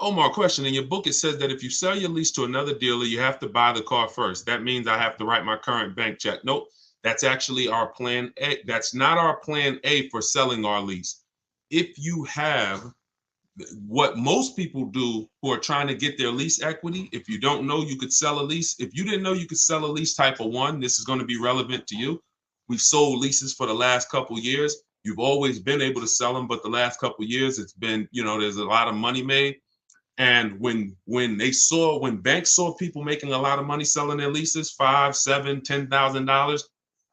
Omar, question. In your book, it says that if you sell your lease to another dealer, you have to buy the car first. That means I have to write my current bank check. Nope, that's actually our plan A. That's not our plan A for selling our lease. If you have what most people do who are trying to get their lease equity, if you don't know you could sell a lease, if you didn't know you could sell a lease type of one, this is going to be relevant to you. We've sold leases for the last couple of years. You've always been able to sell them, but the last couple of years, it's been, there's a lot of money made. And when banks saw people making a lot of money selling their leases, $5, $7, $10,000,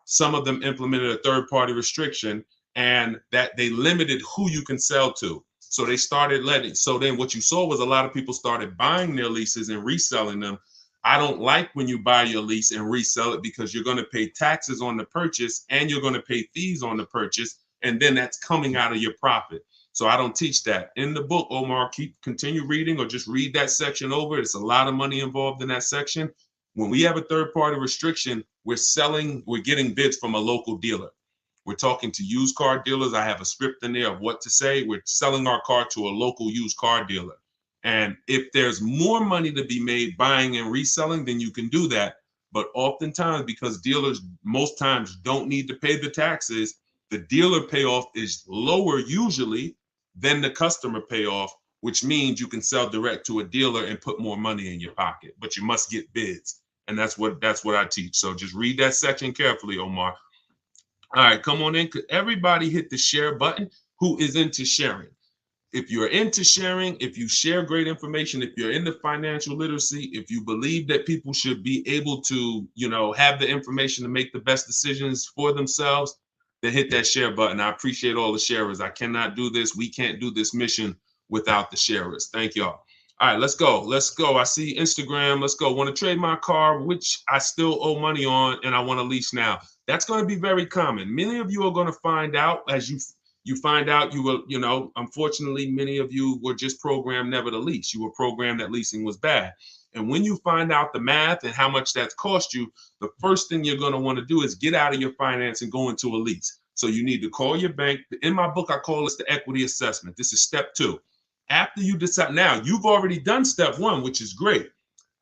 some of them implemented a third-party restriction, and that they limited who you can sell to. So they started letting. So then what you saw was a lot of people started buying their leases and reselling them. I don't like when you buy your lease and resell it, because you're going to pay taxes on the purchase and you're going to pay fees on the purchase, and then that's coming out of your profit. So I don't teach that. In the book, Omar, continue reading or just read that section over. There's a lot of money involved in that section. When we have a third-party restriction, we're getting bids from a local dealer. We're talking to used car dealers. I have a script in there of what to say. We're selling our car to a local used car dealer. And if there's more money to be made buying and reselling, then you can do that. But oftentimes, because dealers most times don't need to pay the taxes, the dealer payoff is lower usually than the customer payoff, which means you can sell direct to a dealer and put more money in your pocket, but you must get bids. And that's what I teach. So just read that section carefully, Omar. All right, come on in. Could everybody hit the share button who is into sharing? If you're into sharing, if you share great information, if you're into financial literacy, if you believe that people should be able to, have the information to make the best decisions for themselves, then hit that share button. I appreciate all the sharers. I cannot do this. We can't do this mission without the sharers. Thank y'all. All right, let's go. I see Instagram. Let's go. Want to trade my car, which I still owe money on, and I want to lease now. That's going to be very common. Many of you are going to find out as you find out you will, unfortunately, many of you were just programmed never to lease. You were programmed that leasing was bad. And when you find out the math and how much that's cost you, the first thing you're going to want to do is get out of your finance and go into a lease. So you need to call your bank. In my book, I call this the equity assessment. This is step 2. After you decide, now you've already done step 1, which is great.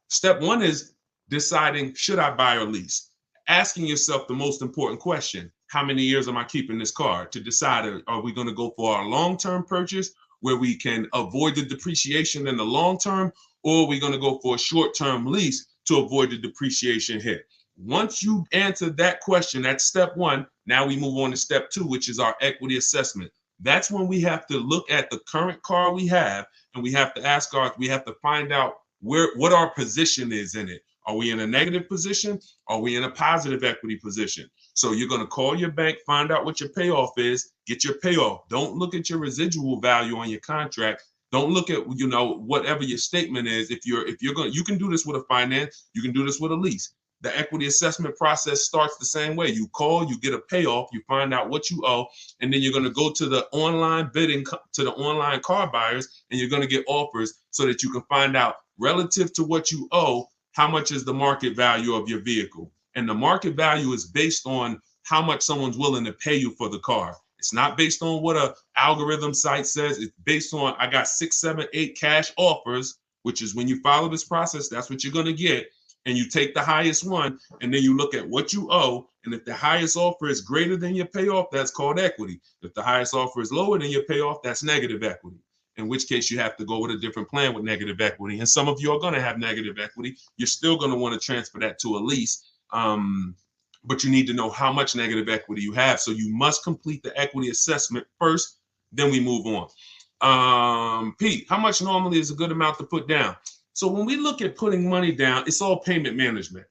Step 1 is deciding, should I buy or lease? Asking yourself the most important question: how many years am I keeping this car? To decide, are we going to go for our long-term purchase where we can avoid the depreciation in the long term, or are we going to go for a short-term lease to avoid the depreciation hit? Once you answer that question, that's step 1. Now we move on to step 2, which is our equity assessment. That's when we have to look at the current car we have, and we have to find out what our position is in it. Are we in a negative position? Are we in a positive equity position? So you're going to call your bank, find out what your payoff is, get your payoff. Don't look at your residual value on your contract. Don't look at, whatever your statement is. If you're going, you can do this with a finance, you can do this with a lease. The equity assessment process starts the same way. You call, you get a payoff, you find out what you owe, and then you're going to go to the online bidding, to the online car buyers, and you're going to get offers so that you can find out relative to what you owe, how much is the market value of your vehicle. And the market value is based on how much someone's willing to pay you for the car. It's not based on what an algorithm site says. It's based on, I got 6, 7, 8 cash offers, which is when you follow this process, that's what you're going to get. And you take the highest one, and then you look at what you owe. And if the highest offer is greater than your payoff, that's called equity. If the highest offer is lower than your payoff, that's negative equity. In which case you have to go with a different plan with negative equity. And some of you are going to have negative equity. You're still going to want to transfer that to a lease. But you need to know how much negative equity you have. So you must complete the equity assessment first, then we move on. Pete, how much normally is a good amount to put down? So when we look at putting money down, it's all payment management.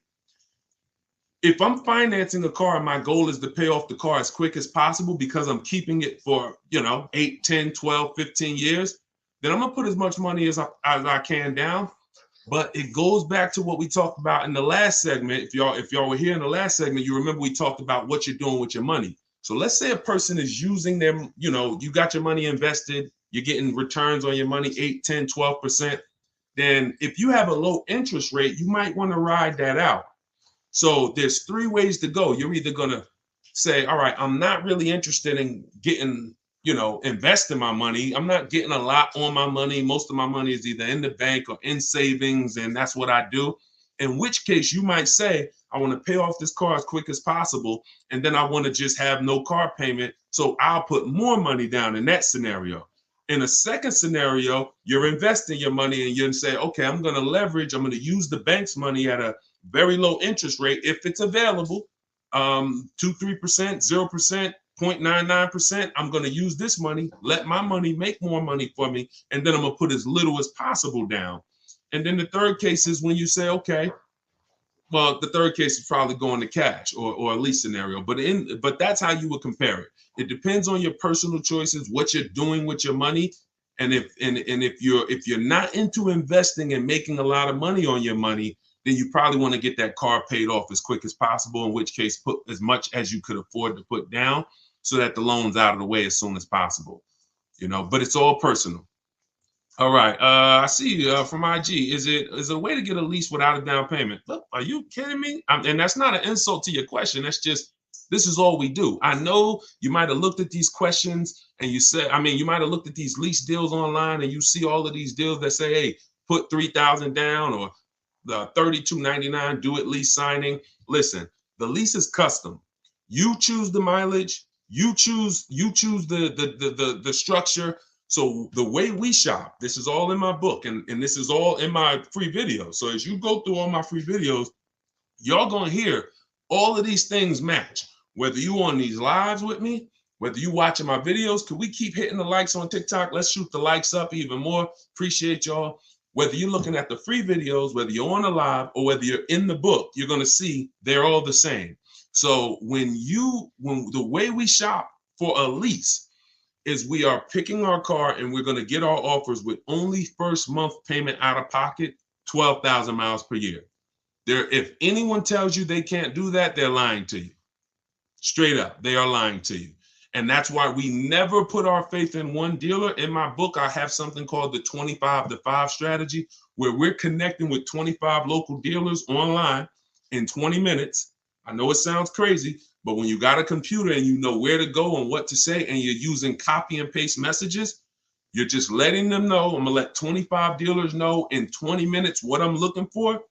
If I'm financing a car and my goal is to pay off the car as quick as possible because I'm keeping it for, 8, 10, 12, 15 years, then I'm going to put as much money as I can down. But it goes back to what we talked about in the last segment. If y'all were here in the last segment, you remember we talked about what you're doing with your money. So let's say a person is using them, you got your money invested, you're getting returns on your money, 8, 10, 12%. Then if you have a low interest rate, you might want to ride that out. So there's 3 ways to go. You're either going to say, all right, I'm not really interested in getting investing my money. I'm not getting a lot on my money. Most of my money is either in the bank or in savings, and that's what I do. In which case you might say, I want to pay off this car as quick as possible, and then I want to just have no car payment. So I'll put more money down in that scenario. In a second scenario, you're investing your money and you're say, okay, I'm going to leverage, I'm going to use the bank's money at a very low interest rate if it's available, 2-3%, 0%, 0.99%. I'm going to use this money, let my money make more money for me, and then I'm going to put as little as possible down. And then the third case is when you say, okay, well, the third case is probably going to cash or a lease scenario, but that's how you would compare it. It depends on your personal choices, what you're doing with your money, and if you're not into investing and making a lot of money on your money, then you probably want to get that car paid off as quick as possible. In which case, put as much as you could afford to put down so that the loan's out of the way as soon as possible. But it's all personal. All right. I see from IG. Is it a way to get a lease without a down payment? Look, are you kidding me? And that's not an insult to your question. That's just, this is all we do. I know you might have looked at these questions and you said, you might have looked at these lease deals online and you see all of these deals that say, hey, put $3,000 down or the $32.99 do it lease signing. Listen, the lease is custom. You choose the mileage. You choose the structure. So the way we shop, this is all in my book and this is all in my free videos. So as you go through all my free videos, y'all gonna hear all of these things match. Whether you on these lives with me, whether you watching my videos, could we keep hitting the likes on TikTok? Let's shoot the likes up even more. Appreciate y'all. Whether you're looking at the free videos, whether you're on a live or whether you're in the book, you're gonna see they're all the same. So when the way we shop for a lease is we are picking our car and we're going to get our offers with only first month payment out of pocket, 12,000 miles per year. If anyone tells you they can't do that, they're lying to you. Straight up, they are lying to you. And that's why we never put our faith in one dealer. In my book, I have something called the 25-to-5 strategy, where we're connecting with 25 local dealers online in 20 minutes. I know it sounds crazy, but when you got a computer and you know where to go and what to say, and you're using copy and paste messages, you're just letting them know. I'm gonna let 25 dealers know in 20 minutes what I'm looking for,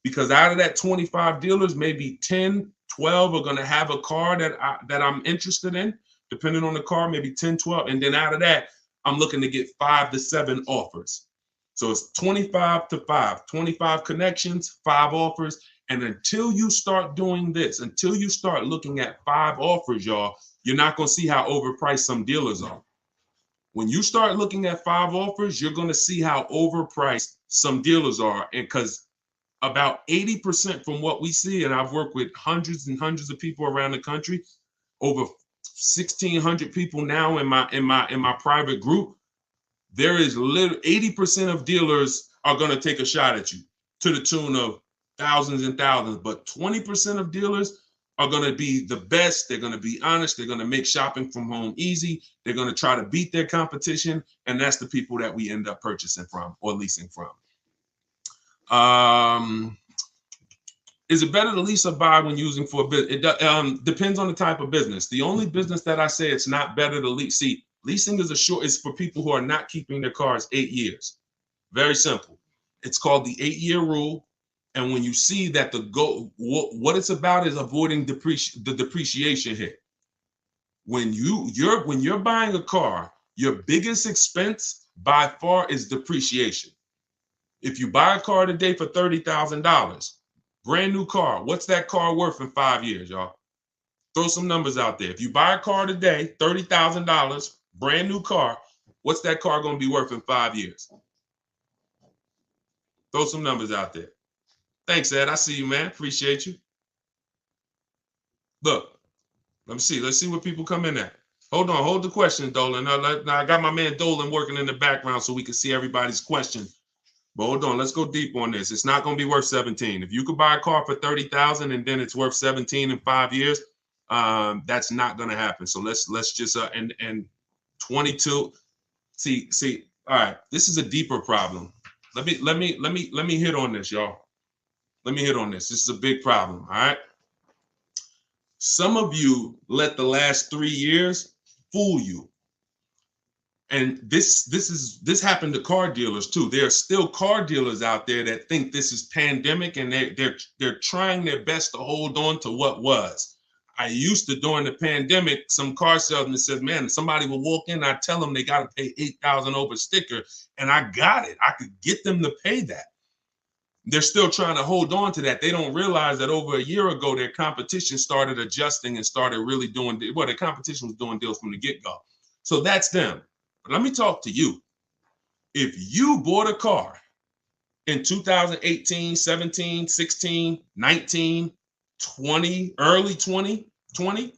because out of that 25 dealers, maybe 10, 12 are gonna have a car that I'm interested in, depending on the car, maybe 10, 12. And then out of that, I'm looking to get 5 to 7 offers. So it's 25-to-5, 25 connections, 5 offers. And until you start doing this, until you start looking at 5 offers, y'all, you're not going to see how overpriced some dealers are. When you start looking at 5 offers, you're going to see how overpriced some dealers are. And because about 80% from what we see, and I've worked with hundreds and hundreds of people around the country, over 1,600 people now in my private group, there is 80% of dealers are going to take a shot at you to the tune of thousands and thousands, but 20% of dealers are going to be the best. They're going to be honest. They're going to make shopping from home easy. They're going to try to beat their competition. And that's the people that we end up purchasing from or leasing from. Is it better to lease or buy when using for a business? It depends on the type of business. The only business that I say it's not better to lease. See, leasing is for people who are not keeping their cars 8 years. Very simple. It's called the 8-year rule. And when you see that what it's about is avoiding the depreciation hit. When you're buying a car, your biggest expense by far is depreciation. If you buy a car today for $30,000, brand new car, what's that car worth in 5 years, y'all? Throw some numbers out there. If you buy a car today, $30,000, brand new car, what's that car going to be worth in 5 years? Throw some numbers out there. Thanks, Ed. I see you, man. Appreciate you. Look, let me see. Let's see what people come in at. Hold on. Hold the question, Dolan. Now I got my man Dolan working in the background so we can see everybody's question. But hold on. Let's go deep on this. It's not going to be worth 17. If you could buy a car for 30,000 and then it's worth 17 in 5 years, that's not going to happen. So let's just and 22. See. All right. This is a deeper problem. Let me hit on this, y'all. Let me hit on this. This is a big problem, all right? Some of you let the last 3 years fool you. And this happened to car dealers too. There are still car dealers out there that think this is pandemic, and they're trying their best to hold on to what was. I used to, during the pandemic, some car salesman says, man, somebody will walk in, I tell them they got to pay $8,000 over sticker, and I got it. I could get them to pay that. They're still trying to hold on to that. They don't realize that over a year ago, their competition started adjusting and started really doing, well, their competition was doing deals from the get-go. So that's them. But let me talk to you. If you bought a car in 2018, 17, 16, 19, 20, early 2020,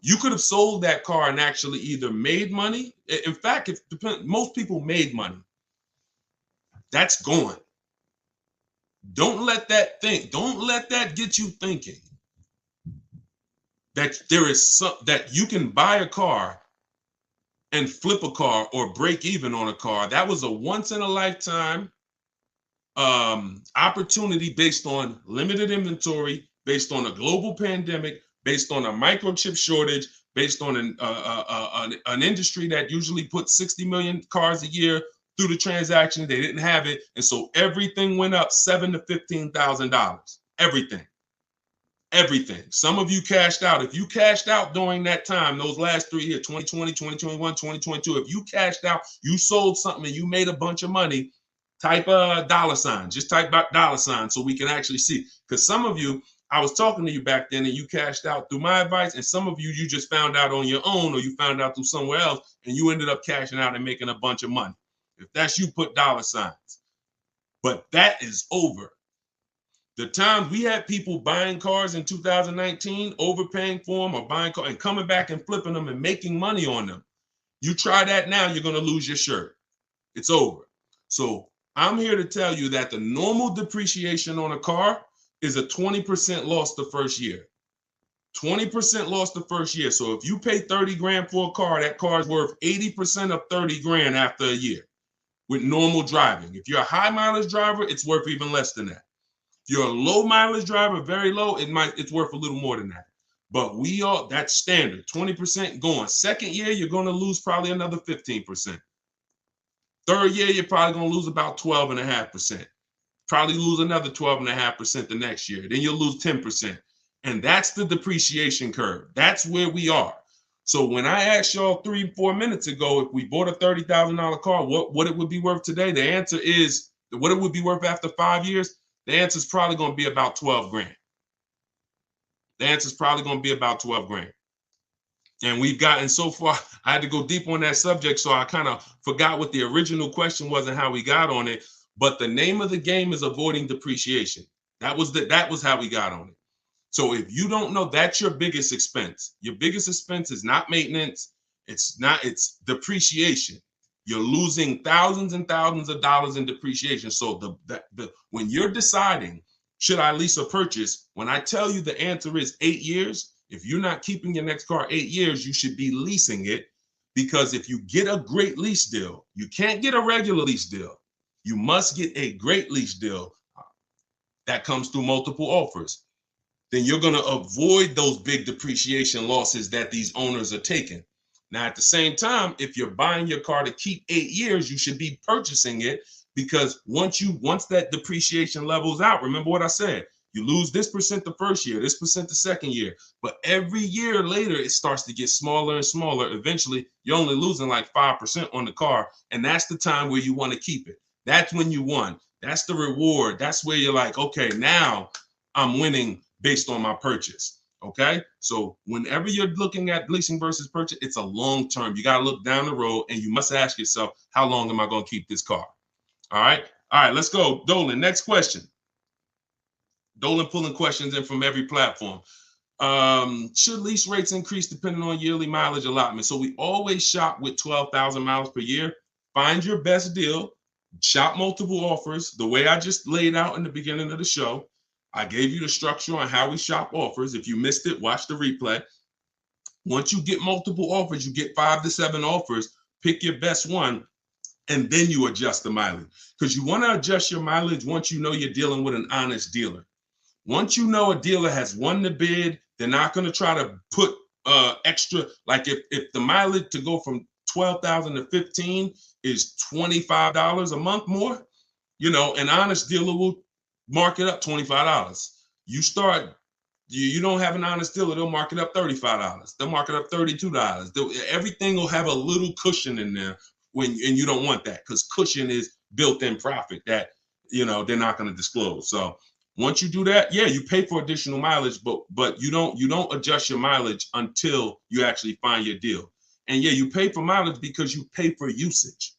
you could have sold that car and actually either made money. In fact, most people made money. That's gone. Don't let that get you thinking that that you can buy a car and flip a car or break even on a car. That was a once in a lifetime opportunity based on limited inventory, based on a global pandemic, based on a microchip shortage, based on an industry that usually puts 60 million cars a year through the transaction. They didn't have it. And so everything went up $7,000 to $15,000. Everything. Some of you cashed out. If you cashed out during that time, those last 3 years, 2020, 2021, 2022, if you cashed out, you sold something and you made a bunch of money, type a $sign. Just type $sign so we can actually see. Because some of you, I was talking to you back then and you cashed out through my advice. And some of you, you just found out on your own, or you found out through somewhere else and you ended up cashing out and making a bunch of money. If that's you, put $signs. But that is over. The times we had people buying cars in 2019, overpaying for them, or buying cars and coming back and flipping them and making money on them. You try that now, you're going to lose your shirt. It's over. So I'm here to tell you that the normal depreciation on a car is a 20% loss the first year. 20% loss the first year. So if you pay 30 grand for a car, that car is worth 80% of 30 grand after a year with normal driving. If you're a high mileage driver, it's worth even less than that. If you're a low mileage driver, very low, it's worth a little more than that. But that's standard, 20% going. Second year, you're going to lose probably another 15%. Third year, you're probably going to lose about 12.5%. Probably lose another 12.5% the next year. Then you'll lose 10%. And that's the depreciation curve. That's where we are. So when I asked y'all 3-4 minutes ago, if we bought a $30,000 car, what it would be worth today, the answer is what it would be worth after 5 years. The answer is probably going to be about 12 grand. The answer is probably going to be about 12 grand. And we've gotten so far, I had to go deep on that subject, so I kind of forgot what the original question was and how we got on it. But the name of the game is avoiding depreciation. That was how we got on it. So if you don't know, that's your biggest expense. Your biggest expense is not maintenance. It's depreciation. You're losing thousands and thousands of dollars in depreciation. So when you're deciding, should I lease or purchase? When I tell you the answer is 8 years, if you're not keeping your next car 8 years, you should be leasing it. Because if you get a great lease deal, you can't get a regular lease deal. You must get a great lease deal that comes through multiple offers. Then you're going to avoid those big depreciation losses that these owners are taking. Now, at the same time, if you're buying your car to keep 8 years, you should be purchasing it, because once that depreciation levels out, remember what I said, you lose this percent the first year, this percent the second year, but every year later, it starts to get smaller and smaller. Eventually, you're only losing like 5% on the car, and that's the time where you want to keep it. That's when you won. That's the reward. That's where you're like, okay, now I'm winning based on my purchase. Okay, so whenever you're looking at leasing versus purchase, it's a long term. You got to look down the road, and you must ask yourself, how long am I going to keep this car? All right, let's go. Dolan, next question. Dolan pulling questions in from every platform. Should lease rates increase depending on yearly mileage allotment? So we always shop with 12,000 miles per year. Find your best deal. Shop multiple offers. The way I just laid out in the beginning of the show. I gave you the structure on how we shop offers. If you missed it, watch the replay. Once you get multiple offers, you get 5 to 7 offers, pick your best one, and then you adjust the mileage. Because you want to adjust your mileage once you know you're dealing with an honest dealer. Once you know a dealer has won the bid, they're not going to try to put extra, like if the mileage to go from 12,000 to 15 is $25 a month more. You know, an honest dealer will mark it up $25. You start, you don't have an honest dealer, they'll mark it up $35. They'll mark it up $32. Everything will have a little cushion in there and you don't want that, because cushion is built-in profit that, you know, they're not going to disclose. So once you do that, yeah, you pay for additional mileage, but you don't adjust your mileage until you actually find your deal. And yeah, you pay for mileage because you pay for usage.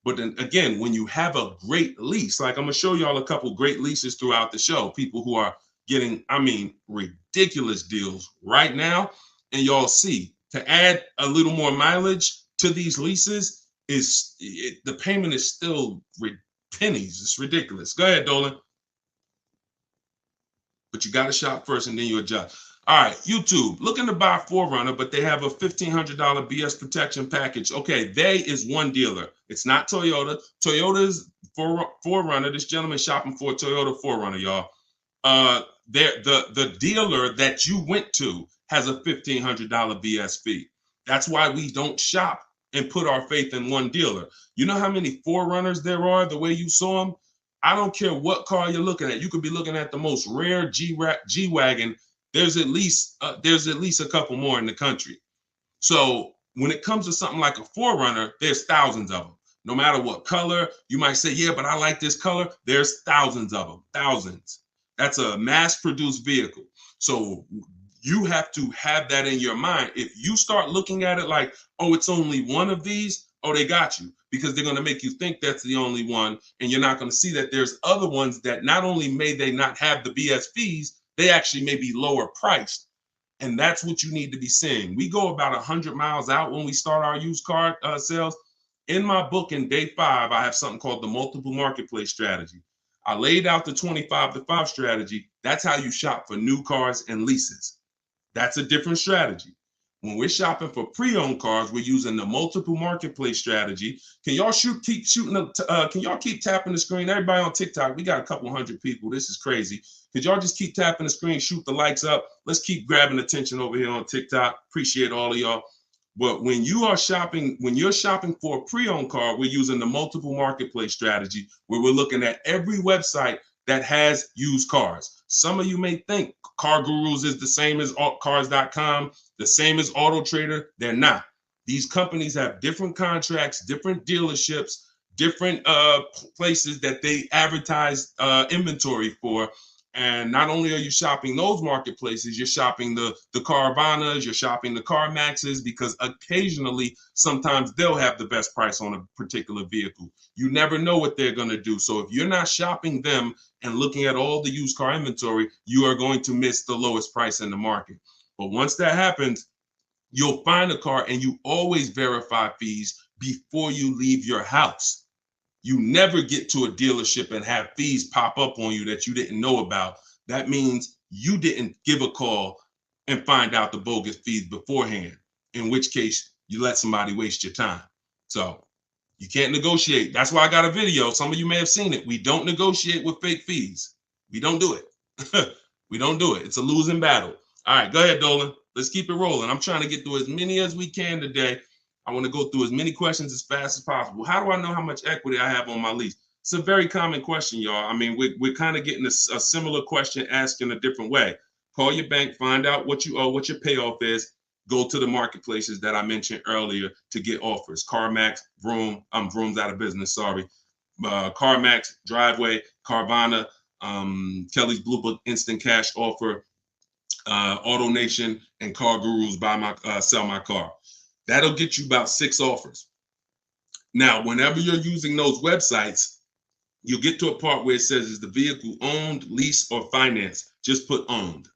But then again, when you have a great lease, like I'm gonna show y'all a couple great leases throughout the show, people who are getting, I mean, ridiculous deals right now, and y'all see to add a little more mileage to these leases the payment is still pennies. It's ridiculous. Go ahead, Dolan. But you got to shop first and then you adjust. All right, YouTube, looking to buy Forerunner, but they have a $1,500 BS protection package. Okay, they is one dealer. It's not Toyota. Toyota's Forerunner. This gentleman shopping for a Toyota Forerunner, y'all. The dealer that you went to has a $1,500 BS fee. That's why we don't shop and put our faith in one dealer. You know how many Forerunners there are the way you saw them? I don't care what car you're looking at. You could be looking at the most rare G-Wagon. There's at least a couple more in the country. So when it comes to something like a Forerunner, there's thousands of them. No matter what color, you might say, yeah, but I like this color. There's thousands of them, thousands. That's a mass-produced vehicle. So you have to have that in your mind. If you start looking at it like, oh, it's only one of these, oh, they got you, because they're going to make you think that's the only one, and you're not going to see that there's other ones that not only may they not have the BS fees, they actually may be lower priced. And that's what you need to be seeing. We go about 100 miles out when we start our used car sales. In my book, in day 5, I have something called the multiple marketplace strategy. I laid out the 25 to 5 strategy. That's how you shop for new cars and leases. That's a different strategy. When we're shopping for pre-owned cars, we're using the multiple marketplace strategy. Can y'all keep shooting? Can y'all keep tapping the screen? Everybody on TikTok, we got a couple hundred people. This is crazy. Could y'all just keep tapping the screen, shoot the likes up? Let's keep grabbing attention over here on TikTok. Appreciate all of y'all. But when you're shopping for a pre-owned car, we're using the multiple marketplace strategy, where we're looking at every website that has used cars. Some of you may think Car Gurus is the same as cars.com, the same as Auto Trader. They're not. These companies have different contracts, different dealerships, different places that they advertise inventory for. And not only are you shopping those marketplaces, you're shopping the Carvanas, you're shopping the CarMaxes, because occasionally, sometimes they'll have the best price on a particular vehicle. You never know what they're going to do. So if you're not shopping them and looking at all the used car inventory, you are going to miss the lowest price in the market. But once that happens, you'll find a car, and you always verify fees before you leave your house. You never get to a dealership and have fees pop up on you that you didn't know about. That means you didn't give a call and find out the bogus fees beforehand, in which case you let somebody waste your time. So you can't negotiate. That's why I got a video. Some of you may have seen it. We don't negotiate with fake fees. We don't do it. We don't do it. It's a losing battle. All right, go ahead, Dolan. Let's keep it rolling. I'm trying to get through as many as we can today. I want to go through as many questions as fast as possible. How do I know how much equity I have on my lease? It's a very common question, y'all. I mean, we're kind of getting a similar question asked in a different way. Call your bank, find out what you owe, what your payoff is. Go to the marketplaces that I mentioned earlier to get offers. CarMax, Vroom, Vroom's out of business, sorry. CarMax, Driveway, Carvana, Kelly's Blue Book Instant Cash Offer, AutoNation, and Car Gurus, Sell My Car. That'll get you about 6 offers. Now, whenever you're using those websites, you'll get to a part where it says, is the vehicle owned, leased, or financed? Just put owned,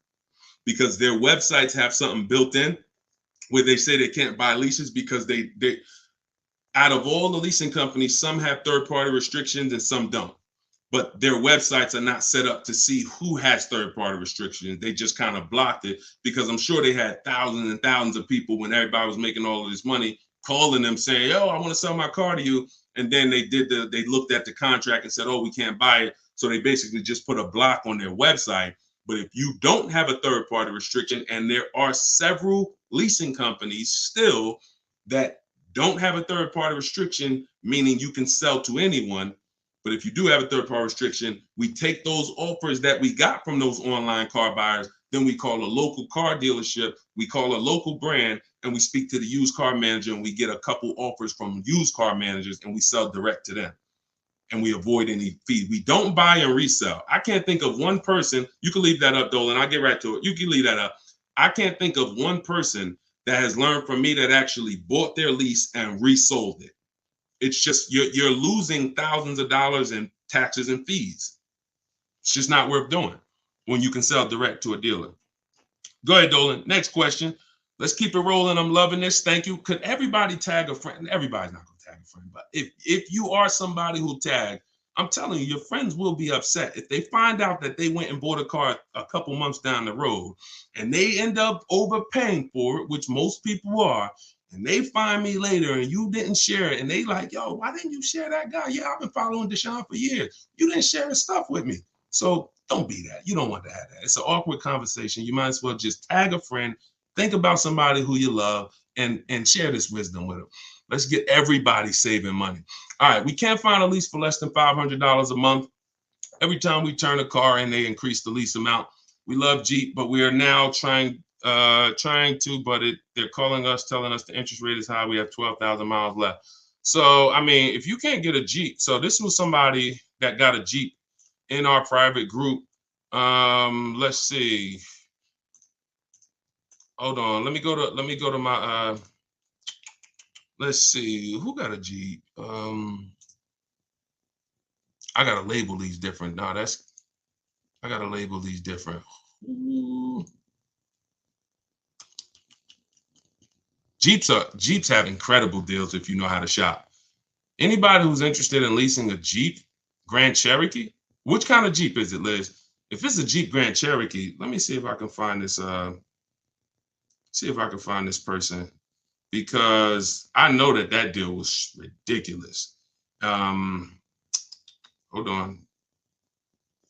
because their websites have something built in where they say they can't buy leases, because they out of all the leasing companies, some have third-party restrictions and some don't. But their websites are not set up to see who has third-party restrictions. They just kind of blocked it, because I'm sure they had thousands and thousands of people, when everybody was making all of this money, calling them saying, "Oh, I want to sell my car to you." And then they looked at the contract and said, "Oh, we can't buy it." So they basically just put a block on their website. But if you don't have a third-party restriction, and there are several leasing companies still that don't have a third-party restriction, meaning you can sell to anyone. But if you do have a third-party restriction, we take those offers that we got from those online car buyers, then we call a local car dealership, we call a local brand, and we speak to the used car manager, and we get a couple offers from used car managers, and we sell direct to them. And we avoid any fees. We don't buy and resell. I can't think of one person. You can leave that up, Dolan. I'll get right to it. You can leave that up. I can't think of one person that has learned from me that actually bought their lease and resold it. It's just you're losing thousands of dollars in taxes and fees. It's just not worth doing when you can sell direct to a dealer. Go ahead, Dolan. Next question. Let's keep it rolling. I'm loving this. Thank you. Could everybody tag a friend? Everybody's not going to tag a friend, but if you are somebody who tag, I'm telling you, your friends will be upset if they find out that they went and bought a car a couple months down the road and they end up overpaying for it, which most people are, and they find me later and you didn't share it, and they like, yo, why didn't you share that guy? Yeah, I've been following Deshone for years. You didn't share his stuff with me. So don't be that. You don't want to have that. It's an awkward conversation. You might as well just tag a friend, think about somebody who you love, and share this wisdom with them. Let's get everybody saving money. All right, we can't find a lease for less than $500 a month. Every time we turn a car in, they increase the lease amount. We love Jeep, but we are now trying to, but they're calling us, telling us the interest rate is high. We have 12,000 miles left. So, I mean, if you can't get a Jeep, so this was somebody that got a Jeep in our private group. Let's see. Hold on. Let me go to my let's see, who got a Jeep? I gotta label these different. No, I gotta label these different. Ooh. Jeeps have incredible deals if you know how to shop. Anybody who's interested in leasing a Jeep Grand Cherokee, which kind of Jeep is it, Liz? If it's a Jeep Grand Cherokee, let me see if I can find this. See if I can find this person, because I know that deal was ridiculous. Hold on.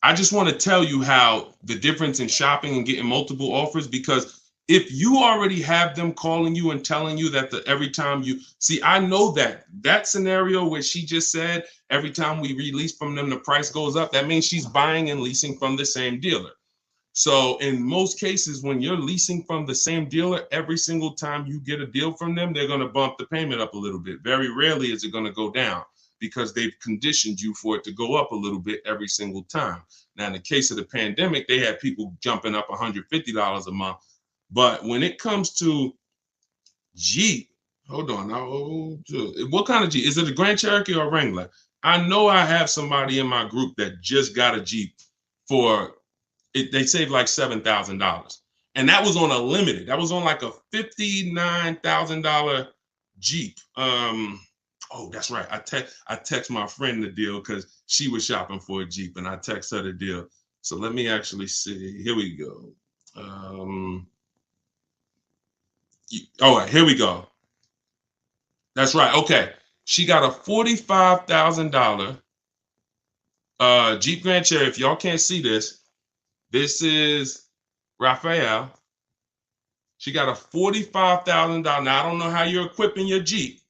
I just want to tell you how the difference in shopping and getting multiple offers, because if you already have them calling you and telling you that every time you see, I know that scenario where she just said every time we release from them, the price goes up. That means she's buying and leasing from the same dealer. So in most cases, when you're leasing from the same dealer, every single time you get a deal from them, they're going to bump the payment up a little bit. Very rarely is it going to go down, because they've conditioned you for it to go up a little bit every single time. Now, in the case of the pandemic, they had people jumping up $150 a month. But when it comes to Jeep, hold on. What kind of Jeep? Is it a Grand Cherokee or a Wrangler? I know I have somebody in my group that just got a Jeep for it. They saved like $7,000. And that was on a limited. That was on like a $59,000 Jeep. Oh, that's right. I text my friend the deal because she was shopping for a Jeep, and I text her the deal. So let me actually see. Here we go. All right, here we go. That's right. Okay. She got a $45,000 Jeep Grand Cherokee. If y'all can't see this, this is Raphael. She got a $45,000. Now, I don't know how you're equipping your Jeep,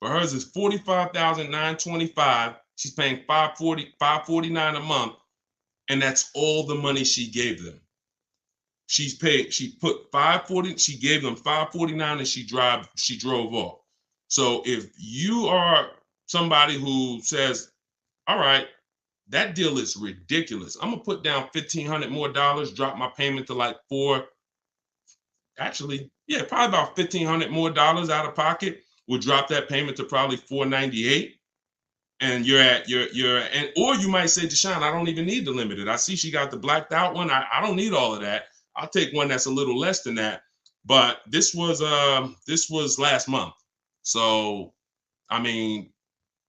but hers is $45,925. She's paying $549 a month, and that's all the money she gave them. She put $540, she gave them $549, and she drove off. So if you are somebody who says, all right, that deal is ridiculous, I'm gonna put down $1,500 more, drop my payment to like probably about $1,500 more out of pocket, will drop that payment to probably $498. And or you might say, Deshone, I don't even need the limited. I see she got the blacked out one. I don't need all of that. I'll take one that's a little less than that. But this was last month. So, I mean,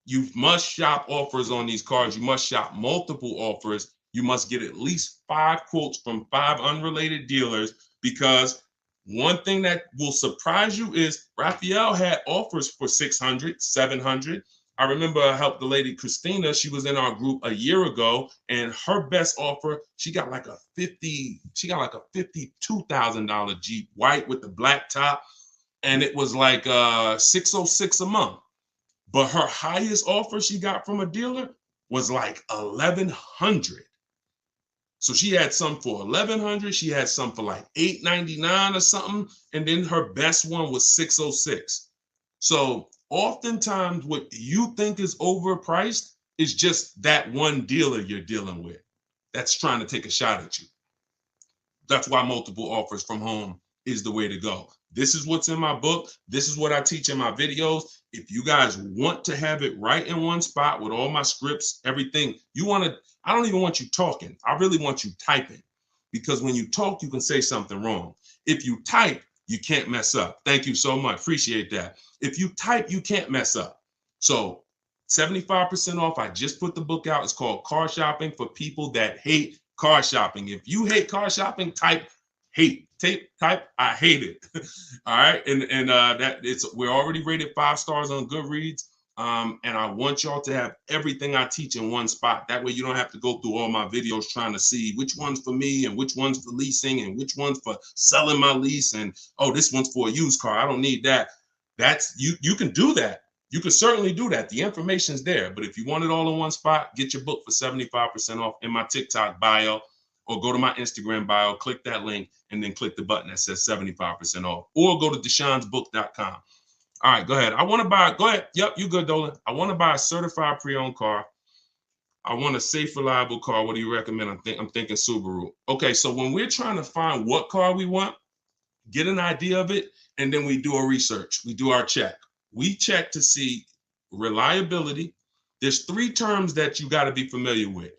you must shop offers on these cars. You must shop multiple offers. You must get at least 5 quotes from 5 unrelated dealers, because one thing that will surprise you is Raphael had offers for $600, $700. I remember I helped the lady Christina. She was in our group a year ago, and her best offer, she got like a $52,000 Jeep, white with the black top. and it was like $606 a month. But her highest offer she got from a dealer was like $1,100. So she had some for $1,100. She had some for like $899 or something, and then her best one was $606. So oftentimes, what you think is overpriced is just that one dealer you're dealing with that's trying to take a shot at you. That's why multiple offers from home is the way to go. This is what's in my book. This is what I teach in my videos. If you guys want to have it right in one spot with all my scripts, everything, I don't even want you talking. I really want you typing, because when you talk, you can say something wrong. If you type, you can't mess up. Thank you so much. Appreciate that. If you type, you can't mess up. So 75% off. I just put the book out. It's called Car Shopping for People That Hate Car Shopping. If you hate car shopping, type hate. Type I hate it. All right. And we're already rated 5 stars on Goodreads. And I want y'all to have everything I teach in one spot. That way you don't have to go through all my videos trying to see which one's for me and which one's for leasing and which one's for selling my lease. And this one's for a used car. I don't need that. That's you can do that. You can certainly do that. The information's there. But if you want it all in one spot, get your book for 75% off in my TikTok bio, or go to my Instagram bio, click that link, and then click the button that says 75% off, or go to deshonsbook.com. All right, go ahead. Go ahead. Yep, you good, Dolan. I want to buy a certified pre-owned car. I want a safe, reliable car. What do you recommend? I'm thinking Subaru. Okay, so when we're trying to find what car we want, get an idea of it, and then we do a research. We do our check. We check to see reliability. There's 3 terms that you got to be familiar with.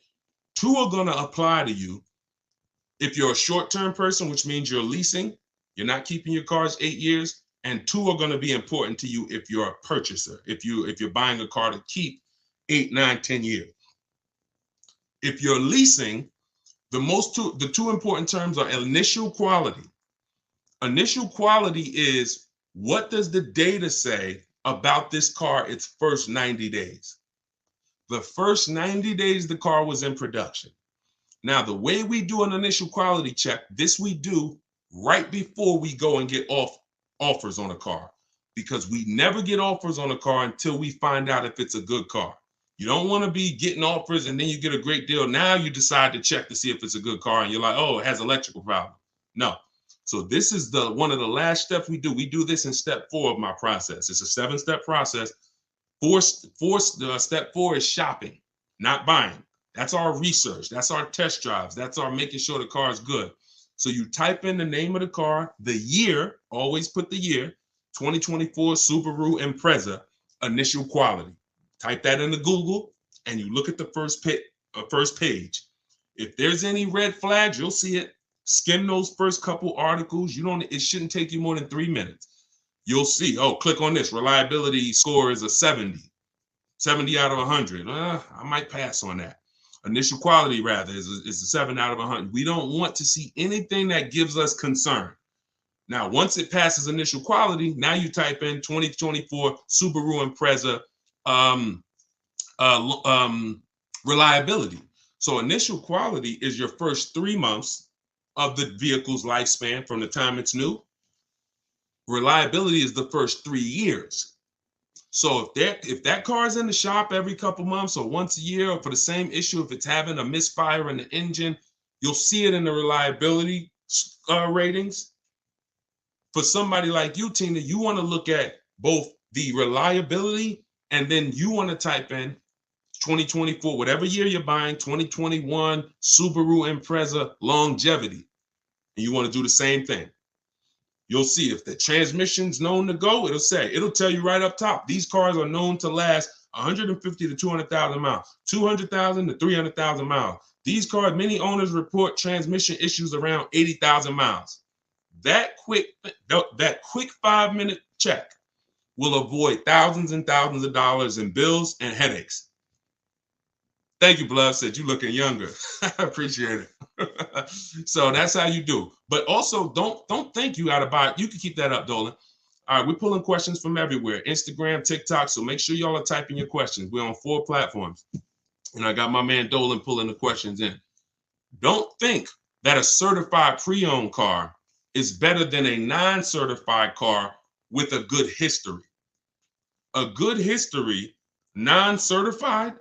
2 are going to apply to you if you're a short-term person, which means you're leasing, you're not keeping your cars 8 years, and 2 are going to be important to you if you're a purchaser, if you're buying a car to keep 8, 9, 10 years. If you're leasing, the 2 important terms are initial quality. Initial quality is, what does the data say about this car its first 90 days? The first 90 days the car was in production. Now, the way we do an initial quality check, this we do right before we go and get offers on a car, because we never get offers on a car until we find out if it's a good car. You don't want to be getting offers and then you get a great deal. Now you decide to check to see if it's a good car and you're like, oh, it has electrical problem. No. So this is one of the last steps we do. We do this in step 4 of my process. It's a 7-step process. Step 4 is shopping, not buying. That's our research. That's our test drives. That's our making sure the car is good. So you type in the name of the car, the year, always put the year, 2024 Subaru Impreza, initial quality. Type that into Google and you look at the first page. If there's any red flags, you'll see it. Skim those first couple articles. It shouldn't take you more than 3 minutes. You'll see, click on this. Reliability score is a 70 out of 100. I might pass on that. Initial quality, rather, is a 7 out of 100. We don't want to see anything that gives us concern. Now, once it passes initial quality, now you type in 2024 Subaru Impreza reliability. So initial quality is your first 3 months of the vehicle's lifespan from the time it's new. Reliability is the first 3 years. So if that car is in the shop every couple months or once a year, or for the same issue, if it's having a misfire in the engine, you'll see it in the reliability ratings. For somebody like you, Tina, you want to look at both the reliability, and then you want to type in 2024, whatever year you're buying, 2021 Subaru Impreza longevity. And you want to do the same thing. You'll see if the transmission's known to go, it'll tell you right up top. These cars are known to last 150 to 200,000 miles, 200,000 to 300,000 miles. These cars, many owners report transmission issues around 80,000 miles. That quick 5-minute check will avoid thousands and thousands of dollars in bills and headaches. Thank you, Blood. Said you looking younger. I appreciate it. So that's how you do. But also, don't think you got to buy it. You can keep that up, Dolan. All right, we're pulling questions from everywhere. Instagram, TikTok. So make sure y'all are typing your questions. We're on 4 platforms. And I got my man Dolan pulling the questions in. Don't think that a certified pre-owned car is better than a non-certified car with a good history. A good history, non-certified,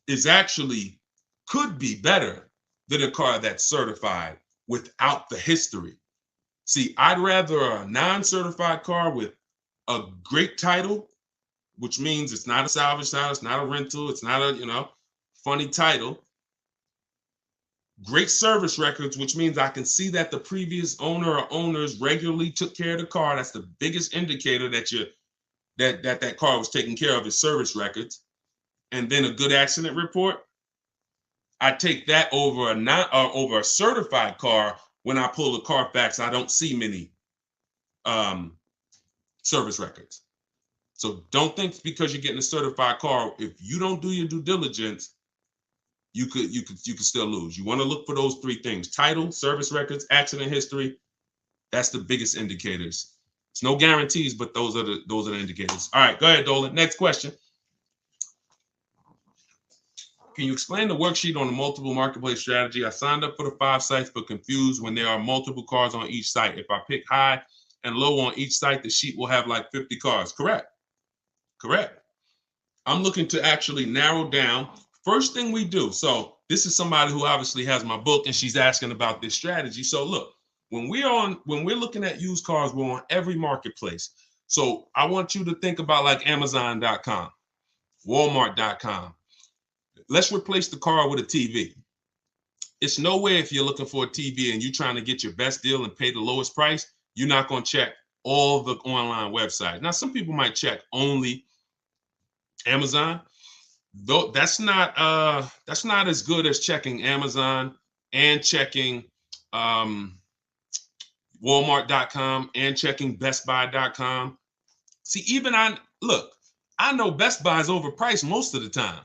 is actually could be better than a car that's certified without the history. See, I'd rather a non-certified car with a great title, which means it's not a salvage title, it's not a rental, it's not a, funny title. Great service records, which means I can see that the previous owner or owners regularly took care of the car. That's the biggest indicator that car was taken care of, is service records. And then a good accident report. I take that over over a certified car. When I pull the Carfax, I don't see many service records. So don't think because you're getting a certified car, if you don't do your due diligence, you could still lose. You want to look for those three things: title, service records, accident history. That's the biggest indicators. It's no guarantees, but those are the indicators. All right, go ahead, Dolan. Next question. Can you explain the worksheet on the multiple marketplace strategy? I signed up for the 5 sites, but confused when there are multiple cars on each site. If I pick high and low on each site, the sheet will have like 50 cars. Correct. I'm looking to actually narrow down. First thing we do. So this is somebody who obviously has my book, and she's asking about this strategy. So look, when we're looking at used cars, we're on every marketplace. So I want you to think about like Amazon.com, Walmart.com. Let's replace the car with a TV. It's no way, if you're looking for a TV and you're trying to get your best deal and pay the lowest price, you're not going to check all the online websites. Now, some people might check only Amazon. Though that's not as good as checking Amazon and checking Walmart.com and checking BestBuy.com. See, I know Best Buy is overpriced most of the time.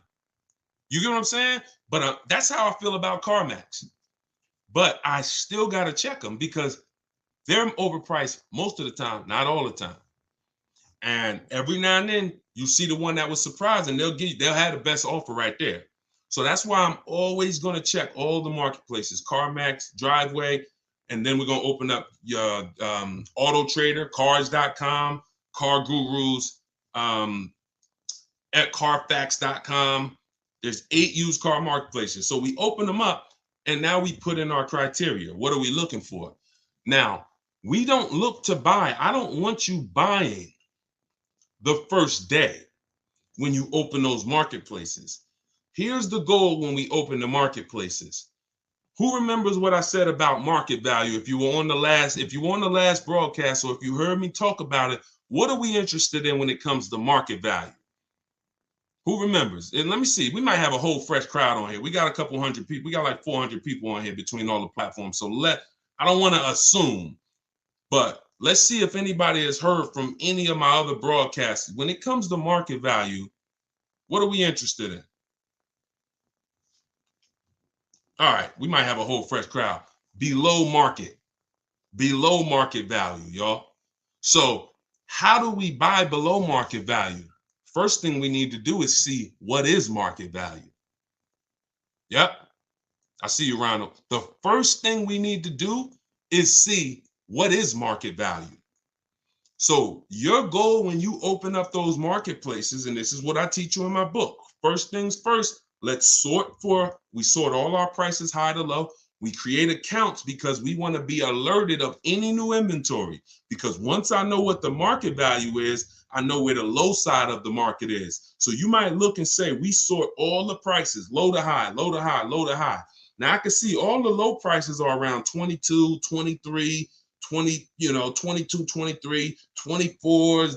You get what I'm saying? But that's how I feel about CarMax. But I still got to check them because they're overpriced most of the time, not all the time. And every now and then you see the one that was surprising, they'll have the best offer right there. So that's why I'm always going to check all the marketplaces: CarMax, Driveway, and then we're going to open up your Auto Trader, Cars.com, Car Gurus, at Carfax.com. There's 8 used car marketplaces. So we open them up, and now we put in our criteria. What are we looking for? Now, we don't look to buy. I don't want you buying the first day when you open those marketplaces. Here's the goal when we open the marketplaces. Who remembers what I said about market value? If you were on the last broadcast, or if you heard me talk about it, what are we interested in when it comes to market value? Who remembers? And let me see, we might have a whole fresh crowd on here. We got a couple hundred people. We got like 400 people on here between all the platforms. So I don't want to assume, but let's see if anybody has heard from any of my other broadcasts. When it comes to market value, what are we interested in? All right, we might have a whole fresh crowd. Below market value, y'all. So how do we buy below market value? First thing we need to do is see what is market value. Yep, I see you, Ronald. The first thing we need to do is see what is market value. So your goal when you open up those marketplaces, and this is what I teach you in my book. First things first, we sort all our prices high to low. We create accounts because we want to be alerted of any new inventory. Because once I know what the market value is, I know where the low side of the market is. So you might look and say, we sort all the prices, low to high, low to high, low to high. Now I can see all the low prices are around 22, 23, 20, 22, 23, 24,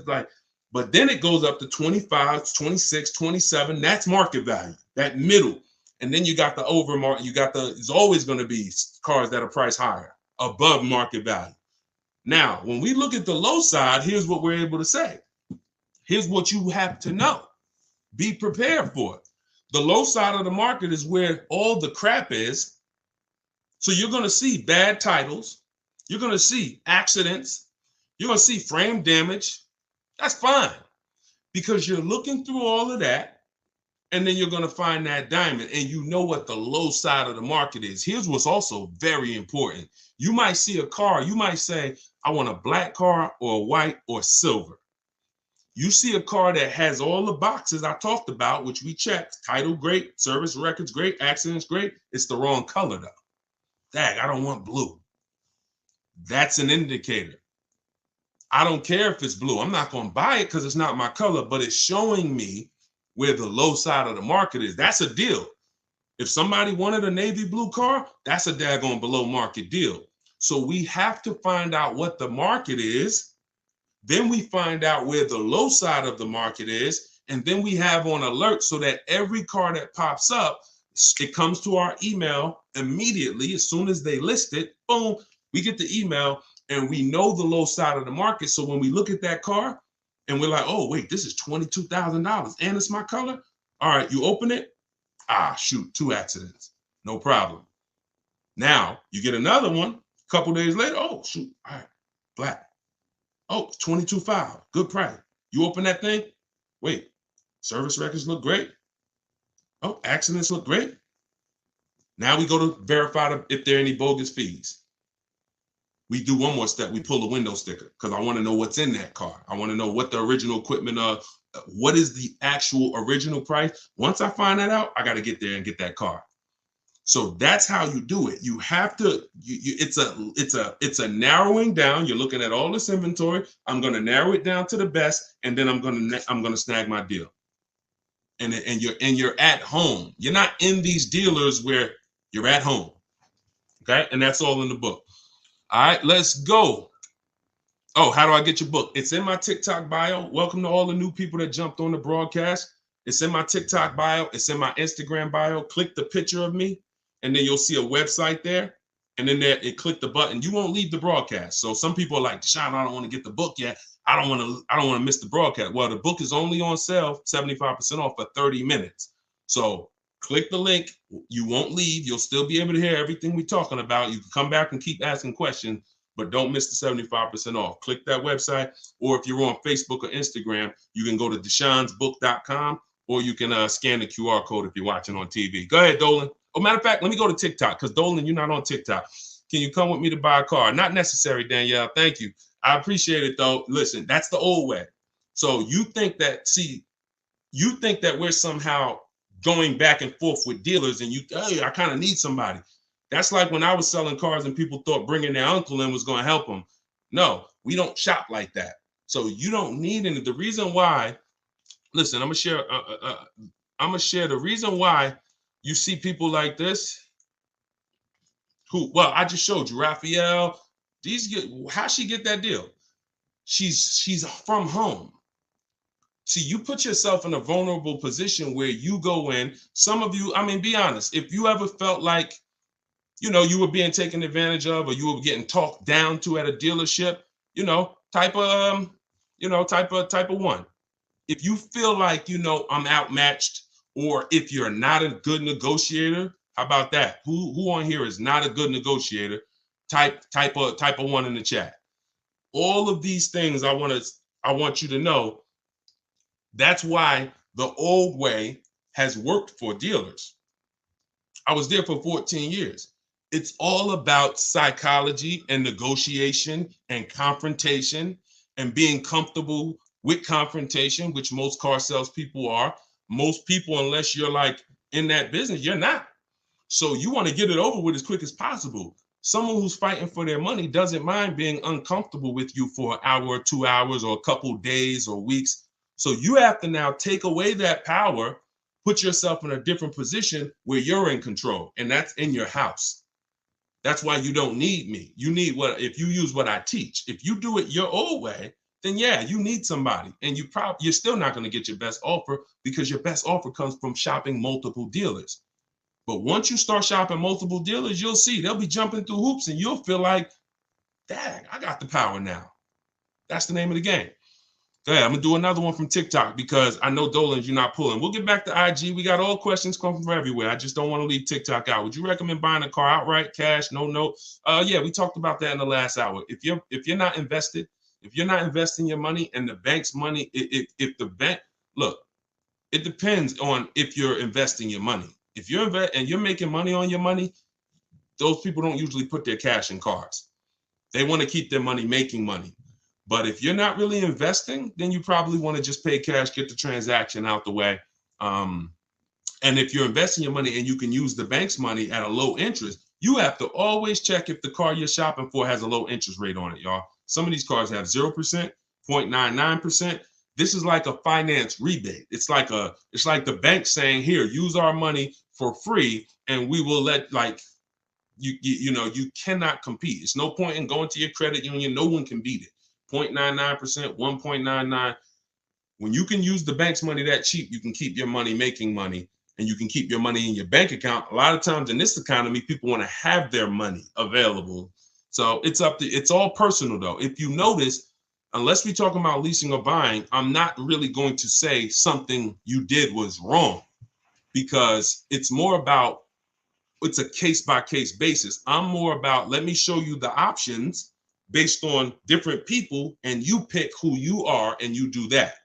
but then it goes up to 25, 26, 27. That's market value, that middle. And then you got the overmarket, it's always going to be cars that are priced higher, above market value. Now, when we look at the low side, here's what we're able to say. Here's what you have to know. Be prepared for it. The low side of the market is where all the crap is. So you're going to see bad titles. You're going to see accidents. You're going to see frame damage. That's fine because you're looking through all of that and then you're going to find that diamond, and you know what the low side of the market is. Here's what's also very important. You might see a car, you might say, I want a black car or a white or silver. You see a car that has all the boxes I talked about, which we checked, title great, service records great, accidents great. It's the wrong color though. Dang, I don't want blue. That's an indicator. I don't care if it's blue. I'm not going to buy it because it's not my color, but it's showing me where the low side of the market is. That's a deal. If somebody wanted a navy blue car, that's a daggone below market deal. So we have to find out what the market is. Then we find out where the low side of the market is. And then we have on alert so that every car that pops up, it comes to our email immediately. As soon as they list it, boom, we get the email and we know the low side of the market. So when we look at that car and we're like, oh, wait, this is $22,000 and it's my color. All right, you open it. Ah, shoot, 2 accidents. No problem. Now you get another one a couple days later. Oh, shoot. All right, black. Oh, $22,500. Good price. You open that thing. Wait, service records look great. Oh, accidents look great. Now we go to verify if there are any bogus fees. We do one more step. We pull the window sticker because I want to know what's in that car. I want to know what the original equipment, what is the actual original price. Once I find that out, I got to get there and get that car. So that's how you do it. You have to. It's a narrowing down. You're looking at all this inventory. I'm going to narrow it down to the best, and then I'm going to snag my deal. And you're at home. You're not in these dealers where you're at home. Okay, and that's all in the book. All right, let's go. Oh, how do I get your book? It's in my TikTok bio. Welcome to all the new people that jumped on the broadcast. It's in my TikTok bio. It's in my Instagram bio. Click the picture of me, and then you'll see a website there. And then there, click the button. You won't leave the broadcast. So some people are like, Deshone, I don't want to get the book yet. I don't want to miss the broadcast. Well, the book is only on sale, 75% off for 30 minutes. So click the link. You won't leave. You'll still be able to hear everything we're talking about. You can come back and keep asking questions, but don't miss the 75% off. Click that website. Or if you're on Facebook or Instagram, you can go to deshonsbook.com, or you can scan the QR code if you're watching on TV. Go ahead, Dolan. Oh, matter of fact, let me go to TikTok because Dolan, you're not on TikTok. Can you come with me to buy a car? Not necessary, Danielle. Thank you. I appreciate it, though. Listen, that's the old way. So you think that we're somehow going back and forth with dealers and hey, I kind of need somebody. That's like when I was selling cars and people thought bringing their uncle in was going to help them. No, we don't shop like that. So you don't need any. The reason why, listen, I'm gonna share the reason why you see people like this well, I just showed you Raphael. How she get that deal? She's from home. See, you put yourself in a vulnerable position where you go in. Some of you, I mean, be honest. If you ever felt like, you were being taken advantage of, or you were getting talked down to at a dealership, type of one. If you feel like, I'm outmatched, or if you're not a good negotiator, how about that? Who on here is not a good negotiator? Type a one in the chat. All of these things I want you to know. That's why the old way has worked for dealers. I was there for 14 years. It's all about psychology and negotiation and confrontation and being comfortable with confrontation, which most car salespeople are. Most people, unless you're like in that business, you're not. So you want to get it over with as quick as possible. Someone who's fighting for their money doesn't mind being uncomfortable with you for an hour or 2 hours or a couple days or weeks. So you have to now take away that power, put yourself in a different position where you're in control, and that's in your house. That's why you don't need me. You need if you use what I teach. If you do it your old way, then yeah, you need somebody, and you're still not going to get your best offer because your best offer comes from shopping multiple dealers. But once you start shopping multiple dealers, you'll see they'll be jumping through hoops, and you'll feel like, dang, I got the power now. That's the name of the game. Go ahead. I'm going to do another one from TikTok because I know Dolan, you're not pulling. We'll get back to IG. We got all questions coming from everywhere. I just don't want to leave TikTok out. Would you recommend buying a car outright, cash, no note? Yeah, we talked about that in the last hour. If you're not invested, if you're not investing your money and the bank's money, if the bank, look, It depends on if you're investing your money. If you're and you're making money on your money, those people don't usually put their cash in cars. They want to keep their money making money. But if you're not really investing, then you probably want to just pay cash, get the transaction out the way. And if you're investing your money and you can use the bank's money at a low interest, you have to always check if the car you're shopping for has a low interest rate on it, y'all. Some of these cars have 0%, 0.99%. This is like a finance rebate. It's like the bank saying, here, use our money for free, and we will let, like, you cannot compete. It's no point in going to your credit union. No one can beat it. 0.99%, 1.99. When you can use the bank's money that cheap, you can keep your money making money, and you can keep your money in your bank account. A lot of times in this economy, people want to have their money available. So it's all personal though. If you notice, unless we're talking about leasing or buying, I'm not really going to say something you did was wrong, because it's a case-by-case basis. I'm more about, let me show you the options based on different people, and you pick who you are and you do that.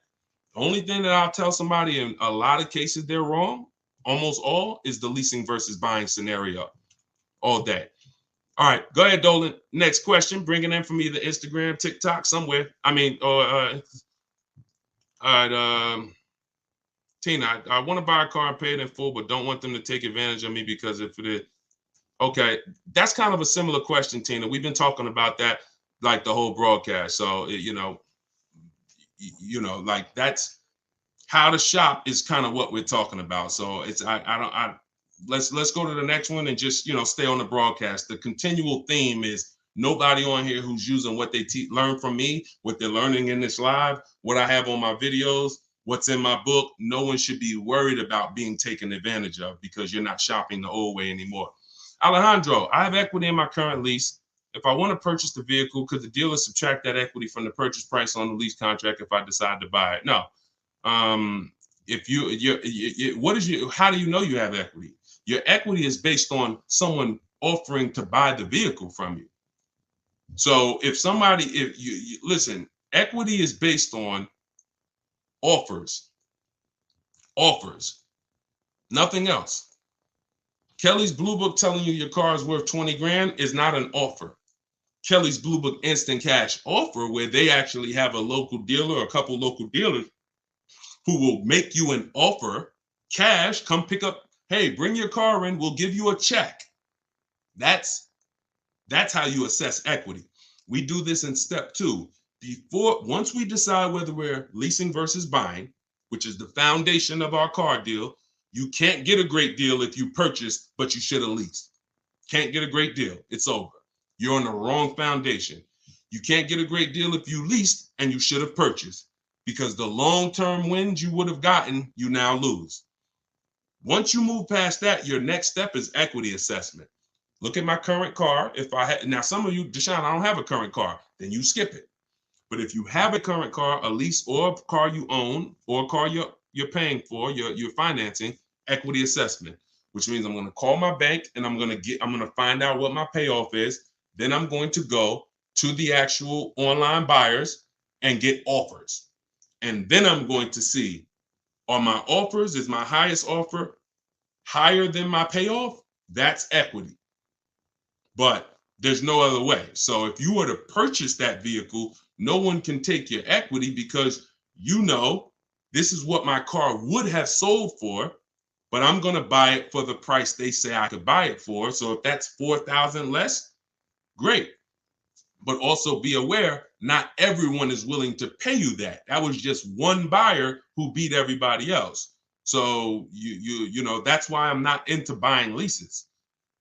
The only thing that I'll tell somebody in a lot of cases they're wrong, almost all, is the leasing versus buying scenario all day. All right, go ahead, Dolan. Next question. Bring it in from either Instagram, TikTok, somewhere. Tina, I want to buy a car and pay it in full, but don't want them to take advantage of me because if it is. Okay, that's kind of a similar question, Tina. We've been talking about that like the whole broadcast. So, like that's how to shop is kind of what we're talking about. So let's go to the next one and just, stay on the broadcast. The continual theme is nobody on here who's using what they learn from me, what they're learning in this live, what I have on my videos, what's in my book. No one should be worried about being taken advantage of because you're not shopping the old way anymore. Alejandro, I have equity in my current lease. If I want to purchase the vehicle, could the dealer subtract that equity from the purchase price on the lease contract if I decide to buy it? No. How do you know you have equity? Your equity is based on someone offering to buy the vehicle from you. So listen, equity is based on offers, nothing else. Kelly's Blue Book telling you your car is worth 20 grand is not an offer. Kelly's Blue Book instant cash offer, where they actually have a local dealer or a couple local dealers who will make you an offer, cash, come pick up, hey, bring your car in, we'll give you a check. That's how you assess equity. We do this in step 2. Once we decide whether we're leasing versus buying, which is the foundation of our car deal, you can't get a great deal if you purchased, but you should have leased. Can't get a great deal. It's over. You're on the wrong foundation. You can't get a great deal if you leased and you should have purchased, because the long-term wins you would have gotten, you now lose. Once you move past that, your next step is equity assessment. Look at my current car. Now some of you, Deshone, I don't have a current car, then you skip it. But if you have a current car, a lease, or a car you own, or a car you're paying for, you're financing, equity assessment, which means I'm going to call my bank and I'm going to find out what my payoff is. Then I'm going to go to the actual online buyers and get offers. And then I'm going to see, are my offers, is my highest offer higher than my payoff? That's equity. But there's no other way. So if you were to purchase that vehicle, no one can take your equity, because this is what my car would have sold for, but I'm going to buy it for the price they say I could buy it for. So if that's $4,000 less, great. But also be aware, not everyone is willing to pay you that. That was just one buyer who beat everybody else. So that's why I'm not into buying leases,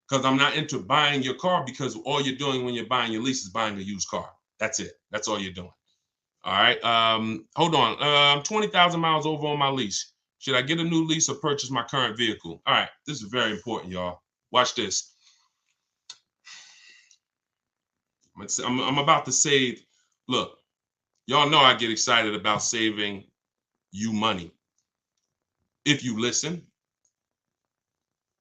because I'm not into buying your car, because all you're doing when you're buying your lease is buying a used car. That's it. That's all you're doing. All right. Hold on. I'm 20,000 miles over on my lease. Should I get a new lease or purchase my current vehicle? All right. This is very important, y'all. Watch this. I'm about to save. Look, y'all know I get excited about saving you money. If you listen,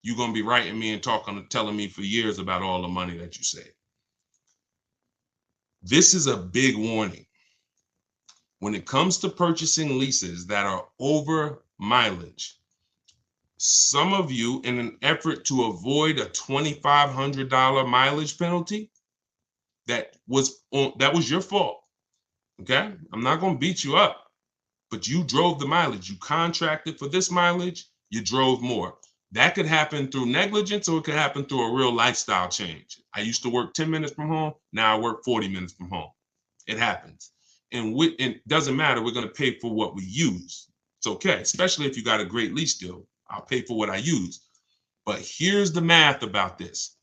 you're going to be writing me and telling me for years about all the money that you save. This is a big warning. When it comes to purchasing leases that are over mileage. Some of you, in an effort to avoid a $2,500 mileage penalty, that was your fault. Okay, I'm not going to beat you up, but you drove the mileage. You contracted for this mileage, you drove more. That could happen through negligence, or it could happen through a real lifestyle change. I used to work 10 minutes from home. Now I work 40 minutes from home. It happens. And it doesn't matter. We're going to pay for what we use. It's okay, especially if you got a great lease deal. I'll pay for what I use. But here's the math about this.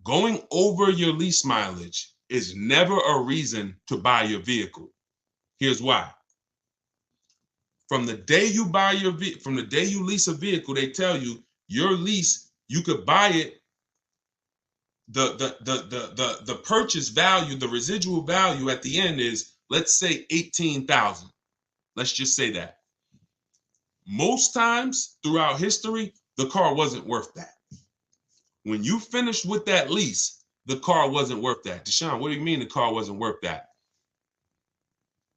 Going over your lease mileage is never a reason to buy your vehicle. Here's why. From the day you lease a vehicle, they tell you your lease, you could buy it. The purchase value, the residual value at the end is, let's say, $18,000. Let's just say that. Most times throughout history, the car wasn't worth that. When you finished with that lease, the car wasn't worth that. Deshone, what do you mean the car wasn't worth that?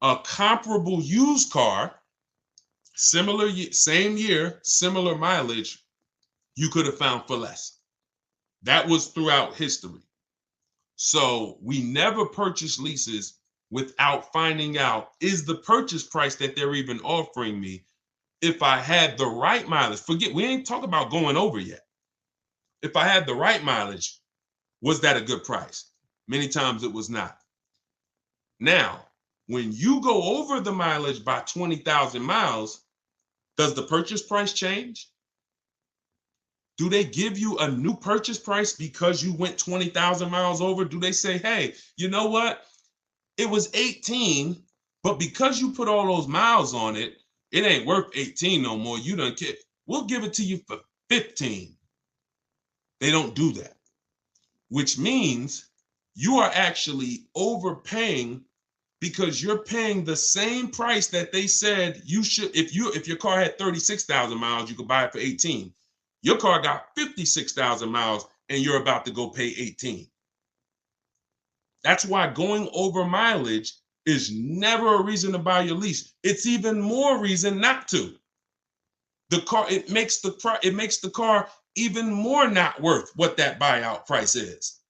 A comparable used car, similar, same year, similar mileage, you could have found for less. That was throughout history. So we never purchase leases without finding out, is the purchase price that they're even offering me, if I had the right mileage, we ain't talking about going over yet. If I had the right mileage, was that a good price? Many times it was not. Now, when you go over the mileage by 20,000 miles, does the purchase price change? Do they give you a new purchase price because you went 20,000 miles over? Do they say, hey, you know what? It was 18, but because you put all those miles on it, it ain't worth 18 no more. You don't care. We'll give it to you for 15. They don't do that, which means you are actually overpaying, because you're paying the same price that they said you should. If your car had 36,000 miles, you could buy it for 18. Your car got 56,000 miles and you're about to go pay 18. That's why going over mileage is never a reason to buy your lease. It's even more reason not to. It makes the car even more not worth what that buyout price is.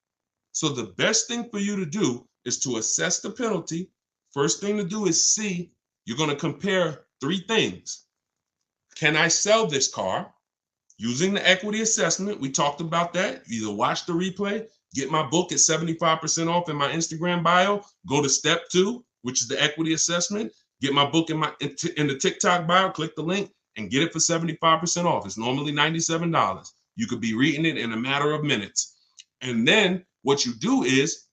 So the best thing for you to do is to assess the penalty. First thing to do is see, you're going to compare three things. Can I sell this car? Using the equity assessment, we talked about that. Either watch the replay, get my book at 75% off in my Instagram bio, go to step 2, which is the equity assessment, get my book in the TikTok bio, click the link and get it for 75% off. It's normally $97. You could be reading it in a matter of minutes. And then what you do is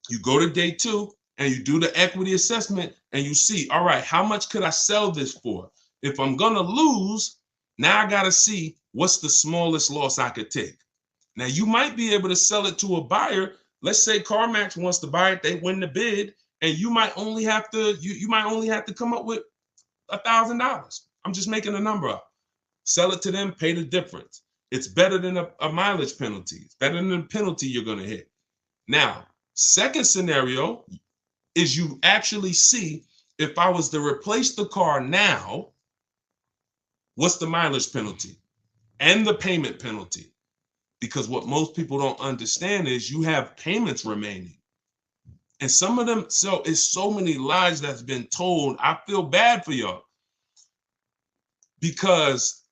you go to day 2 and you do the equity assessment and you see, all right, how much could I sell this for? If I'm going to lose, now I got to see what's the smallest loss I could take. Now, you might be able to sell it to a buyer. Let's say CarMax wants to buy it, they win the bid, and you might only have to come up with $1,000. I'm just making a number up. Sell it to them, pay the difference. It's better than a mileage penalty. It's better than the penalty you're going to hit. Now, second scenario is you actually see, if I was to replace the car now, what's the mileage penalty and the payment penalty? Because what most people don't understand is you have payments remaining. And some of them, so it's so many lies that's been told. I feel bad for y'all, because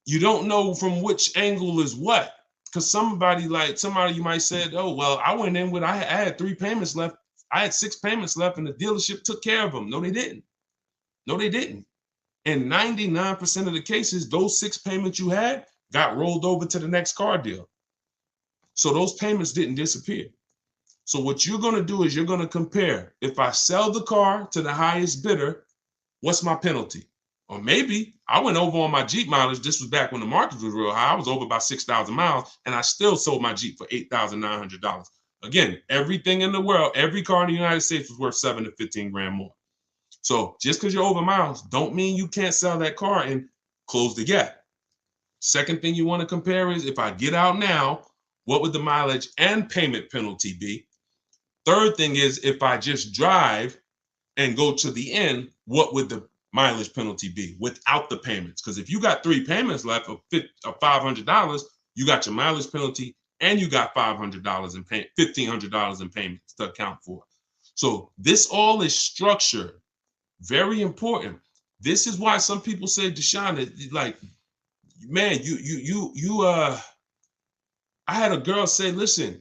you don't know from which angle is what. Because somebody you might say, oh, well, I went in with, I had 3 payments left. I had 6 payments left and the dealership took care of them. No, they didn't. No, they didn't. In 99% of the cases, those 6 payments you had got rolled over to the next car deal. So those payments didn't disappear. So what you're going to do is you're going to compare. If I sell the car to the highest bidder, what's my penalty? Or maybe I went over on my Jeep mileage. This was back when the market was real high. I was over about 6,000 miles and I still sold my Jeep for $8,900. Again, everything in the world, every car in the United States was worth $7 to 15 grand more. So just because you're over miles don't mean you can't sell that car and close the gap. Second thing you want to compare is, if I get out now, what would the mileage and payment penalty be? Third thing is, if I just drive and go to the end, what would the mileage penalty be without the payments? Because if you got 3 payments left of $500, you got your mileage penalty and you got $500 in pay, $1,500 in payments to account for. So this all is structured. Very important. This is why some people say, Deshone, like, man, I had a girl say, listen,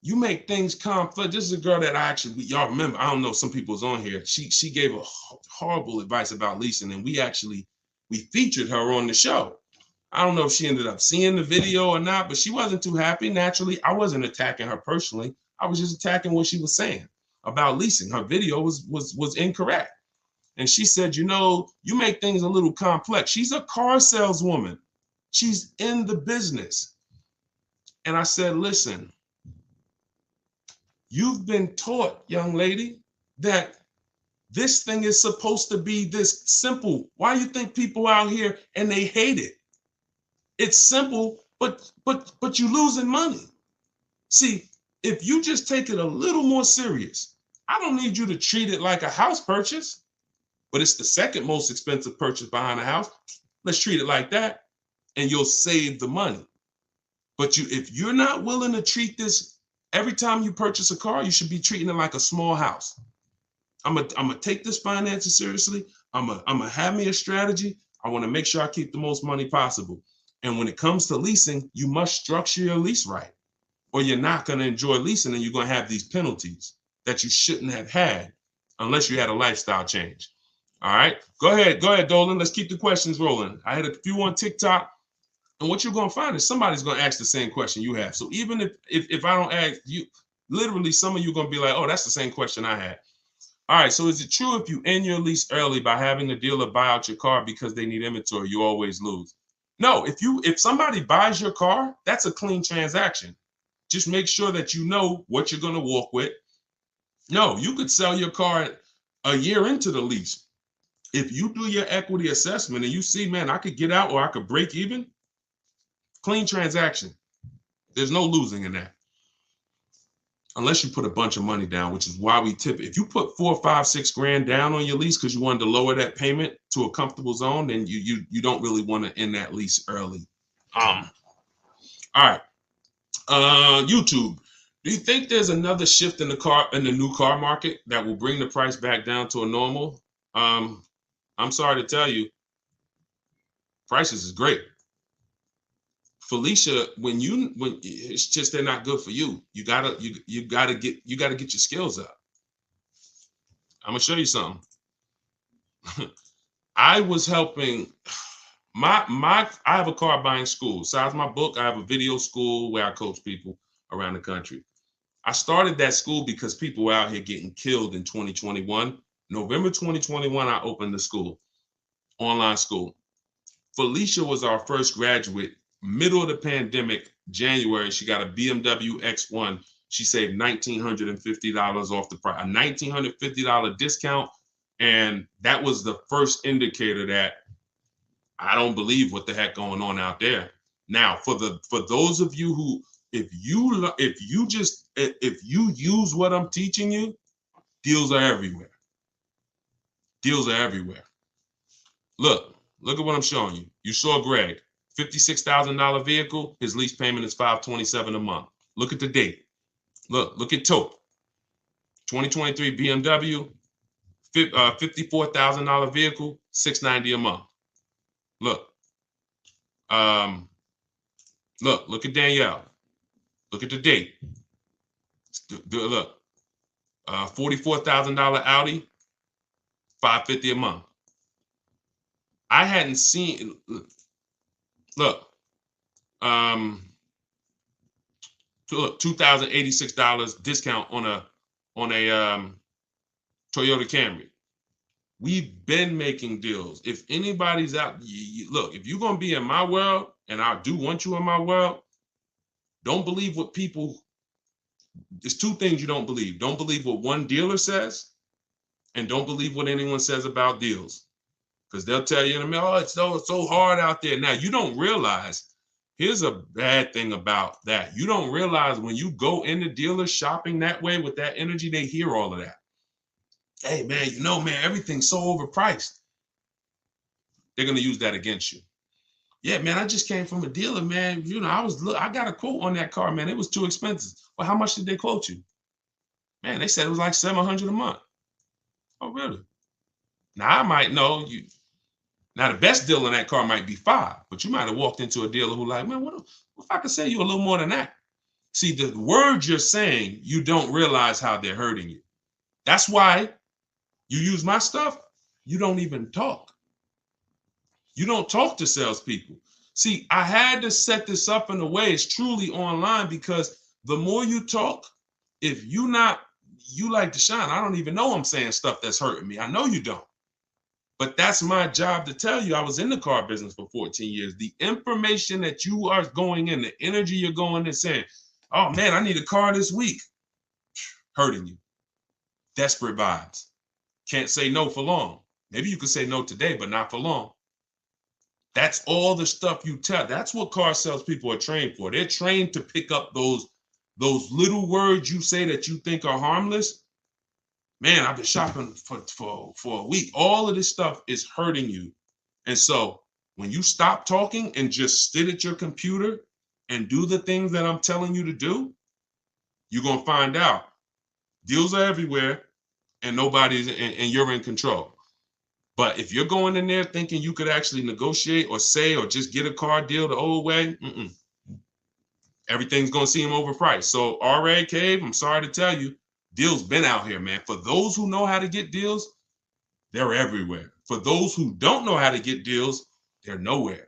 you make things complex. This is a girl that y'all remember, I don't know, some people's on here. She gave a horrible advice about leasing, and we featured her on the show. I don't know if she ended up seeing the video or not, but she wasn't too happy. Naturally, I wasn't attacking her personally. I was just attacking what she was saying about leasing. Her video was incorrect. And she said, you know, you make things a little complex. She's a car saleswoman. She's in the business. And I said, listen, you've been taught, young lady, that this thing is supposed to be this simple. Why do you think people out here and they hate it? It's simple, but you're losing money. See, if you just take it a little more serious, I don't need you to treat it like a house purchase, but it's the second most expensive purchase behind a house. Let's treat it like that, and you'll save the money. But if you're not willing to treat this, every time you purchase a car, you should be treating it like a small house. I'm gonna take this finances seriously. I'm gonna have me a strategy. I want to make sure I keep the most money possible. And when it comes to leasing, you must structure your lease right, or you're not going to enjoy leasing, and you're going to have these penalties that you shouldn't have had unless you had a lifestyle change. All right, go ahead, Dolan. Let's keep the questions rolling. I had a few on TikTok, and what you're going to find is somebody's going to ask the same question you have. So even if I don't ask you, literally some of you are going to be like, oh, that's the same question I had. All right, so is it true if you end your lease early by having the dealer buy out your car because they need inventory, you always lose? No, if somebody buys your car, that's a clean transaction. Just make sure that you know what you're going to walk with. No, you could sell your car a year into the lease. If you do your equity assessment and you see, man, I could get out or I could break even, clean transaction. There's no losing in that. Unless you put a bunch of money down, which is why we tip. If you put $4, $5, $6 grand down on your lease because you wanted to lower that payment to a comfortable zone, then you don't really want to end that lease early. All right. YouTube, do you think there's another shift in the new car market that will bring the price back down to a normal? I'm sorry to tell you, prices is great. Felicia, when it's just they're not good for you. You gotta get your skills up. I'm gonna show you something. I was helping I have a car buying school. Besides my book, I have a video school where I coach people around the country. I started that school because people were out here getting killed in 2021. November 2021, I opened the school, online school. Felicia was our first graduate. Middle of the pandemic, January, she got a BMW X1. She saved $1,950 off the price, a $1,950 discount. And that was the first indicator that I don't believe what the heck going on out there. Now, for those of you who, if you use what I'm teaching you, deals are everywhere. Deals are everywhere. Look at what I'm showing you. You saw Greg. $56,000 vehicle, his lease payment is $527 a month. Look at the date. Look at Taupe. 2023 BMW, $54,000 vehicle, $690 a month. Look at Danielle. Look at the date. Look, $44,000 Audi, $550 a month. I hadn't seen. Look, $2,086 discount on a Toyota Camry. We've been making deals. If anybody's out, look, if you're gonna be in my world, and I do want you in my world, don't believe what people. There's two things you don't believe. Don't believe what one dealer says, and don't believe what anyone says about deals. Because they'll tell you in a minute, oh, it's so hard out there. Now, you don't realize, here's a bad thing about that. You don't realize when you go into dealers shopping that way with that energy, they hear all of that. Hey, man, man, everything's so overpriced. they're going to use that against you. Yeah, man, I just came from a dealer, man. You know, I got a quote on that car, man. It was too expensive. Well, how much did they quote you? Man, they said it was like $700 a month. Oh, really? Now I might know you. Now the best deal on that car might be $5, but you might have walked into a dealer who like, man, what if I could say you a little more than that? See, the words you're saying, you don't realize how they're hurting you. That's why you use my stuff. You don't even talk. You don't talk to salespeople. See, I had to set this up in a way it's truly online, because the more you talk, if you like Deshone, I don't even know I'm saying stuff that's hurting me. I know you don't. But that's my job to tell you. I was in the car business for 14 years. The information that you are going in, the energy you're going in saying, oh man, I need a car this week, hurting you. Desperate vibes. Can't say no for long. Maybe you could say no today, but not for long. That's all the stuff you tell. That's what car salespeople are trained for. They're trained to pick up those little words you say that you think are harmless. Man, I've been shopping for a week. All of this stuff is hurting you. And so when you stop talking and just sit at your computer and do the things that I'm telling you to do, you're going to find out deals are everywhere and and you're in control. But if you're going in there thinking you could actually negotiate or say or just get a car deal the old way, everything's going to seem overpriced. So RA Cave, I'm sorry to tell you, deals been out here, man. For those who know how to get deals, they're everywhere. For those who don't know how to get deals, they're nowhere.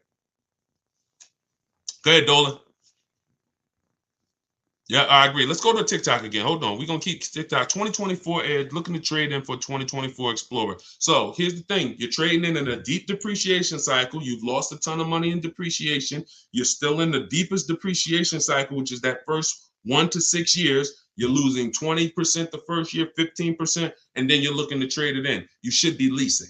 Go ahead, Dolan. Yeah, I agree. Let's go to TikTok again. Hold on. We're going to keep TikTok. 2024 Edge, looking to trade in for 2024 Explorer. So here's the thing. You're trading in a deep depreciation cycle. You've lost a ton of money in depreciation. You're still in the deepest depreciation cycle, which is that first 1 to 6 years. You're losing 20% the first year, 15%, and then you're looking to trade it in. You should be leasing.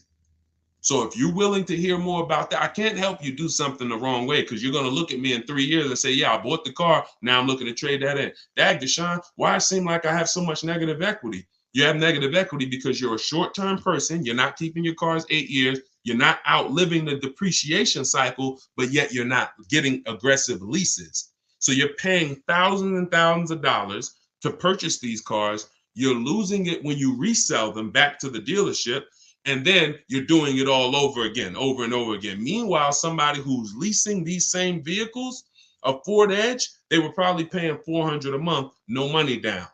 So if you're willing to hear more about that, I can't help you do something the wrong way, because you're going to look at me in 3 years and say, yeah, I bought the car. Now I'm looking to trade that in. Dag, Deshone, why it seem like I have so much negative equity? You have negative equity because you're a short-term person. You're not keeping your cars 8 years. You're not outliving the depreciation cycle, but yet you're not getting aggressive leases. So you're paying thousands and thousands of dollars to purchase these cars. You're losing it when you resell them back to the dealership. And then you're doing it all over again, over and over again. Meanwhile, somebody who's leasing these same vehicles, a Ford Edge, they were probably paying $400 a month, no money down.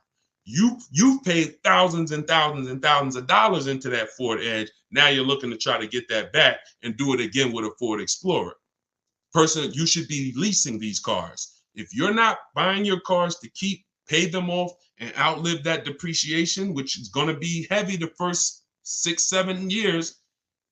You've paid thousands and thousands and thousands of dollars into that Ford Edge. Now you're looking to try to get that back and do it again with a Ford Explorer. Person, you should be leasing these cars. If you're not buying your cars to pay them off and outlive that depreciation, which is going to be heavy the first 6-7 years,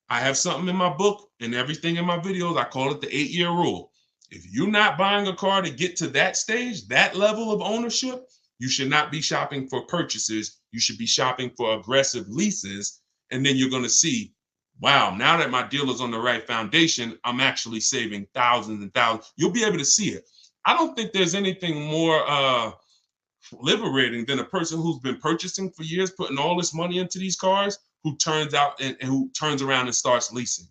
I have something in my book and everything in my videos. I call it the 8-year rule. If you're not buying a car to get to that stage, that level of ownership, you should not be shopping for purchases. You should be shopping for aggressive leases. And then you're going to see, wow, now that my deal is on the right foundation, I'm actually saving thousands and thousands. You'll be able to see it. I don't think there's anything more liberating than a person who's been purchasing for years, putting all this money into these cars, who turns around and starts leasing.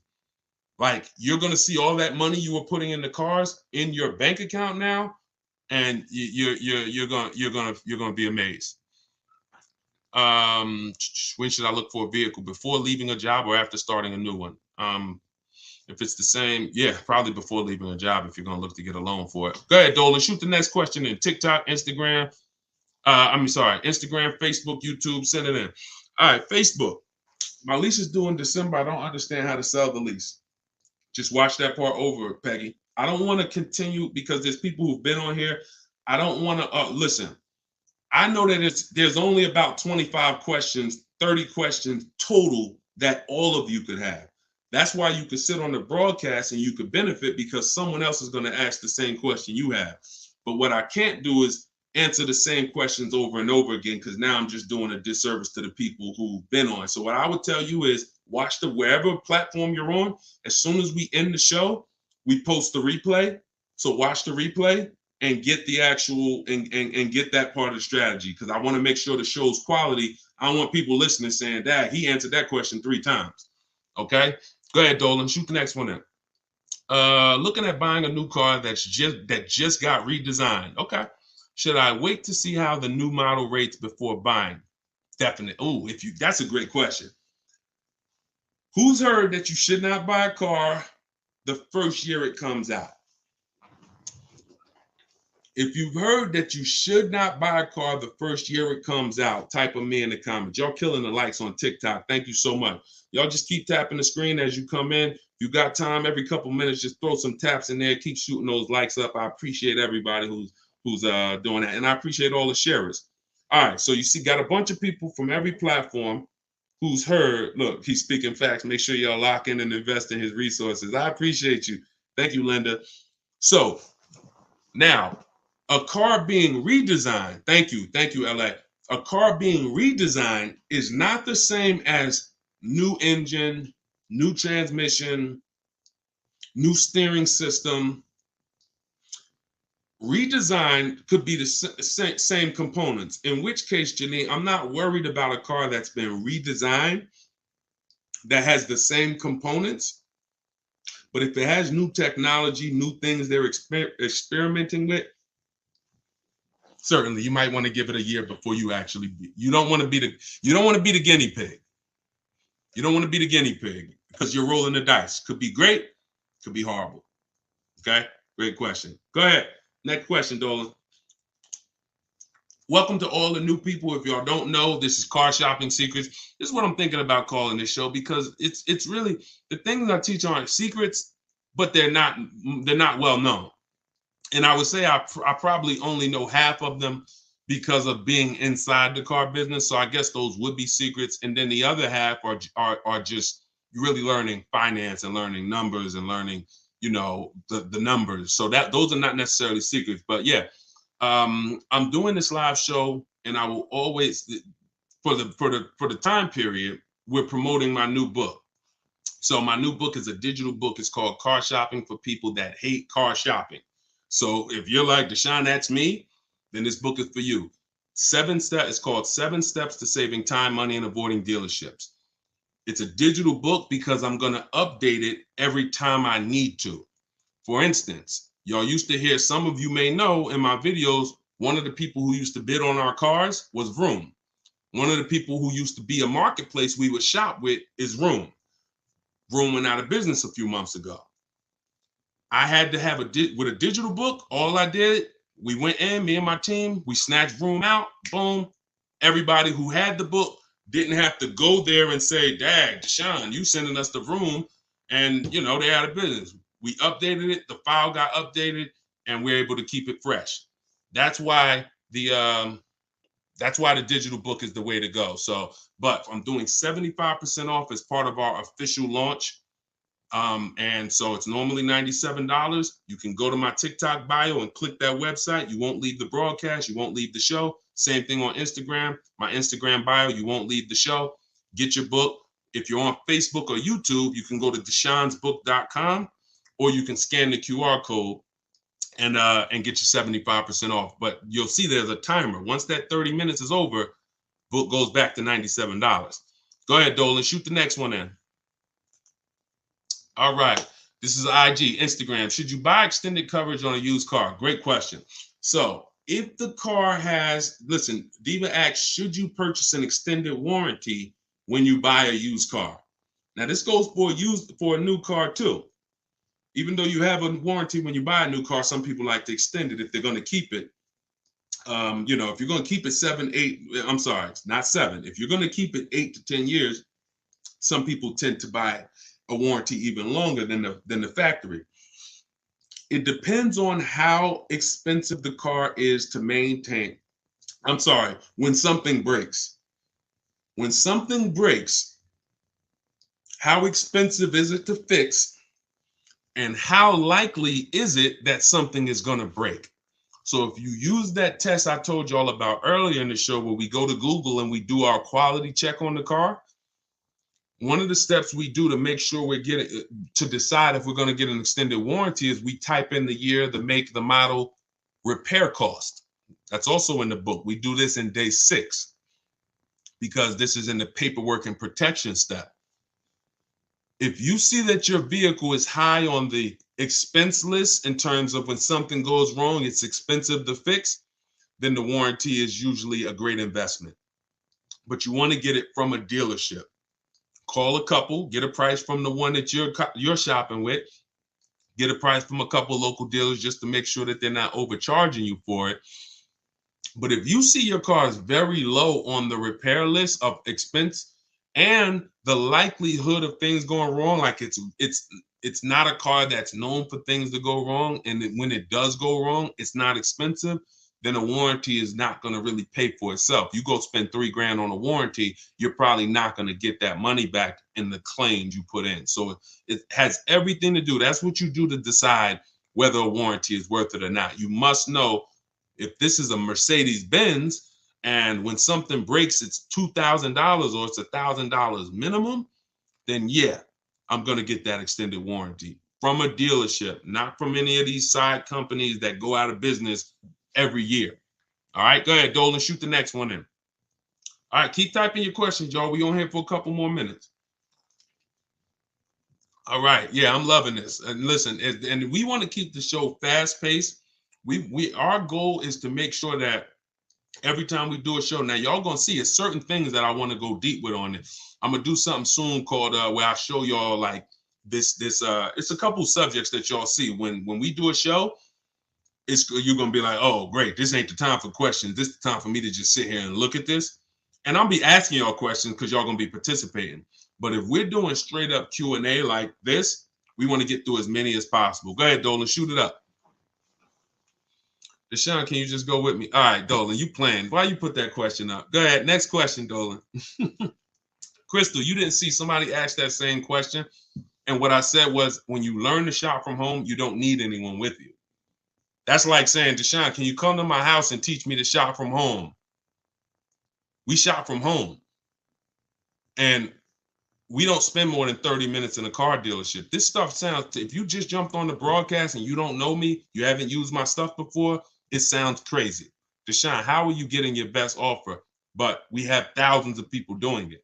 Like, you're going to see all that money you were putting in the cars in your bank account now, and you're going to be amazed. When should I look for a vehicle? Before leaving a job or after starting a new one? If it's the same, yeah, probably before leaving a job if you're going to look to get a loan for it. Go ahead, Dolan. Shoot the next question in. TikTok, Instagram. Instagram, Facebook, YouTube. Send it in. All right, Facebook. My lease is due in December. I don't understand how to sell the lease. Just watch that part over, Peggy. I don't want to continue because there's people who've been on here. I don't want to listen. I know that there's only about 25 questions, 30 questions total that all of you could have. That's why you could sit on the broadcast and you could benefit, because someone else is going to ask the same question you have. But what I can't do is answer the same questions over and over again, because now I'm just doing a disservice to the people who've been on. So what I would tell you is watch wherever platform you're on. As soon as we end the show, we post the replay. So watch the replay and get the actual and get that part of the strategy, because I want to make sure the show's quality. I don't want people listening saying, Dad, he answered that question 3 times. Okay. Go ahead, Dolan. Shoot the next one in. Looking at buying a new car that just got redesigned. Okay. Should I wait to see how the new model rates before buying? Definitely. Oh, that's a great question. Who's heard that you should not buy a car the first year it comes out? If you've heard that you should not buy a car the first year it comes out, type of me in the comments. Y'all killing the likes on TikTok. Thank you so much. Y'all just keep tapping the screen as you come in. If you got time, every couple minutes, just throw some taps in there. Keep shooting those likes up. I appreciate everybody who's doing that, and I appreciate all the sharers. All right, so you see, got a bunch of people from every platform who's heard. Look, he's speaking facts. Make sure y'all lock in and invest in his resources. I appreciate you. Thank you, Linda. So now, a car being redesigned, thank you, LA. A car being redesigned is not the same as new engine, new transmission, new steering system. Redesign could be the same components, in which case, Janine, I'm not worried about a car that's been redesigned that has the same components. But if it has new technology, new things they're experimenting with, certainly you might want to give it a year before you actually you don't want to be the guinea pig. You don't want to be the guinea pig because you're rolling the dice. Could be great, could be horrible. Okay, great question. Go ahead. Next question, Dolan. Welcome to all the new people. If y'all don't know, this is Car Shopping Secrets. This is what I'm thinking about calling this show, because it's really, the things I teach aren't secrets, but they're not well known. And I would say I probably only know half of them because of being inside the car business. So I guess those would be secrets. And then the other half are just really learning finance and learning numbers and learning, the numbers. So those are not necessarily secrets. But yeah, I'm doing this live show, and I will always, for the time period, we're promoting my new book. So my new book is a digital book. It's called Car Shopping for People That Hate Car Shopping. So if you're like, Deshone, that's me, then this book is for you. 7 steps. It's called 7 Steps to Saving Time, Money, and Avoiding Dealerships. It's a digital book because I'm going to update it every time I need to. For instance, y'all used to hear, some of you may know in my videos, one of the people who used to bid on our cars was Vroom. One of the people who used to be a marketplace we would shop with is Vroom. Vroom went out of business a few months ago. I had to have with a digital book. All I did, we went in, me and my team, we snatched Vroom out, boom. Everybody who had the book didn't have to go there and say, "Dag, Deshone, you sending us the Vroom," and they're out of business. We updated it, the file got updated, and we're able to keep it fresh. That's why the digital book is the way to go. So, but I'm doing 75% off as part of our official launch. And so it's normally $97. You can go to my TikTok bio and click that website. You won't leave the broadcast. You won't leave the show. Same thing on Instagram. My Instagram bio, you won't leave the show. Get your book. If you're on Facebook or YouTube, you can go to deshonesbook.com, or you can scan the QR code and get your 75% off. But you'll see there's a timer. Once that 30 minutes is over, book goes back to $97. Go ahead, Dolan. Shoot the next one in. All right. This is IG, Instagram. Should you buy extended coverage on a used car? Great question. So if the car has, listen, Diva asks, should you purchase an extended warranty when you buy a used car? Now this goes for a new car too. Even though you have a warranty when you buy a new car, some people like to extend it if they're going to keep it. If you're going to keep it not 7. If you're going to keep it 8 to 10 years, some people tend to buy a warranty even longer than the factory. It depends on how expensive the car is to maintain. When something breaks. When something breaks, how expensive is it to fix? And how likely is it that something is going to break? So if you use that test I told you all about earlier in the show, where we go to Google and we do our quality check on the car, one of the steps we do to make sure to decide if we're going to get an extended warranty is we type in the year, the make, the model, repair cost. That's also in the book. We do this in day 6 because this is in the paperwork and protection step. If you see that your vehicle is high on the expense list in terms of when something goes wrong, it's expensive to fix, then the warranty is usually a great investment. But you want to get it from a dealership. Call a couple, get a price from the one that you're shopping with, get a price from a couple local dealers just to make sure that they're not overcharging you for it. But if you see your car is very low on the repair list of expense and the likelihood of things going wrong, like it's not a car that's known for things to go wrong, and when it does go wrong, it's not expensive, then a warranty is not going to really pay for itself. You go spend $3,000 on a warranty, you're probably not going to get that money back in the claims you put in. So it has everything to do. That's what you do to decide whether a warranty is worth it or not. You must know if this is a Mercedes Benz and when something breaks, it's $2,000 or it's $1,000 minimum, then yeah, I'm going to get that extended warranty from a dealership, not from any of these side companies that go out of business every year. All right, go ahead, Dolan, shoot the next one in. All right, keep typing your questions, y'all. We on here for a couple more minutes. All right, yeah, I'm loving this. And listen, and we want to keep the show fast paced. Our goal is to make sure that every time we do a show, now y'all gonna see it's certain things that I want to go deep with on it. I'm gonna do something soon called where I show y'all like this it's a couple subjects that y'all see when we do a show. You're gonna be like, oh great, this ain't the time for questions. This is the time for me to just sit here and look at this. And I'll be asking y'all questions because y'all gonna be participating. But if we're doing straight up Q&A like this, we want to get through as many as possible. Go ahead, Dolan, shoot it up. Deshone, can you just go with me? All right, Dolan, you playing. Why you put that question up? Go ahead, next question, Dolan. Crystal, you didn't see somebody ask that same question. And what I said was, when you learn to shop from home, you don't need anyone with you. That's like saying, Deshone, can you come to my house and teach me to shop from home? We shop from home. And we don't spend more than 30 minutes in a car dealership. This stuff sounds, if you just jumped on the broadcast and you don't know me, you haven't used my stuff before, it sounds crazy. Deshone, how are you getting your best offer? But we have thousands of people doing it.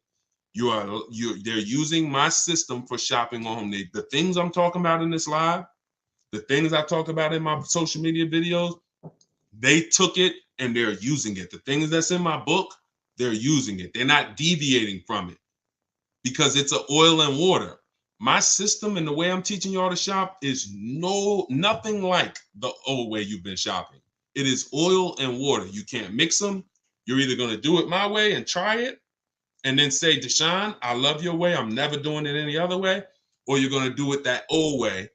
They're using my system for shopping on home. The things I'm talking about in this live, the things I talk about in my social media videos, they took it and they're using it. The things that's in my book, they're using it. They're not deviating from it because it's an oil and water. My system and the way I'm teaching y'all to shop is nothing like the old way you've been shopping. It is oil and water. You can't mix them. You're either going to do it my way and try it and then say, Deshone, I love your way. I'm never doing it any other way. Or you're going to do it that old way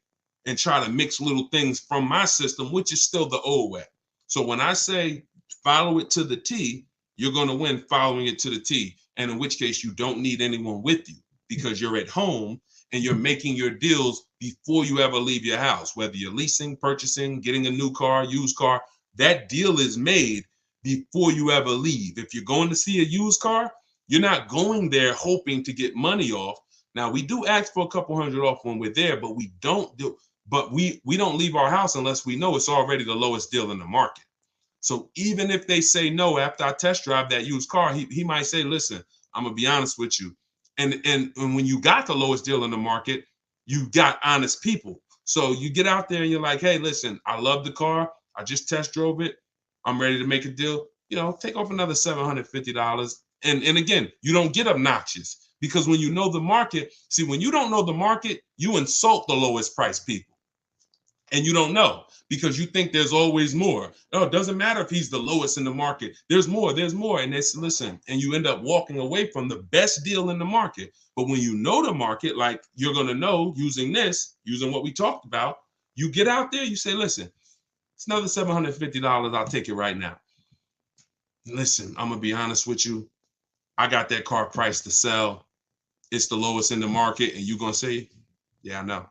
and try to mix little things from my system, which is still the old way. So when I say follow it to the T, you're going to win following it to the T. And in which case you don't need anyone with you because you're at home and you're making your deals before you ever leave your house, whether you're leasing, purchasing, getting a new car, used car, that deal is made before you ever leave. If you're going to see a used car, you're not going there hoping to get money off. Now we do ask for a couple hundred off when we're there, but we don't leave our house unless we know it's already the lowest deal in the market. So even if they say no after I test drive that used car, he might say, listen, I'm gonna be honest with you. And when you got the lowest deal in the market, you got honest people. So you get out there and you're like, hey, listen, I love the car. I just test drove it. I'm ready to make a deal. Take off another $750. And again, you don't get obnoxious because when you know the market, see, when you don't know the market, you insult the lowest price people. And you don't know because you think there's always more. No, it doesn't matter if he's the lowest in the market. There's more. And listen, and you end up walking away from the best deal in the market. But when you know the market, like you're going to know using what we talked about, you get out there, you say, listen, it's another $750. I'll take it right now. Listen, I'm going to be honest with you. I got that car priced to sell. It's the lowest in the market. And you're going to say, yeah, I know.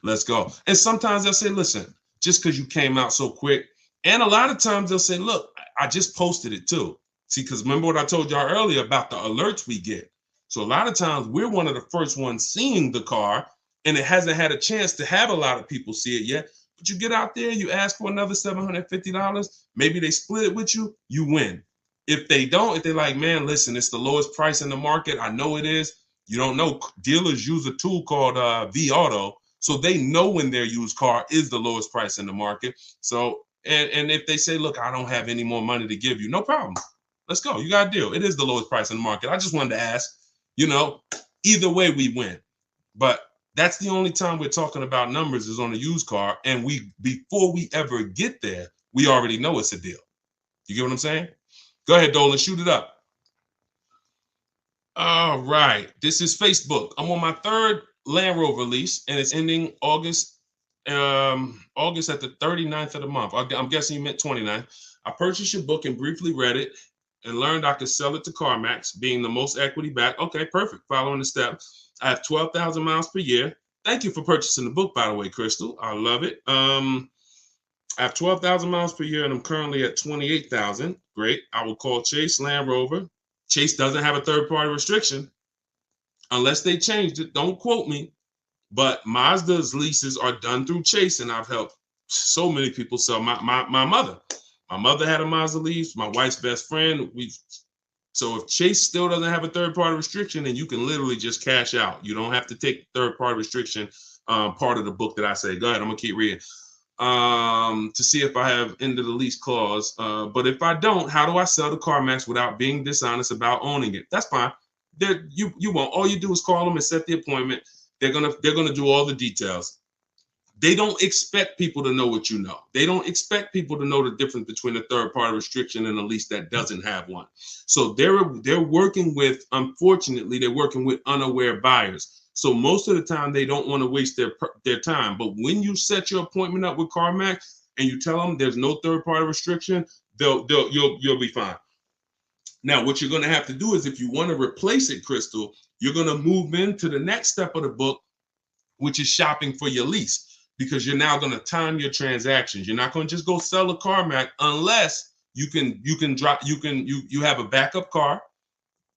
Let's go. And sometimes they'll say, listen, just because you came out so quick. And a lot of times they'll say, look, I just posted it too. See, because remember what I told y'all earlier about the alerts we get. So a lot of times we're one of the first ones seeing the car and it hasn't had a chance to have a lot of people see it yet. But you get out there, you ask for another $750. Maybe they split it with you, you win. If they don't, if they're like, man, listen, it's the lowest price in the market. I know it is. You don't know. Dealers use a tool called V-Auto, so they know when their used car is the lowest price in the market. So, and if they say, look, I don't have any more money to give you, no problem. Let's go. You got a deal. It is the lowest price in the market. I just wanted to ask, either way we win. But that's the only time we're talking about numbers is on a used car. And before we ever get there, we already know it's a deal. You get what I'm saying? Go ahead, Dolan, shoot it up. All right. This is Facebook. I'm on my third Land Rover lease, and it's ending August at the 39th of the month. I'm guessing you meant 29th. I purchased your book and briefly read it and learned I could sell it to CarMax, being the most equity back. Okay, perfect. Following the steps. I have 12,000 miles per year. Thank you for purchasing the book, by the way, Crystal. I love it. I have 12,000 miles per year, and I'm currently at 28,000. Great. I will call Chase Land Rover. Chase doesn't have a third-party restriction unless they changed it. Don't quote me, but Mazda's leases are done through Chase, and I've helped so many people sell. My mother. My mother had a Mazda lease. My wife's best friend. So if Chase still doesn't have a third-party restriction, then you can literally just cash out. You don't have to take third-party restriction part of the book that I say. Go ahead. I'm gonna keep reading. To see if I have end of the lease clause. But if I don't, how do I sell to CarMax without being dishonest about owning it? That's fine. You won't. All you do is call them and set the appointment. They're gonna do all the details. They don't expect people to know what you know. They don't expect people to know the difference between a third-party restriction and a lease that doesn't have one. So they're working with, unfortunately, they're working with unaware buyers. So most of the time they don't want to waste their time. But when you set your appointment up with CarMax and you tell them there's no third-party restriction, you'll be fine. Now, what you're going to have to do is, if you want to replace it, Crystal, you're going to move into the next step of the book, which is shopping for your lease, because you're now going to time your transactions. You're not going to just go sell a CarMax unless you have a backup car.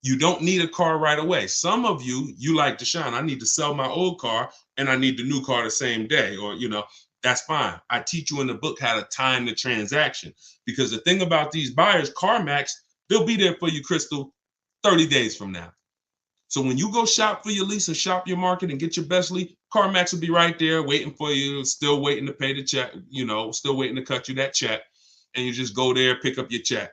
You don't need a car right away. Some of you like Deshone, I need to sell my old car and I need the new car the same day, or that's fine. I teach you in the book how to time the transaction, because the thing about these buyers, CarMax, they'll be there for you, Crystal, 30 days from now. So when you go shop for your lease and shop your market and get your best lease, CarMax will be right there waiting for you, still waiting to pay the check, still waiting to cut you that check. And you just go there, pick up your check.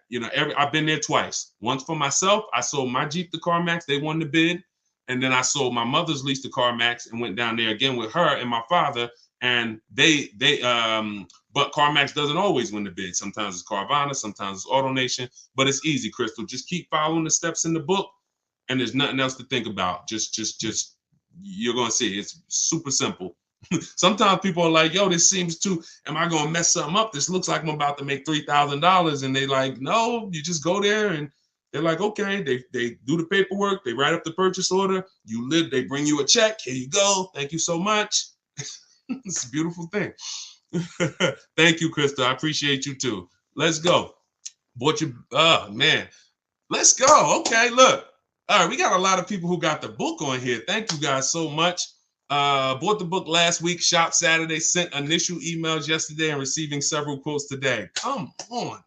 I've been there twice. Once for myself, I sold my Jeep to CarMax. They won the bid. And then I sold my mother's lease to CarMax and went down there again with her and my father. And but CarMax doesn't always win the bid. Sometimes it's Carvana, sometimes it's AutoNation, but it's easy, Crystal. Just keep following the steps in the book, and there's nothing else to think about. Just you're gonna see it's super simple. Sometimes people are like, yo, this seems am I gonna mess something up? This looks like I'm about to make $3,000. And they like, no, you just go there and they're like, okay, they do the paperwork, they write up the purchase order, they bring you a check, here you go, thank you so much. It's a beautiful thing. Thank you, Krista. I appreciate you too. Let's go. Man. Let's go. Okay, look. All right, we got a lot of people who got the book on here. Thank you guys so much. Bought the book last week, shop Saturday, sent initial emails yesterday, and receiving several quotes today. Come on.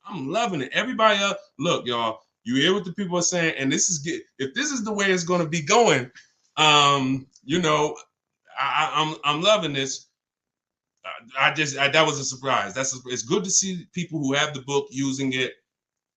I'm loving it. Everybody up. Look, y'all, you hear what the people are saying, and if this is the way it's going to be going, I'm loving this. That was a surprise. It's good to see people who have the book using it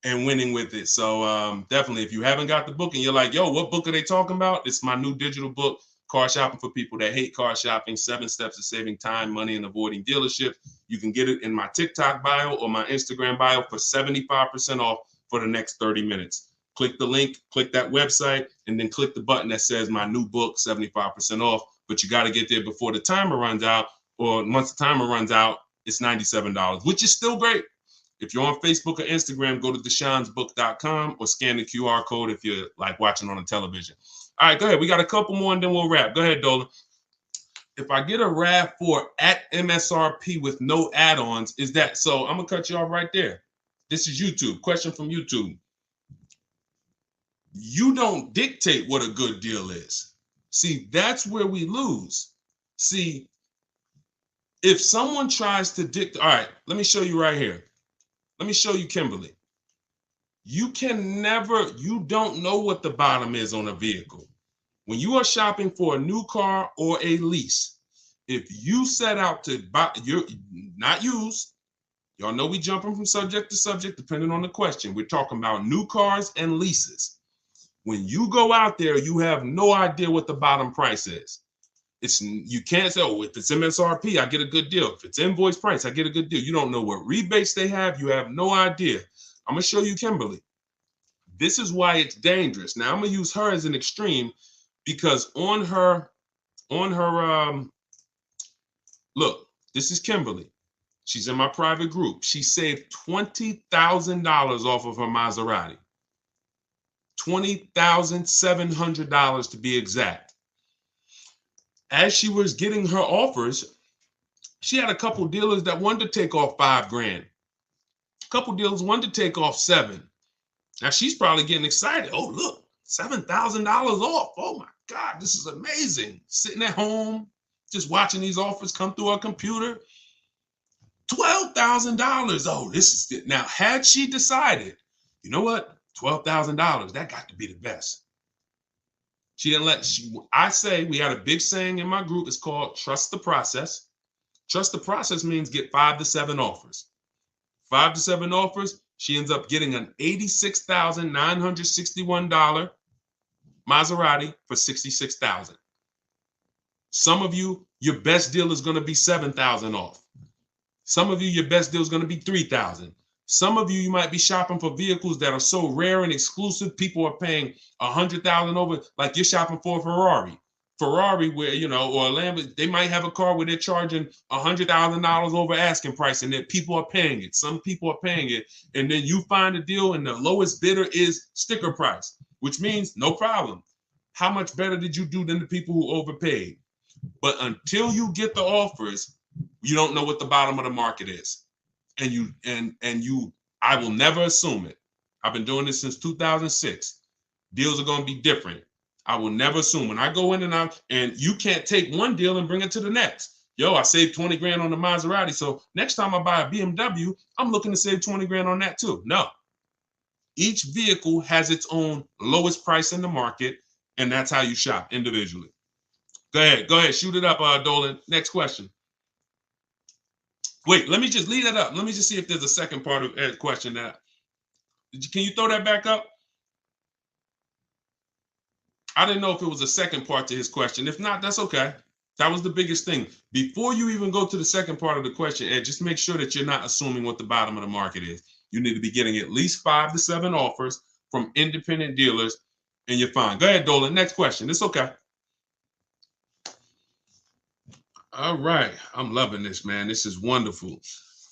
and winning with it. So definitely, if you haven't got the book and you're like, yo, what book are they talking about? It's my new digital book, Car Shopping for People That Hate Car Shopping, 7 Steps to Saving Time, Money, and Avoiding Dealerships. You can get it in my TikTok bio or my Instagram bio for 75% off for the next 30 minutes. Click the link, click that website, and then click the button that says my new book, 75% off. But you got to get there before the timer runs out, or once the timer runs out, it's $97, which is still great. If you're on Facebook or Instagram, go to deshonesbook.com or scan the QR code if you're like watching on a television. All right, go ahead. We got a couple more and then we'll wrap. Go ahead, Dolan. If I get a RAV4 at MSRP with no add-ons, is that so? I'm gonna cut you off right there. This is YouTube. Question from YouTube. You don't dictate what a good deal is. See, that's where we lose. See, if someone tries to dictate, all right, let me show you right here. Let me show you Kimberly. You don't know what the bottom is on a vehicle. When you are shopping for a new car or a lease, if you set out to buy, you're not used. Y'all know we jumping from subject to subject depending on the question. We're talking about new cars and leases. When you go out there, you have no idea what the bottom price is. You can't say, oh, if it's MSRP, I get a good deal. If it's invoice price, I get a good deal. You don't know what rebates they have. You have no idea. I'm gonna show you Kimberly. This is why it's dangerous. Now I'm gonna use her as an extreme because on her, look, this is Kimberly. She's in my private group. She saved $20,000 off of her Maserati. $20,700 to be exact. As she was getting her offers, she had a couple dealers that wanted to take off $5,000. A couple dealers wanted to take off $7,000. Now she's probably getting excited. Oh, look, $7,000 off. Oh my God, this is amazing. Sitting at home, just watching these offers come through her computer. $12,000. Oh, this is it. Now, had she decided, you know what? $12,000, that got to be the best. She didn't I say, we had a big saying in my group. It's called trust the process. Trust the process means get 5 to 7 offers. 5 to 7 offers. She ends up getting an $86,961 Maserati for $66,000. Some of you, your best deal is going to be $7,000 off. Some of you, your best deal is going to be $3,000. Some of you, you might be shopping for vehicles that are so rare and exclusive. People are paying $100,000 over, like you're shopping for a Ferrari. Ferrari, where, you know, or a Lambo, they might have a car where they're charging $100,000 over asking price, and that people are paying it. Some people are paying it, and then you find a deal, and the lowest bidder is sticker price, which means no problem. How much better did you do than the people who overpaid? But until you get the offers, you don't know what the bottom of the market is. And I will never assume it. I've been doing this since 2006. Deals are going to be different. I will never assume. When I go in and you can't take one deal and bring it to the next. Yo, I saved 20 grand on the Maserati. So next time I buy a BMW, I'm looking to save 20 grand on that too. No. Each vehicle has its own lowest price in the market, and that's how you shop individually. Go ahead, shoot it up, Dolan. Next question. Wait, let me just leave that up. Let me just see if there's a second part of Ed's question. Can you throw that back up? I didn't know if it was a second part to his question. If not, that's okay. That was the biggest thing. Before you even go to the second part of the question, Ed, just make sure that you're not assuming what the bottom of the market is. You need to be getting at least 5 to 7 offers from independent dealers, and you're fine. Go ahead, Dolan. Next question. It's okay. All right. I'm loving this, man. This is wonderful.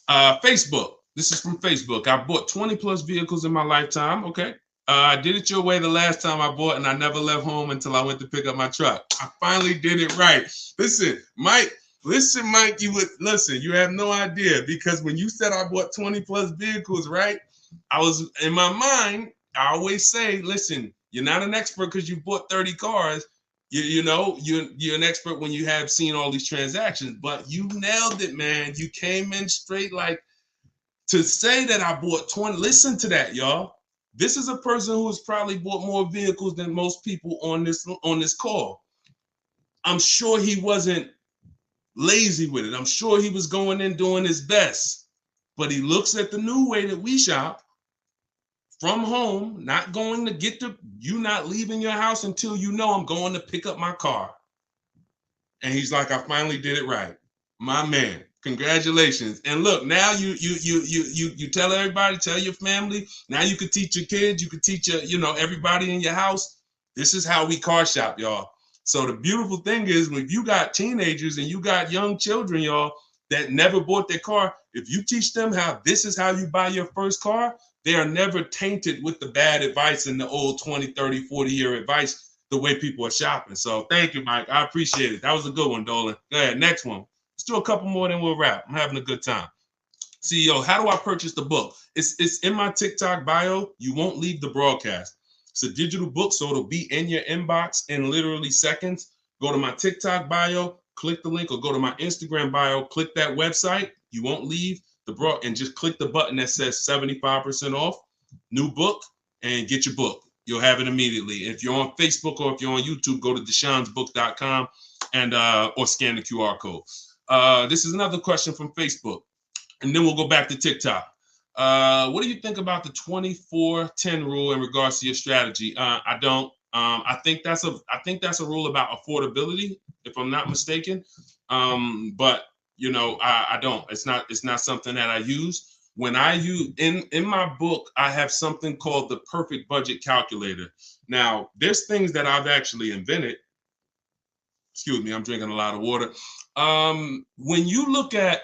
Facebook. This is from Facebook. I bought 20 plus vehicles in my lifetime. Okay. I did it your way the last time I bought, and I never left home until I went to pick up my truck. I finally did it right. Listen, Mike, you have no idea, because when you said I bought 20 plus vehicles, right? I was in my mind, I always say, listen, you're not an expert because you bought 30 cars. You're an expert when you have seen all these transactions, but you nailed it, man. You came in straight. Like, to say that I bought 20, listen to that, y'all. This is a person who has probably bought more vehicles than most people on this call. I'm sure he wasn't lazy with it. I'm sure he was going in doing his best, but he looks at the new way that we shop from home, not going to get to you, not leaving your house until you know I'm going to pick up my car. And he's like, I finally did it right. My man, congratulations. And look, now you tell everybody, tell your family. Now you could teach your kids, you could teach everybody in your house. This is how we car shop, y'all. So the beautiful thing is, when you got teenagers and you got young children, y'all, that never bought their car, if you teach them how this is how you buy your first car, they are never tainted with the bad advice and the old 20, 30, 40-year advice, the way people are shopping. So thank you, Mike. I appreciate it. That was a good one, Dolan. Go ahead, next one. Let's do a couple more, then we'll wrap. I'm having a good time. CEO, how do I purchase the book? It's in my TikTok bio. You won't leave the broadcast. It's a digital book, so it'll be in your inbox in literally seconds. Go to my TikTok bio, click the link, or go to my Instagram bio, click that website. You won't leave the and just click the button that says 75% off, new book, and get your book. You'll have it immediately. If you're on Facebook or if you're on YouTube, go to deshonsbook.com and or scan the QR code. This is another question from Facebook, and then we'll go back to TikTok. What do you think about the 24-10 rule in regards to your strategy? I don't. I think that's a rule about affordability, if I'm not mistaken. But you know, I don't. It's not something that I use. When I use in my book, I have something called the perfect budget calculator. Now, there's things that I've actually invented. Excuse me, I'm drinking a lot of water. When you look at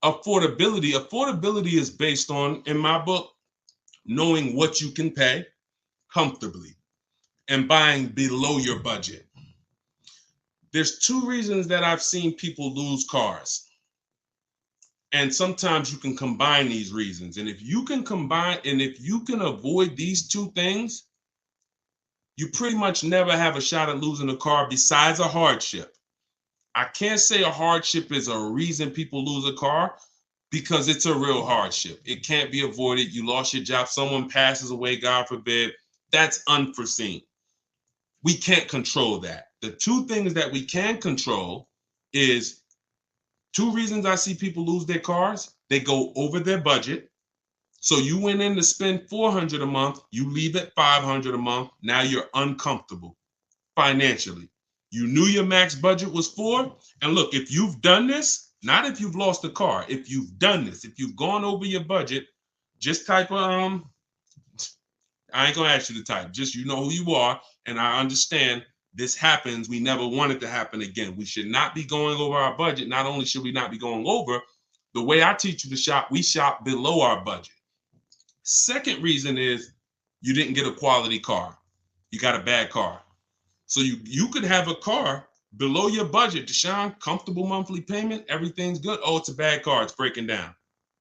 affordability is based on, in my book, knowing what you can pay comfortably and buying below your budget. There's two reasons that I've seen people lose cars. And sometimes you can combine these reasons. And if you can avoid these two things, you pretty much never have a shot at losing a car besides a hardship. I can't say a hardship is a reason people lose a car, because it's a real hardship. It can't be avoided. You lost your job, someone passes away, God forbid. That's unforeseen. We can't control that. The two things that we can control is two reasons I see people lose their cars. They go over their budget. So you went in to spend $400 a month, you leave at $500 a month. Now you're uncomfortable financially. You knew your max budget was $400. And look, if you've done this, not if you've lost a car, if you've done this, if you've gone over your budget, just type I ain't gonna ask you to type, just you know who you are. And I understand this happens. We never want it to happen again. We should not be going over our budget. Not only should we not be going over, the way I teach you to shop, we shop below our budget. Second reason is you didn't get a quality car. You got a bad car. So you could have a car below your budget, Deshone, comfortable monthly payment, everything's good. Oh, it's a bad car, it's breaking down.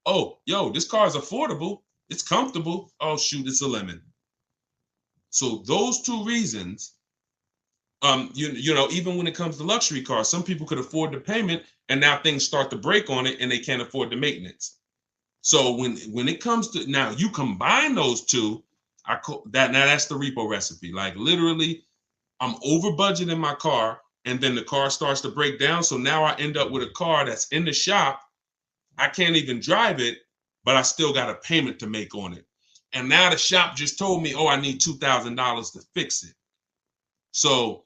Oh, yo, this car is affordable, it's comfortable. Oh, shoot, it's a lemon. So those two reasons, you know, even when it comes to luxury cars, some people could afford the payment and now things start to break on it and they can't afford the maintenance. So when it comes to, now you combine those two, now that's the repo recipe. Like literally, I'm over budget in my car and then the car starts to break down. So now I end up with a car that's in the shop. I can't even drive it, but I still got a payment to make on it. And now the shop just told me, oh, I need $2,000 to fix it. So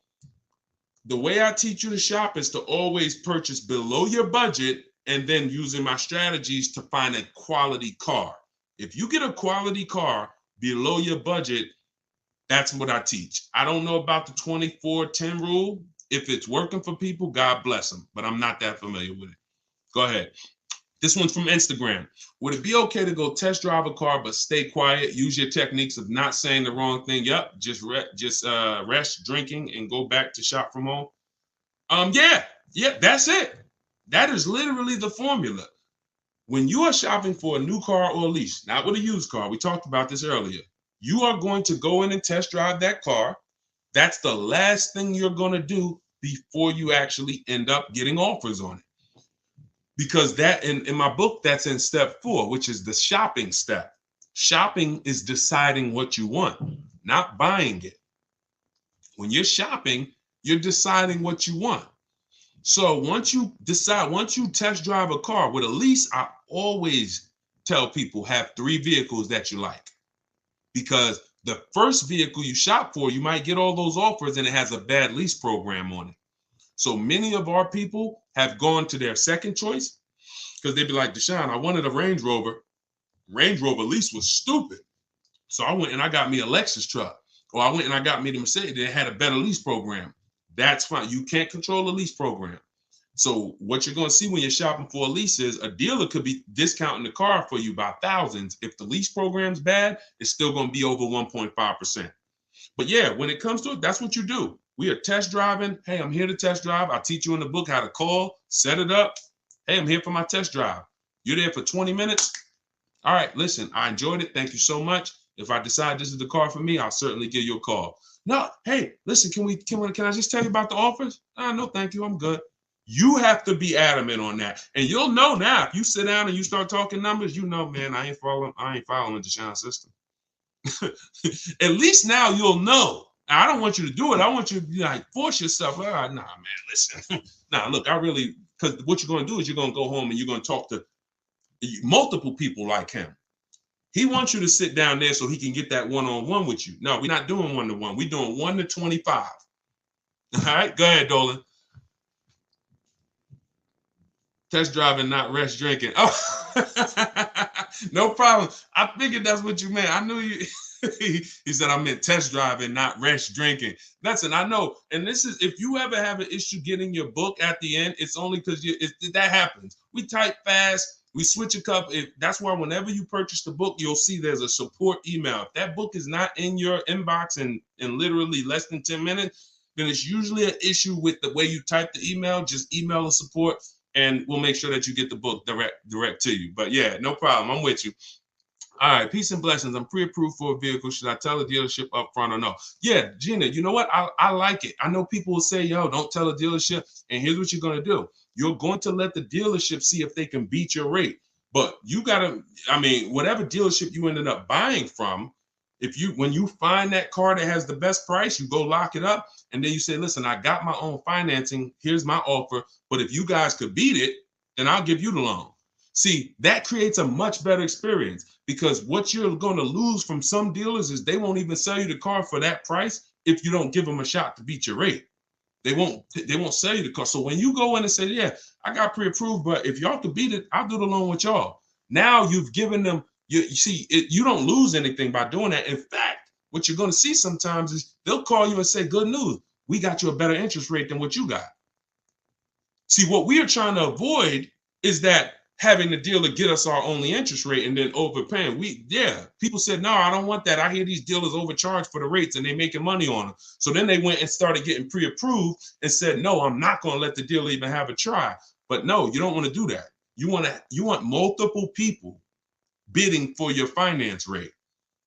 the way I teach you to shop is to always purchase below your budget and then using my strategies to find a quality car. If you get a quality car below your budget, that's what I teach. I don't know about the 24-10 rule. If it's working for people, God bless them, but I'm not that familiar with it. Go ahead. This one's from Instagram. Would it be okay to go test drive a car but stay quiet? Use your techniques of not saying the wrong thing. Yep, just rest, drinking, and go back to shop from home. Yeah, that's it. That is literally the formula. When you are shopping for a new car or a lease, not with a used car, we talked about this earlier, you are going to go in and test drive that car. That's the last thing you're going to do before you actually end up getting offers on it. Because that in my book, that's in step 4, which is the shopping step. Shopping is deciding what you want, not buying it. When you're shopping, you're deciding what you want. So once you test drive a car with a lease, I always tell people have 3 vehicles that you like. Because the first vehicle you shop for, you might get all those offers and it has a bad lease program on it. So many of our people have gone to their second choice because they'd be like, Deshone, I wanted a Range Rover. Range Rover lease was stupid. So I went and I got me a Lexus truck. Or I went and I got me the Mercedes that had a better lease program. That's fine. You can't control a lease program. So what you're going to see when you're shopping for a lease is a dealer could be discounting the car for you by thousands. If the lease program's bad, it's still going to be over 1.5%. But yeah, when it comes to it, that's what you do. We are test driving. Hey, I'm here to test drive. I'll teach you in the book how to call, set it up. Hey, I'm here for my test drive. You're there for 20 minutes. All right, listen, I enjoyed it. Thank you so much. If I decide this is the car for me, I'll certainly give you a call. No, hey, listen, can I just tell you about the offers? No, thank you. I'm good. You have to be adamant on that. And you'll know now, if you sit down and you start talking numbers, you know, man, I ain't following the Deshone system. At least now you'll know. I don't want you to do it. I want you to be like, force yourself. Nah, man, listen. Nah, look, because what you're going to do is you're going to go home and you're going to talk to multiple people like him. He wants you to sit down there so he can get that one-on-one with you. No, we're not doing one-to-one. We're doing 1 to 25. All right, go ahead, Dolan. Test driving, not rest drinking. Oh, no problem. I figured that's what you meant. I knew you. He said I meant test driving, not rest drinking. Listen, I know. And this is, if you ever have an issue getting your book at the end, it's only because that happens. We type fast. We switch a couple. That's why whenever you purchase the book, you'll see there's a support email. If that book is not in your inbox in literally less than 10 minutes, then it's usually an issue with the way you type the email. Just email the support, and we'll make sure that you get the book direct to you. But yeah, no problem. I'm with you. All right, peace and blessings. I'm pre-approved for a vehicle. Should I tell the dealership up front or no? Yeah, Gina, you know what? I like it. I know people will say, yo, don't tell the dealership. And here's what you're going to do. You're going to let the dealership see if they can beat your rate. But you got to, whatever dealership you ended up buying from, when you find that car that has the best price, you go lock it up. And then you say, listen, I got my own financing. Here's my offer. But if you guys could beat it, then I'll give you the loan. See, that creates a much better experience, because what you're going to lose from some dealers is they won't even sell you the car for that price if you don't give them a shot to beat your rate. They won't sell you the car. So when you go in and say, yeah, I got pre-approved, but if y'all could beat it, I'll do the loan with y'all. Now you've given them, you see, you don't lose anything by doing that. In fact, what you're going to see sometimes is they'll call you and say, good news, we got you a better interest rate than what you got. See, what we are trying to avoid is that having the dealer get us our only interest rate and then overpaying. People said, no, I don't want that. I hear these dealers overcharge for the rates and they're making money on them. So then they went and started getting pre-approved and said, no, I'm not going to let the dealer even have a try. But no, you don't want to do that. You want multiple people bidding for your finance rate.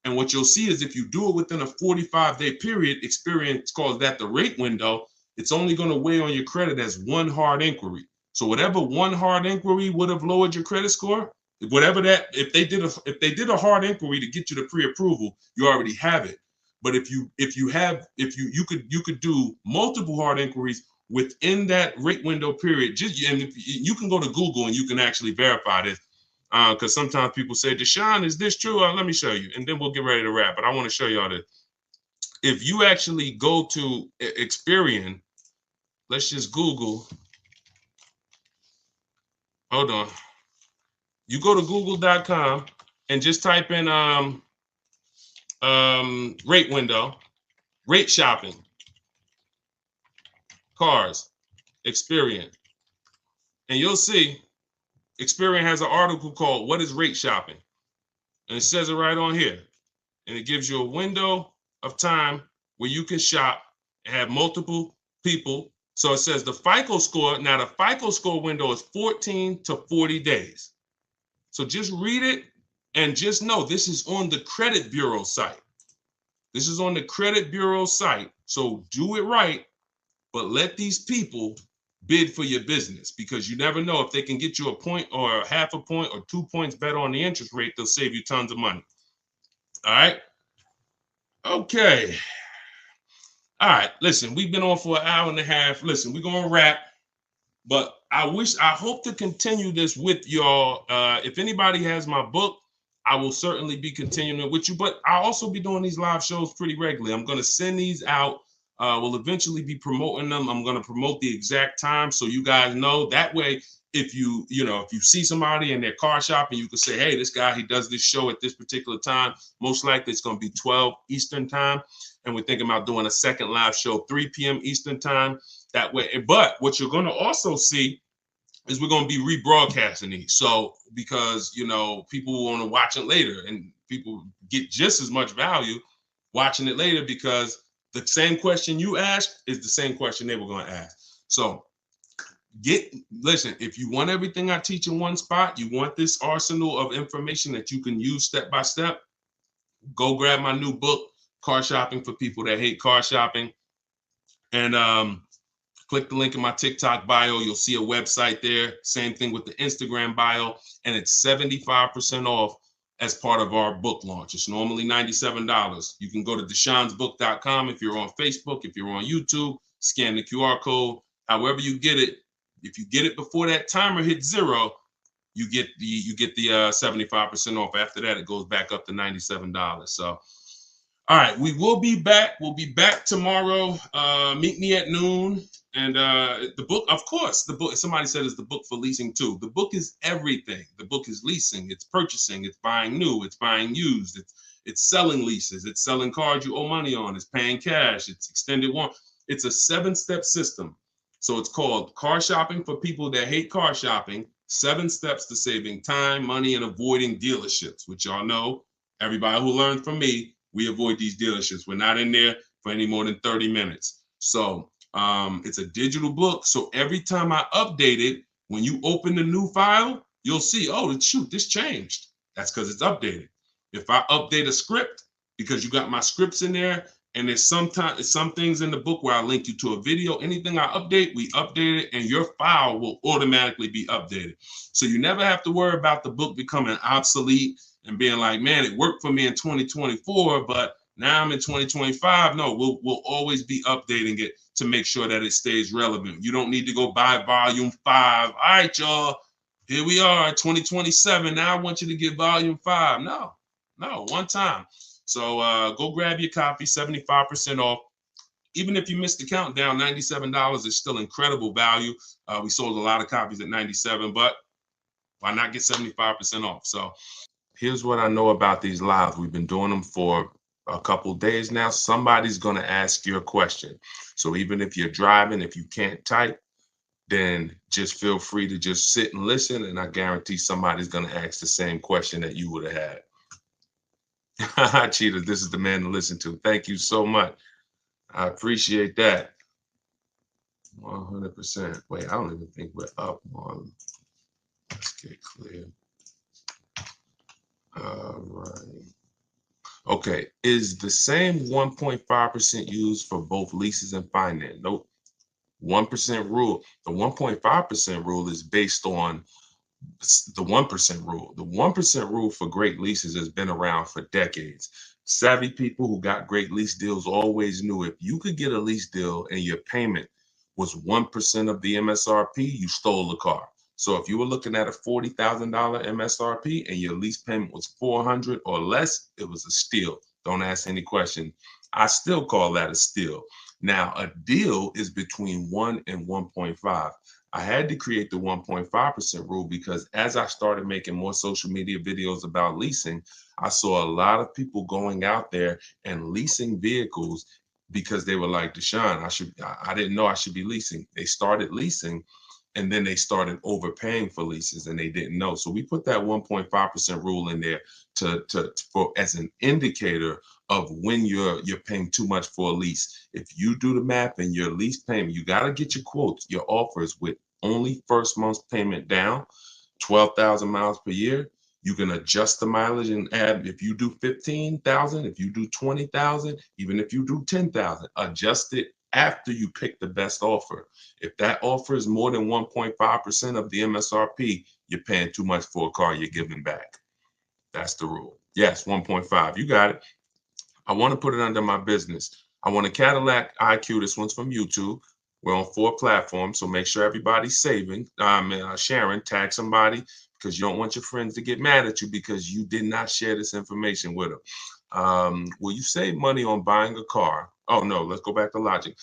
And what you'll see is if you do it within a 45-day period, Experience calls that the rate window, it's only going to weigh on your credit as one hard inquiry. So whatever one hard inquiry would have lowered your credit score, whatever that, if they did a hard inquiry to get you the pre-approval, you already have it. But if you could do multiple hard inquiries within that rate window period. And you can go to Google and you can actually verify this, because sometimes people say, Deshone, is this true? Let me show you, and then we'll get ready to wrap. But I want to show y'all this. If you actually go to Experian, let's just Google. Hold on. You go to google.com and just type in rate window, rate shopping, cars, Experian. And you'll see Experian has an article called What is Rate Shopping? And it says it right on here. And it gives you a window of time where you can shop and have multiple people. So it says the FICO score. Now the FICO score window is 14 to 40 days. So just read it and just know this is on the credit bureau site. This is on the credit bureau site. So do it right, but let these people bid for your business, because you never know if they can get you a point or half a point or 2 points better on the interest rate, they'll save you tons of money. All right. Okay. All right, listen, we've been on for an hour and a half. Listen, we're going to wrap, but I hope to continue this with y'all. If anybody has my book, I will certainly be continuing with you, but I'll also be doing these live shows pretty regularly. I'm going to send these out. We'll eventually be promoting them. I'm going to promote the exact time so you guys know. That way, if you see somebody in their car shopping, you can say, hey, this guy, he does this show at this particular time. Most likely it's going to be 12 Eastern time. And we're thinking about doing a second live show, 3 p.m. Eastern time. That way. But what you're going to also see is we're going to be rebroadcasting these. So because, people want to watch it later, and people get just as much value watching it later, because the same question you asked is the same question they were going to ask. So listen, if you want everything I teach in one spot, you want this arsenal of information that you can use step by step, go grab my new book, Car Shopping for People That Hate Car Shopping. And click the link in my TikTok bio. You'll see a website there. Same thing with the Instagram bio. And it's 75% off as part of our book launch. It's normally $97. You can go to deshonsbook.com if you're on Facebook, if you're on YouTube, scan the QR code, however you get it. If you get it before that timer hits 0, you get the 75% off. After that, it goes back up to $97. So, all right, we will be back. We'll be back tomorrow. Meet me at noon. And the book, of course, the book, somebody said is the book for leasing too. The book is everything. The book is leasing, it's purchasing, it's buying new, it's buying used, it's selling leases, it's selling cars you owe money on, it's paying cash, it's extended warranty. It's a 7-step system. So it's called Car Shopping for People That Hate Car Shopping, 7 Steps to Saving Time, Money, and Avoiding Dealerships, which y'all know, everybody who learned from me, we avoid these dealerships. We're not in there for any more than 30 minutes. So it's a digital book. So every time I update it, when you open the new file, you'll see, oh, shoot, this changed. That's because it's updated. If I update a script, because you got my scripts in there, and there's some things in the book where I link you to a video, anything I update, we update it, and your file will automatically be updated. So you never have to worry about the book becoming obsolete and being like, man, it worked for me in 2024, but now I'm in 2025. No, we'll always be updating it to make sure that it stays relevant. You don't need to go buy volume 5. All right, y'all, here we are, 2027. Now I want you to get volume 5. No, one time. So go grab your copy, 75% off. Even if you missed the countdown, $97 is still incredible value. We sold a lot of copies at $97, but why not get 75% off? So here's what I know about these lives. We've been doing them for a couple days now. Somebody's going to ask you a question. So even if you're driving, if you can't type, then just feel free to just sit and listen. And I guarantee somebody's going to ask the same question that you would have had. Cheetah, this is the man to listen to. Thank you so much. I appreciate that. 100%. Wait, I don't even think we're up on. Let's get clear. All right. Okay, is the same 1.5% used for both leases and finance? Nope. 1% rule. The 1.5% rule is based on the 1% rule. The 1% rule for great leases has been around for decades. Savvy people who got great lease deals always knew if you could get a lease deal and your payment was 1% of the MSRP, you stole the car. So if you were looking at a $40,000 MSRP and your lease payment was $400 or less, it was a steal. Don't ask any question. I still call that a steal. Now, a deal is between 1 and 1.5. I had to create the 1.5% rule because as I started making more social media videos about leasing, I saw a lot of people going out there and leasing vehicles because they were like, Deshone, I didn't know I should be leasing. They started leasing and then they started overpaying for leases and they didn't know. So we put that 1.5% rule in there for as an indicator of when you're paying too much for a lease. If you do the math and your lease payment, you got to get your quotes, your offers with only first month's payment down, 12,000 miles per year. You can adjust the mileage and add, if you do 15,000, if you do 20,000, even if you do 10,000, adjust it after you pick the best offer. If that offer is more than 1.5% of the MSRP, you're paying too much for a car you're giving back. That's the rule. Yes, 1.5. You got it. I want to put it under my business. I want a Cadillac IQ. This one's from YouTube. We're on 4 platforms, so make sure everybody's sharing, tag somebody, because you don't want your friends to get mad at you because you did not share this information with them. Will you save money on buying a car? Oh, no, let's go back to logic.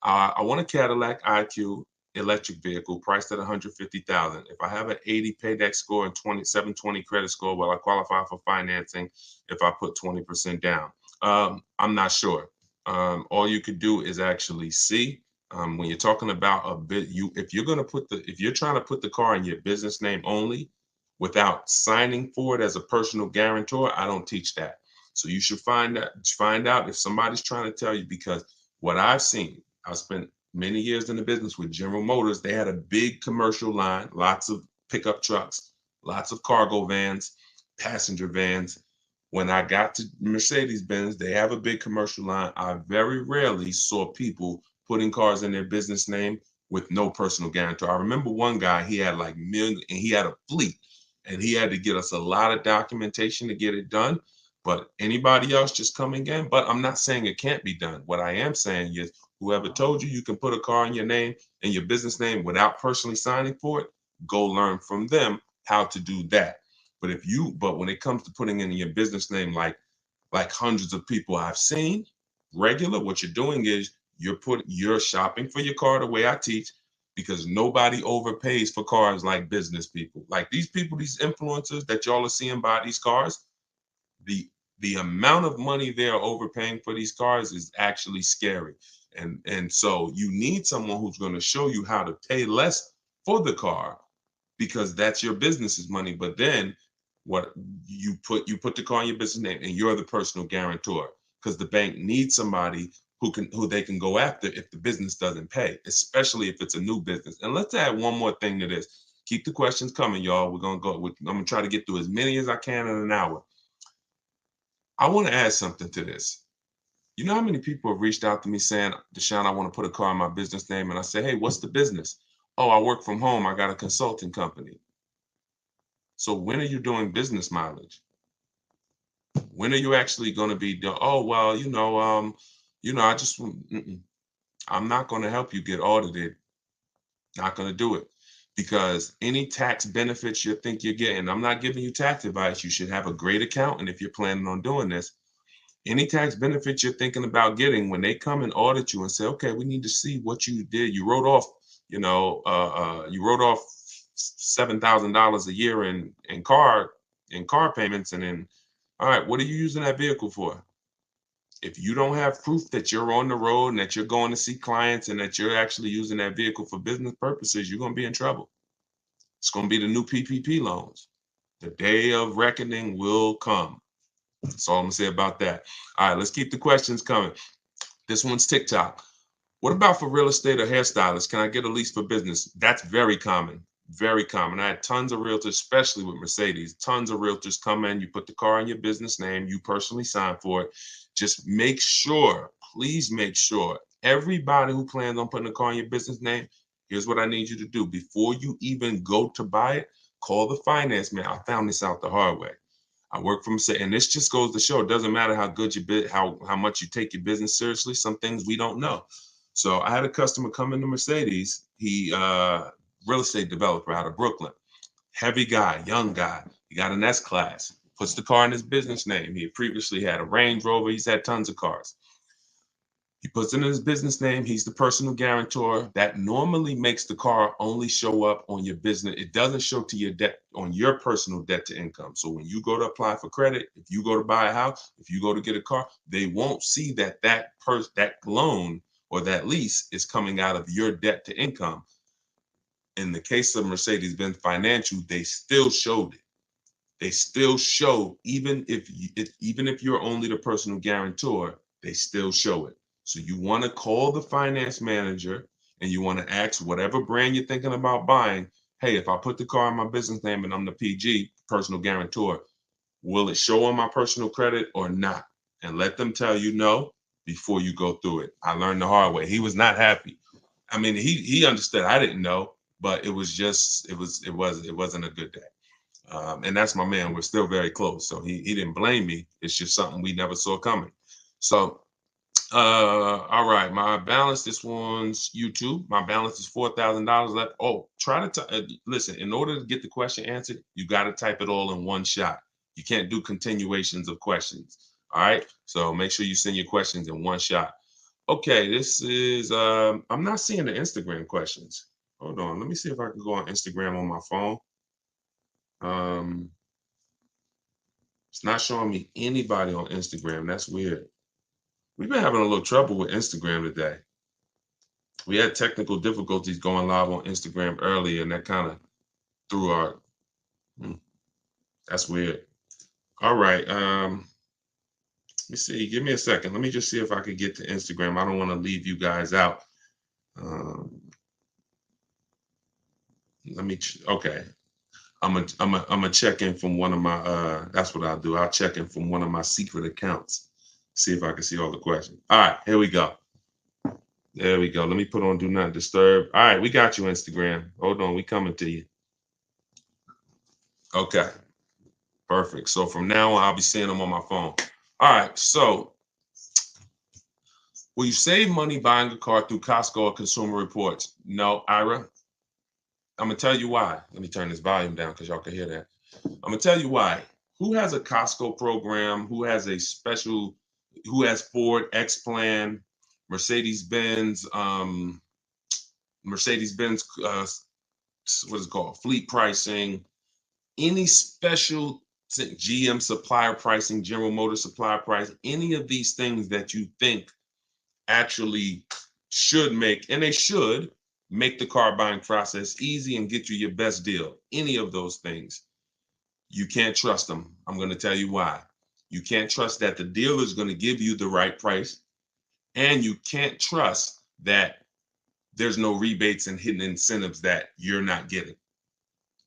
I want a Cadillac IQ electric vehicle priced at $150,000. If I have an 80 payback score and 720 credit score, will I qualify for financing if I put 20% down? I'm not sure. All you could do is actually see. When you're talking about a bit, if you're trying to put the car in your business name only without signing for it as a personal guarantor, I don't teach that. So you should find out if somebody's trying to tell you, because what I've seen, I've spent many years in the business with General Motors. They had a big commercial line, lots of pickup trucks, lots of cargo vans, passenger vans. When I got to Mercedes-Benz, they have a big commercial line. I very rarely saw people putting cars in their business name with no personal guarantor. I remember one guy, he had like million, and he had a fleet, And he had to get us a lot of documentation to get it done. But anybody else just coming in, but I'm not saying it can't be done. What I am saying is whoever told you you can put a car in your name and your business name without personally signing for it, go learn from them how to do that. But when it comes to putting in your business name, like hundreds of people I've seen regular, what you're doing is you're shopping for your car the way I teach, because nobody overpays for cars like business people. Like these people, these influencers that y'all are seeing buy these cars, the amount of money they're overpaying for these cars is actually scary. And so you need someone who's going to show you how to pay less for the car, because that's your business's money. But then what you put the car in your business name and you're the personal guarantor, because the bank needs somebody who they can go after if the business doesn't pay, especially if it's a new business. And let's add one more thing to this. Keep the questions coming, y'all. I'm gonna try to get through as many as I can in an hour. I want to add something to this. You know how many people have reached out to me saying, Deshone, I want to put a car in my business name. And I say, hey, what's the business? Oh, I work from home. I got a consulting company. So when are you doing business mileage? When are you actually going to be doing? Oh, well, I just, I'm not going to help you get audited. Not going to do it, because any tax benefits you think you're getting, I'm not giving you tax advice. You should have a great accountant if you're planning on doing this. Any tax benefits you're thinking about getting, when they come and audit you and say, okay, we need to see what you did. You wrote off, $7,000 a year in car payments, and then, all right, what are you using that vehicle for? If you don't have proof that you're on the road and that you're going to see clients and that you're actually using that vehicle for business purposes, you're going to be in trouble. It's going to be the new PPP loans. The day of reckoning will come. That's all I'm going to say about that. All right, let's keep the questions coming. This one's TikTok. What about for real estate or hairstylists? Can I get a lease for business? That's very common. Very common. I had tons of realtors, especially with Mercedes, tons of realtors come in, you put the car in your business name, you personally sign for it. Just make sure, please make sure, everybody who plans on putting a car in your business name, here's what I need you to do. Before you even go to buy it, call the finance man. I found this out the hard way. I work from, and this just goes to show, it doesn't matter how good how much you take your business seriously, some things we don't know. So I had a customer come into Mercedes. He real estate developer out of Brooklyn. Heavy guy, young guy. He got an S-Class, puts the car in his business name. He previously had a Range Rover. He's had tons of cars. He puts it in his business name. He's the personal guarantor. That normally makes the car only show up on your business. It doesn't show to your debt, on your personal debt to income. So when you go to apply for credit, if you go to buy a house, if you go to get a car, they won't see that that loan or that lease is coming out of your debt to income. In the case of Mercedes-Benz Financial, they still showed it. They still show, even if you're only the personal guarantor, they still show it. So you want to call the finance manager and you want to ask whatever brand you're thinking about buying, hey, if I put the car in my business name and I'm the PG, personal guarantor, will it show on my personal credit or not? And let them tell you no before you go through it. I learned the hard way. He was not happy. I mean, he understood. I didn't know, but it wasn't a good day. And that's my man. We're still very close. So he didn't blame me. It's just something we never saw coming. So, all right, my balance, this one's YouTube. My balance is $4,000 left. Oh, try to listen, in order to get the question answered, you got to type it all in one shot. You can't do continuations of questions. All right. So make sure you send your questions in one shot. Okay, this is, I'm not seeing the Instagram questions. Hold on, let me see if I can go on Instagram on my phone. It's not showing me anybody on Instagram. That's weird. We've been having a little trouble with Instagram today. We had technical difficulties going live on Instagram earlier, and that kind of threw our, that's weird. All right, let me see, give me a second. Let me just see if I could get to Instagram. I don't want to leave you guys out. Okay. I'm gonna check in from one of my that's what I'll do. I'll check in from one of my secret accounts. See if I can see all the questions. All right, here we go. There we go. Let me put on do not disturb. All right, we got you, Instagram. Hold on, we coming to you. Okay, perfect. So from now on, I'll be seeing them on my phone. All right, so will you save money buying a car through Costco or Consumer Reports? No, Ira. I'm gonna tell you why. Let me turn this volume down because y'all can hear that. I'm gonna tell you why. Who has a Costco program? Who has a special? Who has Ford X Plan, Mercedes Benz, Mercedes Benz? What is it called? Fleet pricing. Any special GM supplier pricing, General Motors supplier price? Any of these things that you think actually should make, and they should make the car buying process easy and get you your best deal. Any of those things, you can't trust them. I'm going to tell you why. You can't trust that the dealer is going to give you the right price, and you can't trust that there's no rebates and hidden incentives that you're not getting.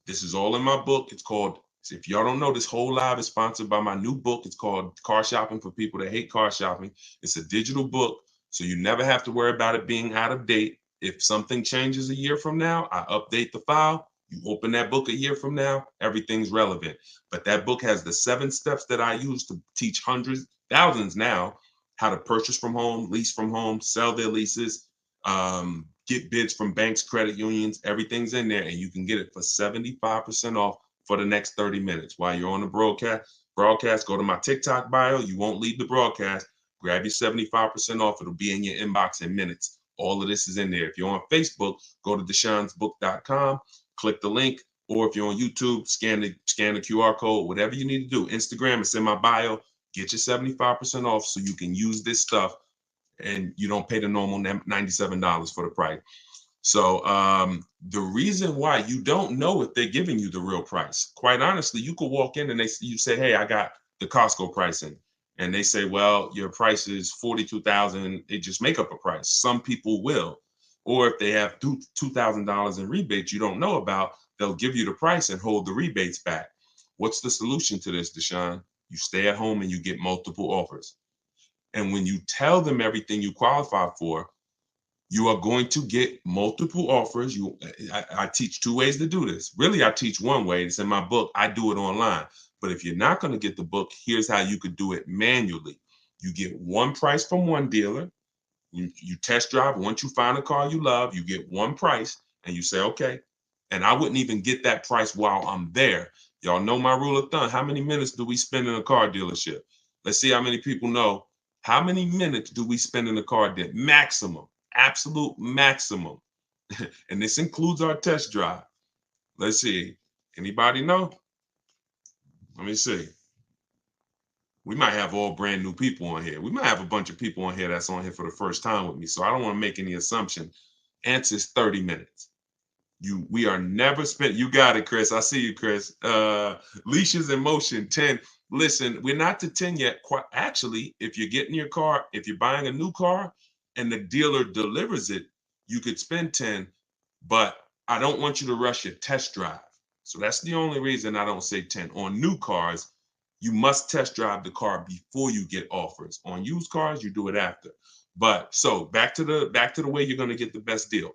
This is all in my book. It's called, if y'all don't know, this whole live is sponsored by my new book. It's called Car Shopping for People That Hate Car Shopping. It's a digital book, so you never have to worry about it being out of date. If something changes a year from now, I update the file. You open that book a year from now, everything's relevant. But that book has the 7 steps that I use to teach hundreds, thousands now, how to purchase from home, lease from home, sell their leases, get bids from banks, credit unions. Everything's in there, and you can get it for 75% off for the next 30 minutes. While you're on the broadcast, go to my TikTok bio. You won't leave the broadcast. Grab your 75% off. It'll be in your inbox in minutes. All of this is in there. If you're on Facebook, go to deshonsbook.com, click the link, or if you're on YouTube, scan the QR code, whatever you need to do. Instagram, it's in my bio. Get your 75% off so you can use this stuff and you don't pay the normal $97 for the price. So the reason why you don't know if they're giving you the real price, quite honestly, you could walk in and you say, hey, I got the Costco pricing. And they say, well, your price is $42,000. They just make up a price. Some people will. Or if they have $2,000 in rebates you don't know about, they'll give you the price and hold the rebates back. What's the solution to this, Deshone? You stay at home and you get multiple offers. And when you tell them everything you qualify for, you are going to get multiple offers. I teach 2 ways to do this. Really, I teach 1 way. It's in my book. I do it online. But if you're not going to get the book, here's how you could do it manually. You get 1 price from 1 dealer. You test drive. Once you find a car you love, you get 1 price and you say, okay. And I wouldn't even get that price while I'm there. Y'all know my rule of thumb. How many minutes do we spend in a car dealership? Let's see how many people know. How many minutes do we spend in a car dealership? Maximum, absolute maximum. And this includes our test drive. Let's see. Anybody know? Let me see. We might have all brand new people on here. We might have a bunch of people on here that's on here for the first time with me. So I don't want to make any assumption. Answer is 30 minutes. We are never spent. You got it, Chris. I see you, Chris. Leashes in motion, 10. Listen, we're not to 10 yet. Quite actually, if you're getting your car, if you're buying a new car and the dealer delivers it, you could spend 10, but I don't want you to rush your test drive. So that's the only reason I don't say 10. On new cars, you must test drive the car before you get offers. On used cars, you do it after. But so back to the way you're going to get the best deal.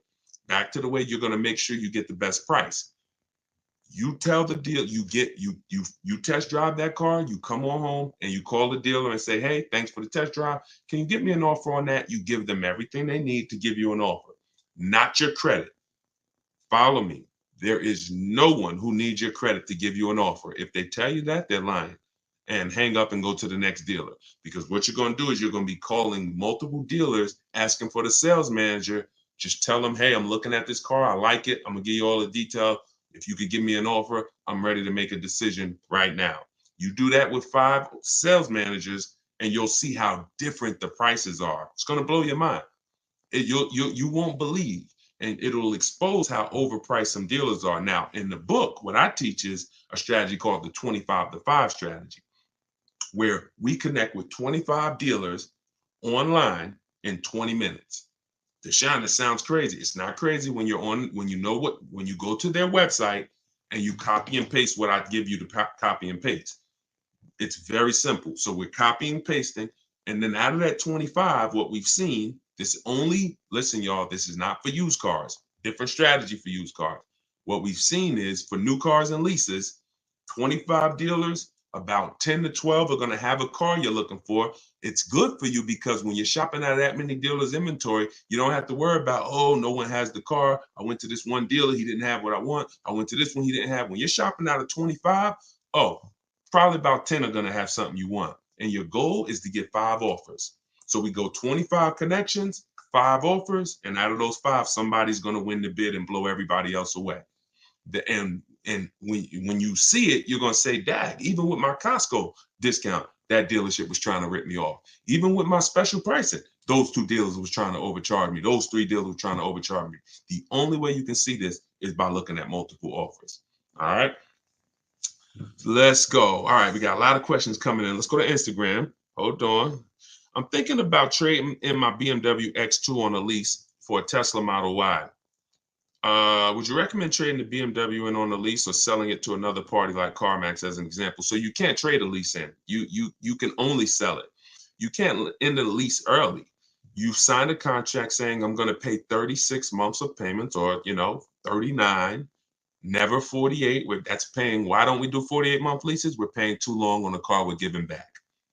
Back to the way you're going to make sure you get the best price. You tell the deal, you test drive that car, you come on home and you call the dealer and say, hey, thanks for the test drive. Can you give me an offer on that? You give them everything they need to give you an offer, not your credit. Follow me. There is no one who needs your credit to give you an offer. If they tell you that, they're lying. And hang up and go to the next dealer. Because what you're going to do is you're going to be calling multiple dealers asking for the sales manager. Just tell them, hey, I'm looking at this car. I like it. I'm going to give you all the detail. If you could give me an offer, I'm ready to make a decision right now. You do that with 5 sales managers and you'll see how different the prices are. It's going to blow your mind. You won't believe. And it'll expose how overpriced some dealers are. Now, in the book, what I teach is a strategy called the 25-to-5 strategy, where we connect with 25 dealers online in 20 minutes. Deshone, this sounds crazy. It's not crazy when when you go to their website and you copy and paste what I give you to copy and paste. It's very simple. So we're copying and pasting. And then out of that 25, what we've seen, listen, y'all, this is not for used cars. Different strategy for used cars. What we've seen is for new cars and leases, 25 dealers, about 10 to 12 are going to have a car you're looking for. It's good for you because when you're shopping at that many dealers' inventory, you don't have to worry about, oh, no one has the car. I went to this one dealer, he didn't have what I want. I went to this one, he didn't have. When you're shopping out of 25, oh, probably about 10 are going to have something you want. And your goal is to get 5 offers. So we go 25 connections, 5 offers, and out of those 5, somebody's going to win the bid and blow everybody else away. And when you see it, you're gonna say, "Dag, even with my Costco discount, that dealership was trying to rip me off. Even with my special pricing, those 2 dealers was trying to overcharge me. Those 3 dealers were trying to overcharge me." The only way you can see this is by looking at multiple offers. All right, let's go. All right, we got a lot of questions coming in. Let's go to Instagram. Hold on. I'm thinking about trading in my BMW X2 on a lease for a Tesla Model Y. Would you recommend trading the BMW in on a lease or selling it to another party like CarMax as an example? So you can't trade a lease in. You can only sell it. You can't end the lease early. You've signed a contract saying I'm going to pay 36 months of payments, or 39, never 48. That's paying. Why don't we do 48-month leases? We're paying too long on a car we're giving back.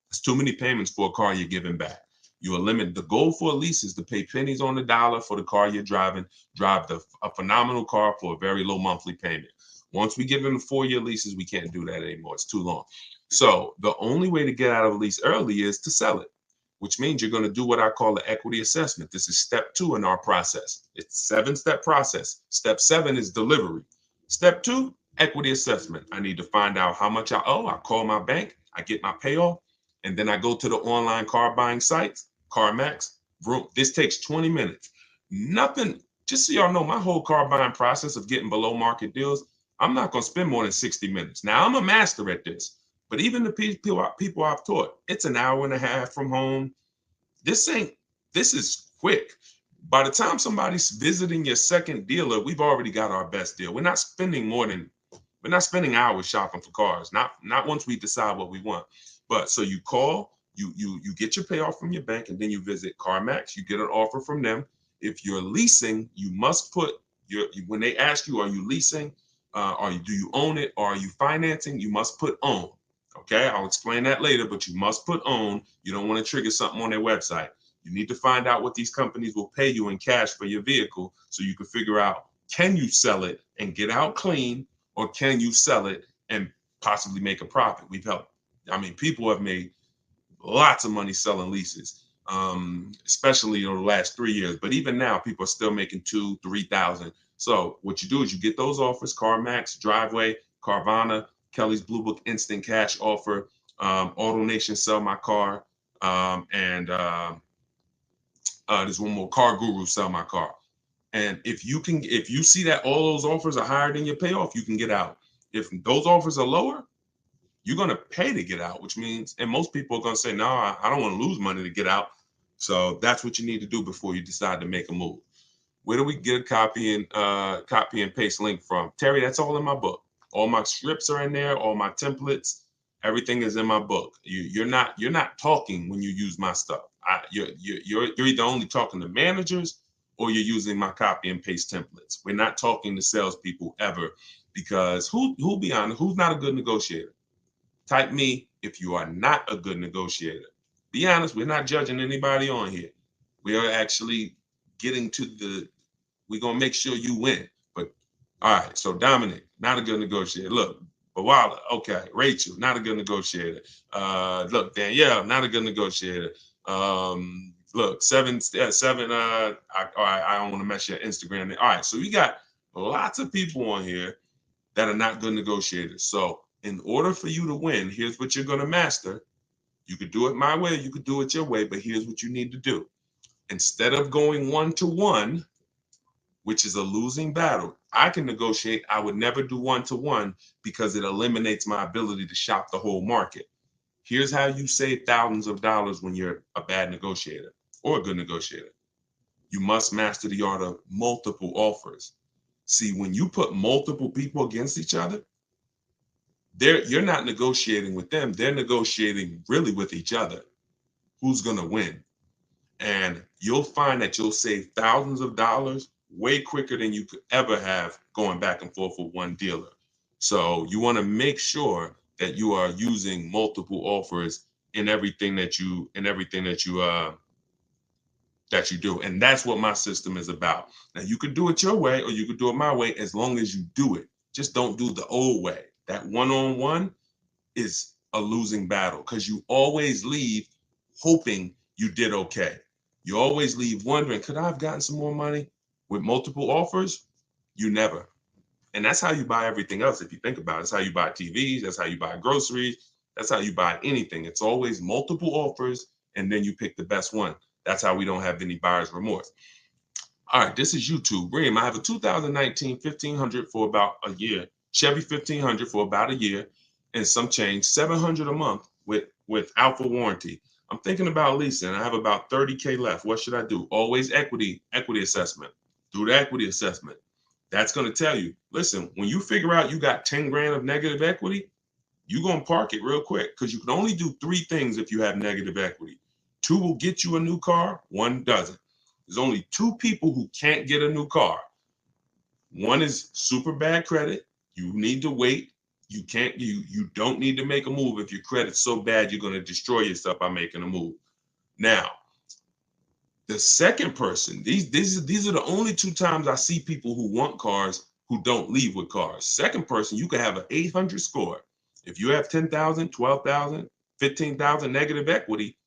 It's too many payments for a car you're giving back. You eliminate the goal for a lease is to pay pennies on the dollar for the car you're driving, drive a phenomenal car for a very low monthly payment. Once we give them the 4-year leases, we can't do that anymore. It's too long. So the only way to get out of a lease early is to sell it, which means you're going to do what I call the equity assessment. This is step 2 in our process. It's a 7-step process. Step 7 is delivery. Step 2, equity assessment. I need to find out how much I owe. I call my bank. I get my payoff. And then I go to the online car buying sites, CarMax. This takes 20 minutes. Nothing, just so y'all know, my whole car buying process of getting below market deals, I'm not going to spend more than 60 minutes. Now, I'm a master at this, but even the people I've taught, it's an hour and a half from home. This is quick. By the time somebody's visiting your second dealer, we've already got our best deal. We're not spending hours shopping for cars. Not once we decide what we want. But so you call, you get your payoff from your bank, and then you visit CarMax. You get an offer from them. If you're leasing, you must put when they ask you, are you leasing? Do you own it? Or are you financing? You must put own. Okay, I'll explain that later, but you must put own. You don't want to trigger something on their website. You need to find out what these companies will pay you in cash for your vehicle so you can figure out, can you sell it and get out clean, or can you sell it and possibly make a profit? We've helped. People have made lots of money selling leases, especially in the last 3 years. But even now, people are still making $2,000-$3,000. So what you do is you get those offers: CarMax, Driveway, Carvana, Kelly's Blue Book Instant Cash Offer, AutoNation Sell My Car, and there's one more, Car Guru Sell My Car. And if you see that all those offers are higher than your payoff, you can get out. If those offers are lower, you're going to pay to get out, which means, and most people are going to say, no, I don't want to lose money to get out. So that's what you need to do before you decide to make a move. Where do we get a copy and paste link from? Terry, that's all in my book. All my scripts are in there, all my templates, everything is in my book. You're not talking when you use my stuff. You're either only talking to managers or you're using my copy and paste templates. We're not talking to salespeople ever, because who'll be honest, who's not a good negotiator? Type me if you are not a good negotiator. Be honest, we're not judging anybody on here. We are actually getting we're going to make sure you win. But all right, so Dominic, not a good negotiator. Look, Bawala, okay. Rachel, not a good negotiator. Look, Danielle, not a good negotiator. Look, seven. I don't want to mess your Instagram. All right, so we got lots of people on here that are not good negotiators. So in order for you to win, here's what you're going to master. You could do it my way, you could do it your way, but here's what you need to do. Instead of going 1-to-1, which is a losing battle, I can negotiate. I would never do 1-to-1 because it eliminates my ability to shop the whole market. Here's how you save thousands of dollars when you're a bad negotiator or a good negotiator. You must master the art of multiple offers. See, when you put multiple people against each other, you're not negotiating with them. They're negotiating really with each other. Who's going to win? And you'll find that you'll save thousands of dollars way quicker than you could ever have going back and forth with one dealer. So you want to make sure that you are using multiple offers in everything that you do. And that's what my system is about. Now you could do it your way or you could do it my way as long as you do it. Just don't do the old way. That one-on-one is a losing battle because you always leave hoping you did okay. You always leave wondering, could I have gotten some more money? With multiple offers, you never. And that's how you buy everything else. If you think about it, that's how you buy TVs. That's how you buy groceries. That's how you buy anything. It's always multiple offers, and then you pick the best one. That's how we don't have any buyer's remorse. All right, this is YouTube. Reem, I have a 2019 1500 for about a year. Chevy 1500 for about a year and some change, 700 a month with alpha warranty. I'm thinking about leasing. I have about 30K left. What should I do? Always equity assessment. Do the equity assessment. That's going to tell you, listen, when you figure out you got 10 grand of negative equity, you're going to park it real quick because you can only do 3 things if you have negative equity. 2 will get you a new car, 1 doesn't. There's only 2 people who can't get a new car. One is super bad credit. You need to wait. You don't need to make a move if your credit's so bad you're going to destroy yourself by making a move. Now, the second person, these are the only 2 times I see people who want cars who don't leave with cars. Second person, you can have an 800 score. If you have 10,000, 12,000, 15,000 negative equity,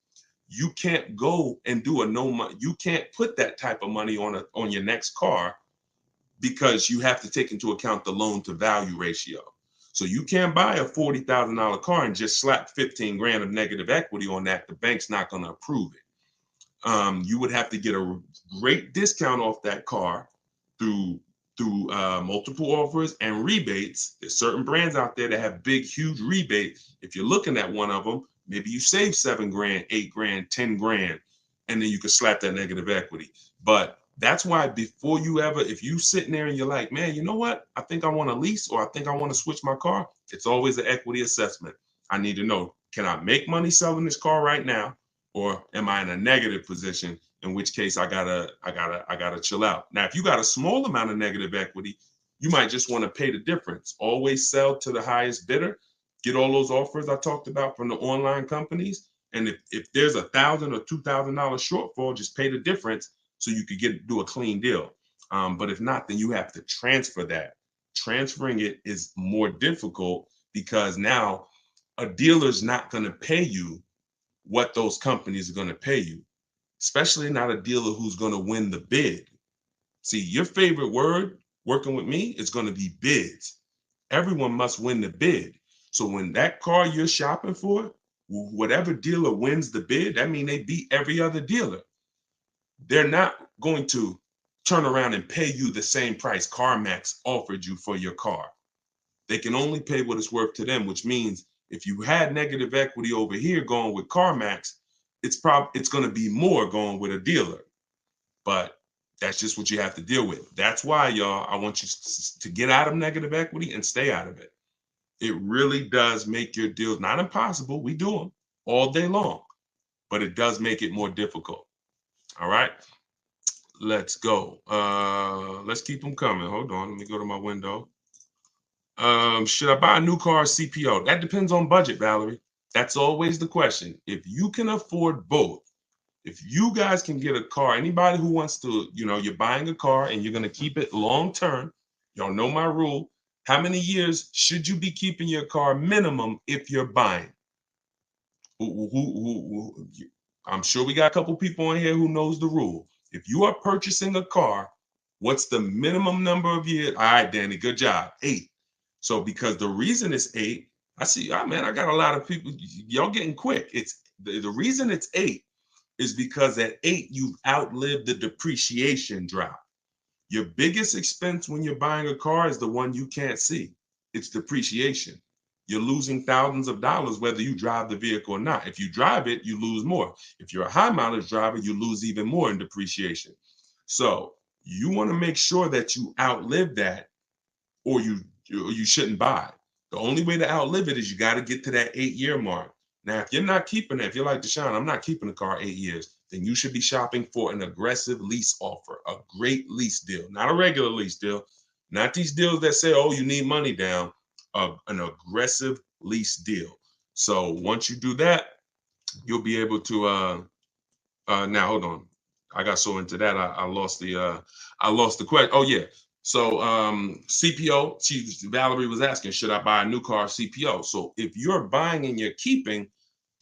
you can't go and do a no money. You can't put that type of money on your next car because you have to take into account the loan to value ratio. So you can't buy a $40,000 car and just slap 15 grand of negative equity on that. The bank's not going to approve it. You would have to get a great discount off that car through multiple offers and rebates. There's certain brands out there that have big, huge rebates. If you're looking at one of them, maybe you save 7 grand, 8 grand, 10 grand, and then you can slap that negative equity. But that's why before you ever, if you sitting there and you're like, man, you know what? I think I want to lease or I think I want to switch my car. It's always an equity assessment. I need to know, can I make money selling this car right now? Or am I in a negative position? In which case I gotta chill out. Now, if you got a small amount of negative equity, you might just want to pay the difference. Always sell to the highest bidder. Get all those offers I talked about from the online companies. And if there's $1,000 or $2,000 shortfall, just pay the difference so you could do a clean deal. But if not, then you have to transfer that. Transferring it is more difficult because now a dealer's not going to pay you what those companies are going to pay you, especially not a dealer who's going to win the bid. See, your favorite word working with me is going to be bids. Everyone must win the bid. So when that car you're shopping for, whatever dealer wins the bid, that means they beat every other dealer. They're not going to turn around and pay you the same price CarMax offered you for your car. They can only pay what it's worth to them, which means if you had negative equity over here going with CarMax, it's going to be more going with a dealer. But that's just what you have to deal with. That's why, y'all, I want you to get out of negative equity and stay out of it. It really does make your deals not impossible. We do them all day long, but it does make it more difficult. All right, let's go. Let's keep them coming. Hold on, let me go to my window. Should I buy a new car or CPO? That depends on budget, Valerie. That's always the question. If you can afford both, if you guys can get a car, anybody who wants to, you're buying a car and you're going to keep it long term, y'all know my rule. How many years should you be keeping your car minimum if you're buying? I'm sure we got a couple people in here who knows the rule. If you are purchasing a car, what's the minimum number of years? All right, Danny, good job. 8. So because the reason it's 8, I see, man, I got a lot of people, y'all getting quick. It's the reason it's 8 is because at 8, you've outlived the depreciation drop. Your biggest expense when you're buying a car is the one you can't see. It's depreciation. You're losing thousands of dollars whether you drive the vehicle or not. If you drive it, you lose more. If you're a high mileage driver, you lose even more in depreciation. So you want to make sure that you outlive that, or you shouldn't buy. The only way to outlive it is you got to get to that 8-year mark. Now, if you're not keeping it, if you're like Deshone, I'm not keeping the car 8 years, then you should be shopping for an aggressive lease offer, a great lease deal, not a regular lease deal, not these deals that say, oh, you need money down, an aggressive lease deal. So once you do that, you'll be able to now hold on. I got so into that I lost the question. Oh yeah. So CPO, Valerie was asking, should I buy a new car CPO? So if you're buying and you're keeping,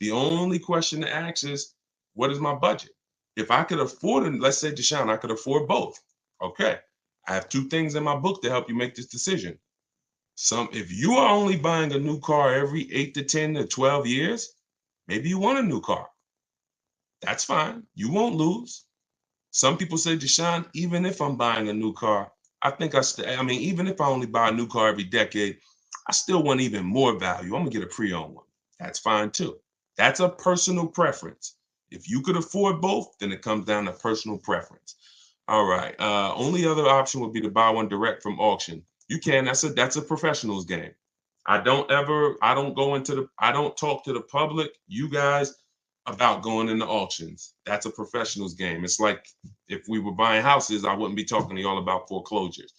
the only question to ask is, what is my budget? If I could afford it, let's say Deshone, I could afford both. Okay. I have two things in my book to help you make this decision. If you are only buying a new car every 8 to 10 to 12 years, maybe you want a new car. That's fine. You won't lose. Some people say, Deshone, even if I'm buying a new car, I mean, even if I only buy a new car every decade, I still want even more value. I'm gonna get a pre-owned one. That's fine too. That's a personal preference. If you could afford both, then it comes down to personal preference. All right. Only other option would be to buy one direct from auction. You can. That's a professional's game. I don't talk to the public, you guys, about going into auctions. That's a professional's game. It's like if we were buying houses, I wouldn't be talking to y'all about foreclosures.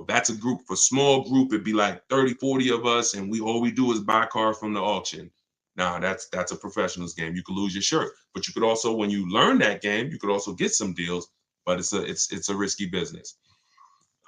That's a group, for small group, it'd be like 30, 40 of us, and all we do is buy cars from the auction. Now that's a professional's game. You could lose your shirt, but you could also, when you learn that game, you could also get some deals, but it's a risky business.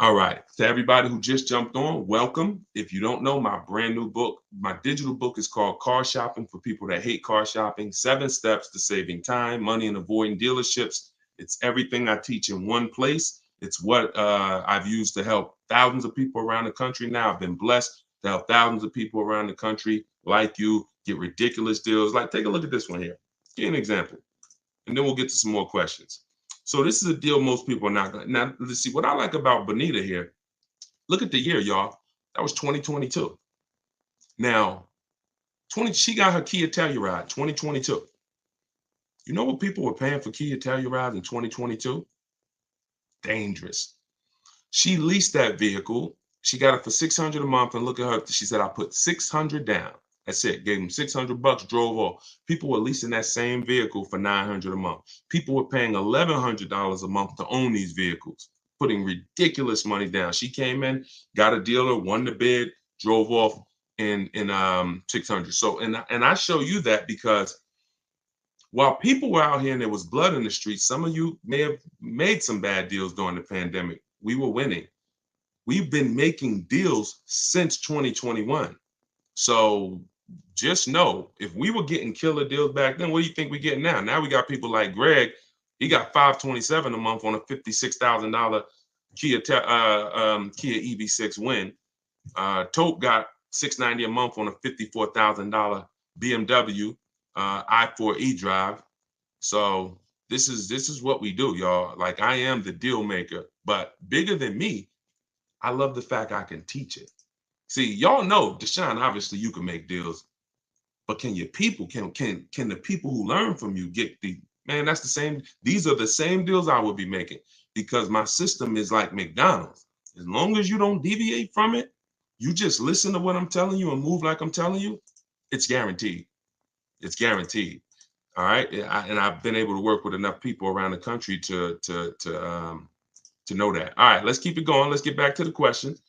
All right, to everybody who just jumped on, welcome. If you don't know, my brand new book, my digital book is called Car Shopping for People That Hate Car Shopping, 7 Steps to Saving Time, Money, and Avoiding Dealerships. It's everything I teach in one place. It's what I've used to help thousands of people around the country now. I've been blessed to help thousands of people around the country like you get ridiculous deals. Like, take a look at this one here. Give you an example, and then we'll get to some more questions. So this is a deal most people are not going to. Now, let's see. What I like about Bonita here, look at the year, y'all. That was 2022. Now, she got her Kia Telluride, 2022. You know what people were paying for Kia Telluride in 2022? Dangerous. She leased that vehicle. She got it for $600 a month, and look at her. She said, I put $600 down. That's it. Gave them $600, drove off. People were leasing that same vehicle for $900 a month. People were paying $1,100 a month to own these vehicles, putting ridiculous money down. She came in, got a dealer, won the bid, drove off in 600. So, and I show you that because while people were out here and there was blood in the streets, some of you may have made some bad deals during the pandemic. We were winning. We've been making deals since 2021. So just know, if we were getting killer deals back then, what do you think we're getting now? Now we got people like Greg. He got $527 a month on a $56,000 Kia EV6 Win. Tope got $690 a month on a $54,000 BMW i4 eDrive. So this is what we do, y'all. Like, I am the deal maker, but bigger than me, I love the fact I can teach it. See, y'all know, Deshone, obviously you can make deals, but can the people who learn from you get the, man, that's the same. These are the same deals I would be making, because my system is like McDonald's. As long as you don't deviate from it, you just listen to what I'm telling you and move like I'm telling you, it's guaranteed. It's guaranteed. All right. And I've been able to work with enough people around the country to know that. All right, let's keep it going. Let's get back to the questions.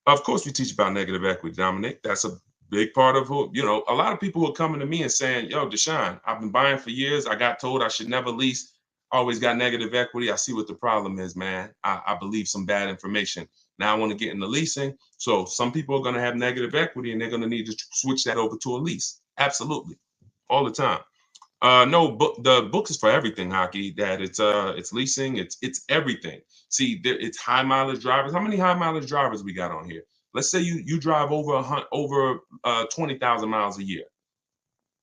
Of course, we teach about negative equity, Dominic. That's a big part of who, a lot of people who are coming to me and saying, yo, Deshone, I've been buying for years. I got told I should never lease. Always got negative equity. I see what the problem is, man. I believe some bad information. Now I want to get into leasing. So some people are going to have negative equity and they're going to need to switch that over to a lease. Absolutely. All the time. No, but the book is for everything, Hockey. That it's leasing, it's everything. See, it's high mileage drivers. How many high mileage drivers we got on here? Let's say you drive over 20,000 miles a year.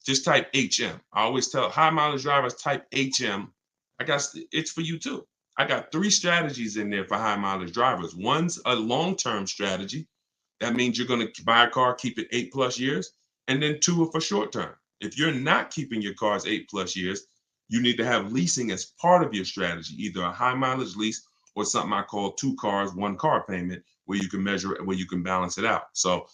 Just type HM. I always tell high mileage drivers, type HM. It's for you too. I got 3 strategies in there for high mileage drivers. One's a long-term strategy. That means you're going to buy a car, keep it 8+ years, and then 2 are for short-term. If you're not keeping your cars 8+ years, you need to have leasing as part of your strategy, either a high mileage lease or something I call 2 cars, 1 car payment, where you can measure it, where you can balance it out. So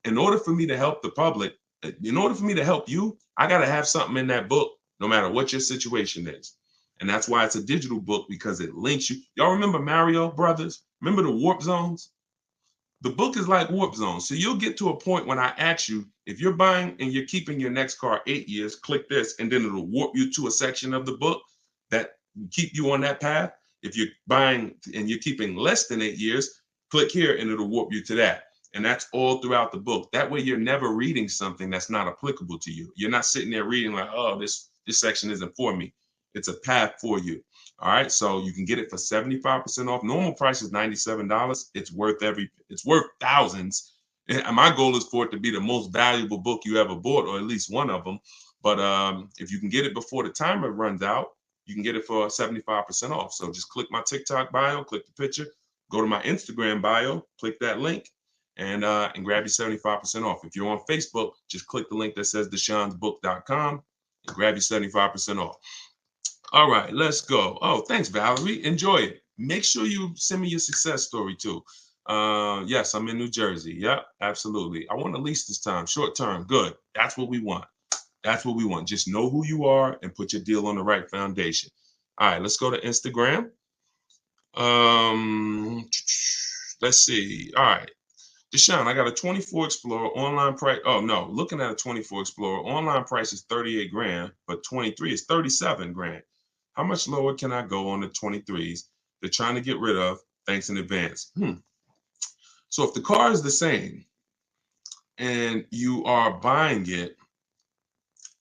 in order for me to help the public, in order for me to help you, I got to have something in that book, no matter what your situation is. And that's why it's a digital book, because it links you. Y'all remember Mario Brothers? Remember the warp zones? The book is like warp zone. So you'll get to a point when I ask you, if you're buying and you're keeping your next car 8 years, click this, and then it'll warp you to a section of the book that keep you on that path. If you're buying and you're keeping less than 8 years, click here and it'll warp you to that. And that's all throughout the book. That way you're never reading something that's not applicable to you. You're not sitting there reading like, oh, this section isn't for me. It's a path for you. All right. So you can get it for 75% off. Normal price is $97. It's worth thousands. And my goal is for it to be the most valuable book you ever bought, or at least one of them. But if you can get it before the timer runs out, you can get it for 75% off. So just click my TikTok bio, click the picture, go to my Instagram bio, click that link, and grab your 75% off. If you're on Facebook, just click the link that says deshonsbook.com and grab your 75% off. All right, let's go. Oh, thanks, Valerie. Enjoy it. Make sure you send me your success story too. Yes, I'm in New Jersey. Yep, absolutely. I want to lease this time, short term. Good. That's what we want. That's what we want. Just know who you are and put your deal on the right foundation. All right, let's go to Instagram. Let's see. All right. Deshone, I got a 24 Explorer online price. Oh no, looking at a 24 Explorer, online price is 38 grand, but 23 is 37 grand. How much lower can I go on the 23s? They're trying to get rid of. Thanks in advance. So if the car is the same and you are buying it,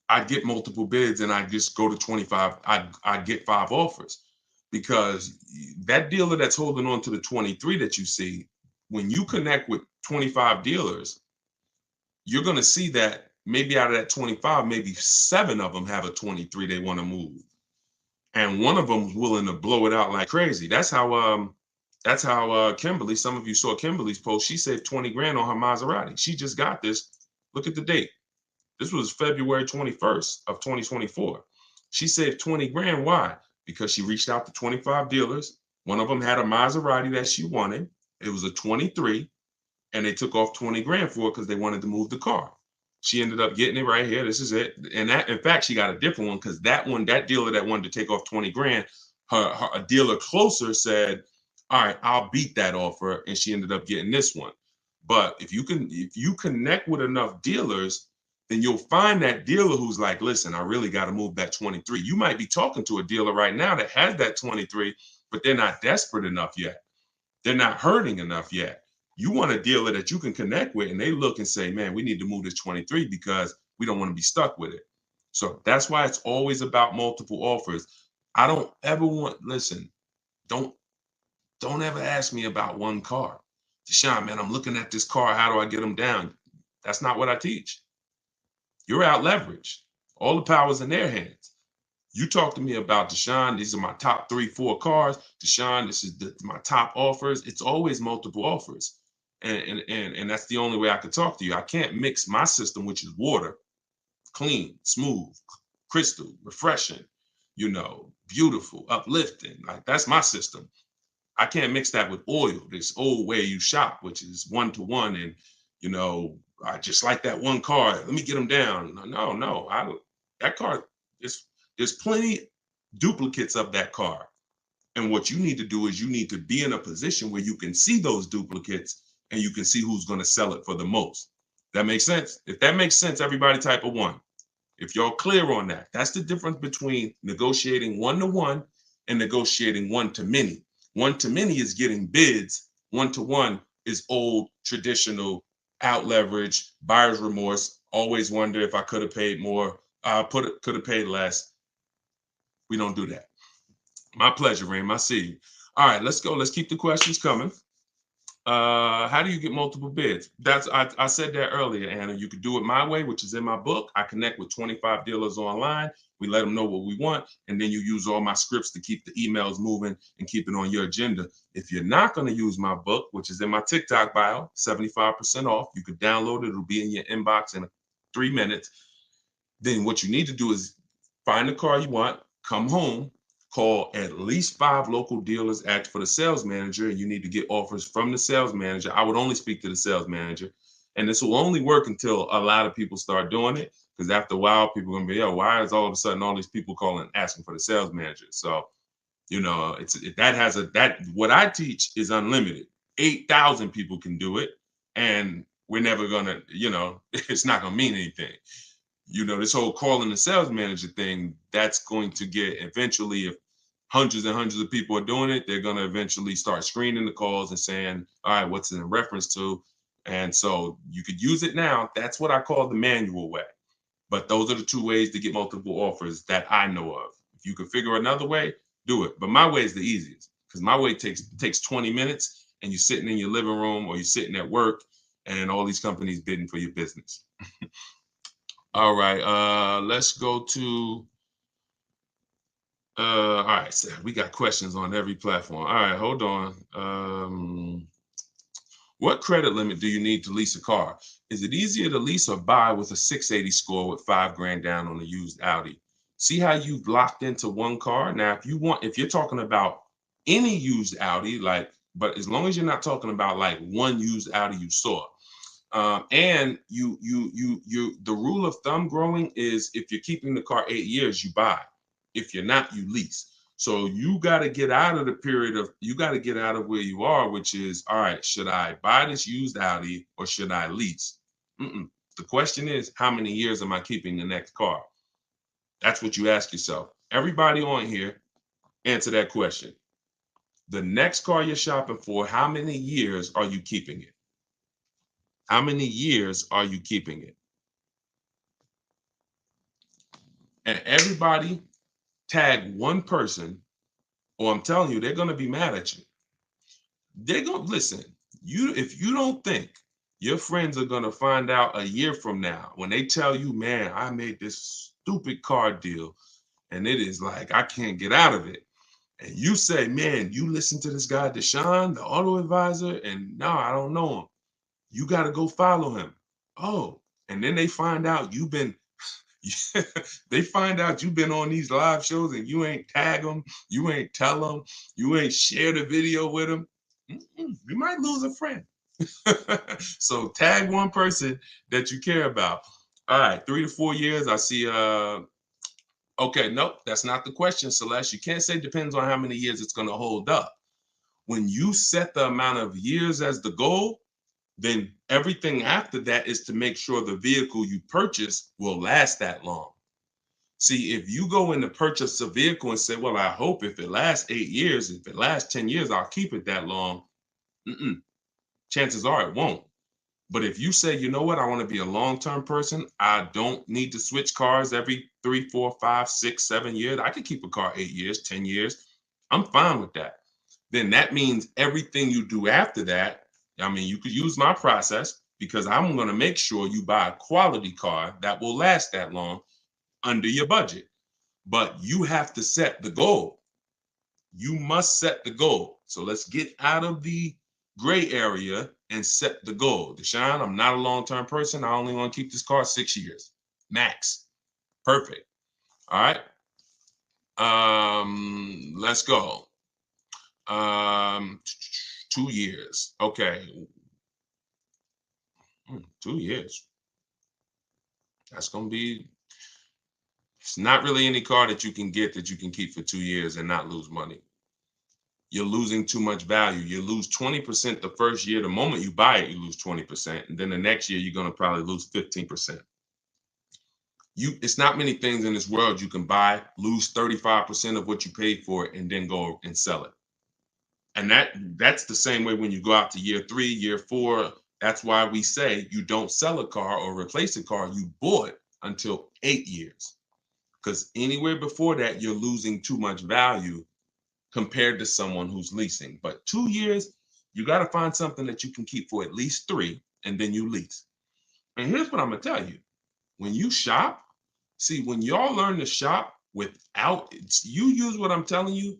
I'd get multiple bids and I just go to 25. I'd get 5 offers, because that dealer that's holding on to the 23 that you see, when you connect with 25 dealers, you're going to see that maybe out of that 25, maybe 7 of them have a 23 they want to move. And one of them is willing to blow it out like crazy. That's how Kimberly, some of you saw Kimberly's post. She saved 20 grand on her Maserati. She just got this. Look at the date. This was February 21st of 2024. She saved 20 grand. Why? Because she reached out to 25 dealers. One of them had a Maserati that she wanted. It was a 23, and they took off 20 grand for it because they wanted to move the car. She ended up getting it right here. This is it. And that, in fact, she got a different one, because that dealer that wanted to take off 20 grand, a dealer closer said, all right, I'll beat that offer. And she ended up getting this one. But if you connect with enough dealers, then you'll find that dealer who's like, listen, I really got to move that 23. You might be talking to a dealer right now that has that 23, but they're not desperate enough yet. They're not hurting enough yet. You want a dealer that you can connect with, and they look and say, man, we need to move this 23 because we don't want to be stuck with it. So that's why it's always about multiple offers. I don't ever want, listen, don't ever ask me about one car. Deshone, man, I'm looking at this car. How do I get them down? That's not what I teach. You're out leveraged. All the power's in their hands. You talk to me about, Deshone, these are my top 3, 4 cars. Deshone, this is my top offers. It's always multiple offers. And that's the only way I could talk to you. I can't mix my system, which is water, clean, smooth, crystal, refreshing, beautiful, uplifting. Like, that's my system. I can't mix that with oil, this old way you shop, which is 1-to-1. And, I just like that one car. Let me get them down. No. That car, there's plenty duplicates of that car. And what you need to do is you need to be in a position where you can see those duplicates and you can see who's going to sell it for the most. That makes sense? If that makes sense, everybody type a 1. If y'all clear on that, that's the difference between negotiating 1-to-1 and negotiating 1-to-many. 1-to-many is getting bids. 1-to-1 is old, traditional, out leverage, buyer's remorse. Always wonder if I could have paid more. Could have paid less. We don't do that. My pleasure, Raym. I see you. All right, let's go. Let's keep the questions coming. How do you get multiple bids? I said that earlier, Anna. You could do it my way, which is in my book. I connect with 25 dealers online. We let them know what we want, and then you use all my scripts to keep the emails moving and keep it on your agenda. If you're not going to use my book, which is in my TikTok bio, 75% off, you can download it. It'll be in your inbox in 3 minutes. Then what you need to do is find the car you want, come home, call at least 5 local dealers, ask for the sales manager, and you need to get offers from the sales manager. I would only speak to the sales manager. And this will only work until a lot of people start doing it, because after a while, people are going to be, why is all of a sudden all these people calling asking for the sales manager? So, what I teach is unlimited. 8,000 people can do it, and we're never gonna, it's not gonna mean anything. This whole calling the sales manager thing, that's going to get eventually, if hundreds and hundreds of people are doing it, they're going to eventually start screening the calls and saying, all right, what's it in reference to? And so you could use it now. That's what I call the manual way. But those are the two ways to get multiple offers that I know of. If you can figure another way, do it. But my way is the easiest, because my way takes 20 minutes, and you're sitting in your living room or you're sitting at work, and all these companies bidding for your business. All right, let's go to, all right, so we got questions on every platform. All right, hold on. What credit limit do you need to lease a car? Is it easier to lease or buy with a 680 score with $5,000 down on a used Audi? See how you've locked into one car? Now, if you're talking about any used Audi, but as long as you're not talking about like one used Audi you saw, and the rule of thumb growing is, if you're keeping the car 8 years, you buy. If you're not, you lease. So you got to get out of where you are, which is, all right, should I buy this used Audi or should I lease? The question is, how many years am I keeping the next car? That's what you ask yourself. Everybody on here, answer that question. The next car you're shopping for, how many years are you keeping it? How many years are you keeping it? And everybody tag one person, or I'm telling you, they're going to be mad at you. They're going to listen. If you don't think your friends are going to find out a year from now when they tell you, man, I made this stupid car deal and it is like, I can't get out of it. And you say, man, you listen to this guy, Deshone, the auto advisor, and no, I don't know him. You got to go follow him. Oh, and then they find out you've been on these live shows and you ain't tag them, you ain't tell them, you ain't share the video with them. You might lose a friend. So tag one person that you care about. All right, 3 to 4 years. I see. Okay, nope, that's not the question, Celeste. You can't say depends on how many years it's going to hold up. When you set the amount of years as the goal, then everything after that is to make sure the vehicle you purchase will last that long. See, if you go in to purchase a vehicle and say, well, I hope if it lasts 8 years, if it lasts 10 years, I'll keep it that long. Chances are it won't. But if you say, you know what, I want to be a long-term person, I don't need to switch cars every 3, 4, 5, 6, 7 years. I could keep a car 8 years, 10 years. I'm fine with that. Then that means everything you do after that, I mean, you could use my process, because I'm going to make sure you buy a quality car that will last that long under your budget. But you have to set the goal. You must set the goal. So let's get out of the gray area and set the goal. Deshone, I'm not a long-term person. I only want to keep this car 6 years max. Perfect. All right. Let's go. 2 years. Okay. 2 years. That's going to be, it's not really any car that you can get that you can keep for 2 years and not lose money. You're losing too much value. You lose 20% the first year. The moment you buy it, you lose 20%. And then the next year, you're going to probably lose 15%. It's not many things in this world you can buy, lose 35% of what you paid for it, and then go and sell it. And that's the same way when you go out to year 3, year 4. That's why we say you don't sell a car or replace a car you bought until 8 years. Because anywhere before that, you're losing too much value compared to someone who's leasing. But 2 years, you got to find something that you can keep for at least 3, and then you lease. And here's what I'm going to tell you. When you shop, see, when y'all learn to shop without, you use what I'm telling you,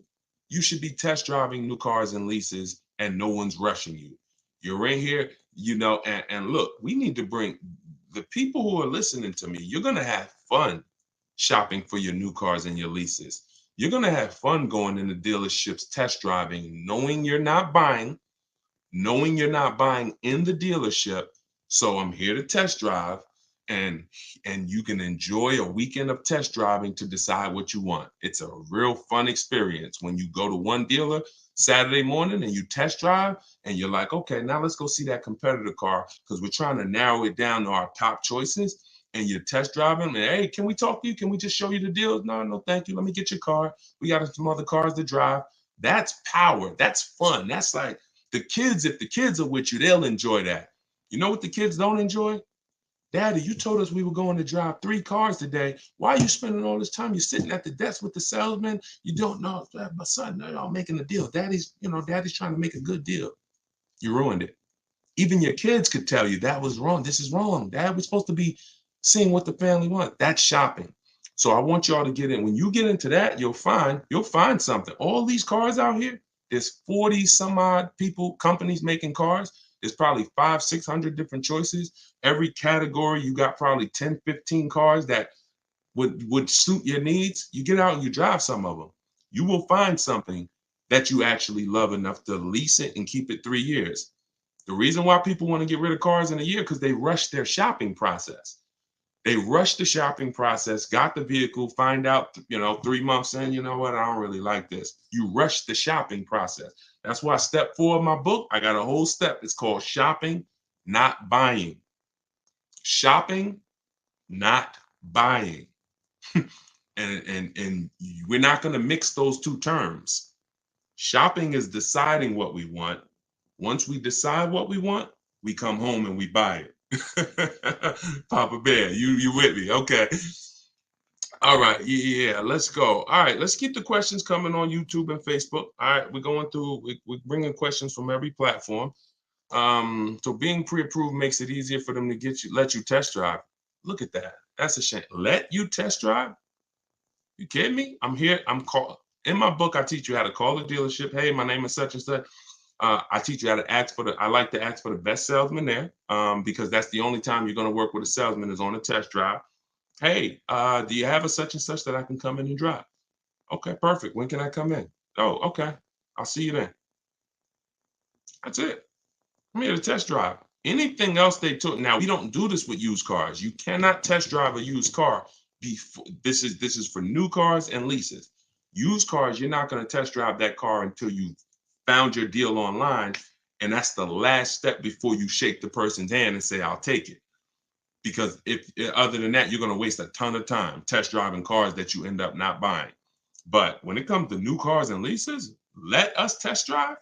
you should be test driving new cars and leases, and no one's rushing you. You're in here, and look, we need to bring the people who are listening to me, you're going to have fun shopping for your new cars and your leases. You're going to have fun going into dealerships, test driving, knowing you're not buying in the dealership. So I'm here to test drive. and you can enjoy a weekend of test driving to decide what you want. It's a real fun experience when you go to one dealer Saturday morning and you test drive and you're like, okay, now let's go see that competitor car because we're trying to narrow it down to our top choices. And you're test driving, and hey, can we talk to you? Can we just show you the deals? No, no, thank you. Let me get your car. We got some other cars to drive. That's power. That's fun. That's like the kids. If the kids are with you, they'll enjoy that. You know what the kids don't enjoy? Daddy, you told us we were going to drive 3 cars today. Why are you spending all this time? You're sitting at the desk with the salesman. You don't know. My son, they're all making a deal. Daddy's trying to make a good deal. You ruined it. Even your kids could tell you that was wrong. This is wrong. Dad, we're supposed to be seeing what the family wants. That's shopping. So I want y'all to get in. When you get into that, you'll find something. All these cars out here, there's 40 some odd companies making cars. There's probably 500, 600 different choices. Every category, you got probably 10, 15 cars that would suit your needs. You get out and you drive some of them. You will find something that you actually love enough to lease it and keep it 3 years. The reason why people want to get rid of cars in a year because they rush their shopping process. They rush the shopping process, got the vehicle, find out, 3 months in, you know what, I don't really like this. You rush the shopping process. That's why step 4 of my book, I got a whole step. It's called shopping, not buying. Shopping, not buying. and we're not going to mix those two terms. Shopping is deciding what we want. Once we decide what we want, we come home and we buy it. Papa Bear, you with me? Okay. All right. Yeah, let's go. All right, let's keep the questions coming on YouTube and Facebook. All right, we're going through. We're bringing questions from every platform. So being pre-approved makes it easier for them to let you test drive. Look at that. That's a shame. Let you test drive? You kidding me? I'm here. In my book, I teach you how to call the dealership. Hey, my name is such and such. I teach you how to I like to ask for the best salesman there because that's the only time you're going to work with a salesman is on a test drive. Hey, do you have a such and such that I can come in and drive? Okay, perfect. When can I come in? Oh, okay. I'll see you then. That's it. I'm here to test drive. Anything else they took. Now, we don't do this with used cars. You cannot test drive a used car. This is for new cars and leases. Used cars, you're not going to test drive that car until you found your deal online. And that's the last step before you shake the person's hand and say, I'll take it. Because if other than that, you're going to waste a ton of time test driving cars that you end up not buying. But when it comes to new cars and leases, let us test drive.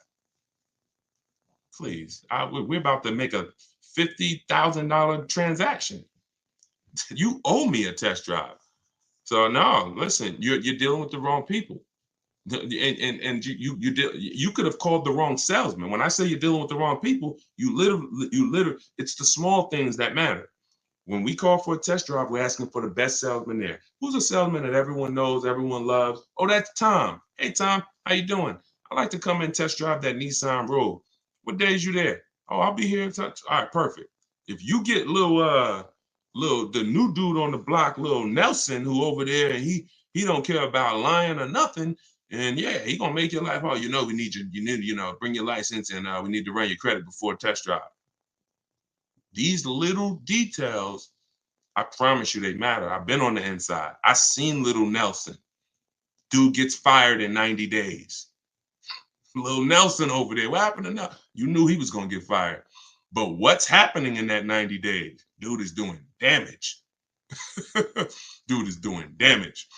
Please, we're about to make a $50,000 transaction. You owe me a test drive. So no, listen, you're dealing with the wrong people. And you could have called the wrong salesman. When I say you're dealing with the wrong people, you literally, it's the small things that matter. When we call for a test drive, we're asking for the best salesman there. Who's a salesman that everyone knows, everyone loves? Oh, that's Tom. Hey, Tom, how you doing? I'd like to come and test drive that Nissan Rogue. What days you there? Oh, I'll be here. All right, perfect. If you get the new dude on the block, little Nelson, who over there, and he don't care about lying or nothing, and yeah, he gonna make your life. Oh, we need bring your license, and we need to run your credit before test drive. These little details, I promise you, they matter. I've been on the inside. I seen little Nelson. Dude gets fired in 90 days. Little Nelson over there. What happened to Nelson? You knew he was gonna get fired. But what's happening in that 90 days? Dude is doing damage. Dude is doing damage.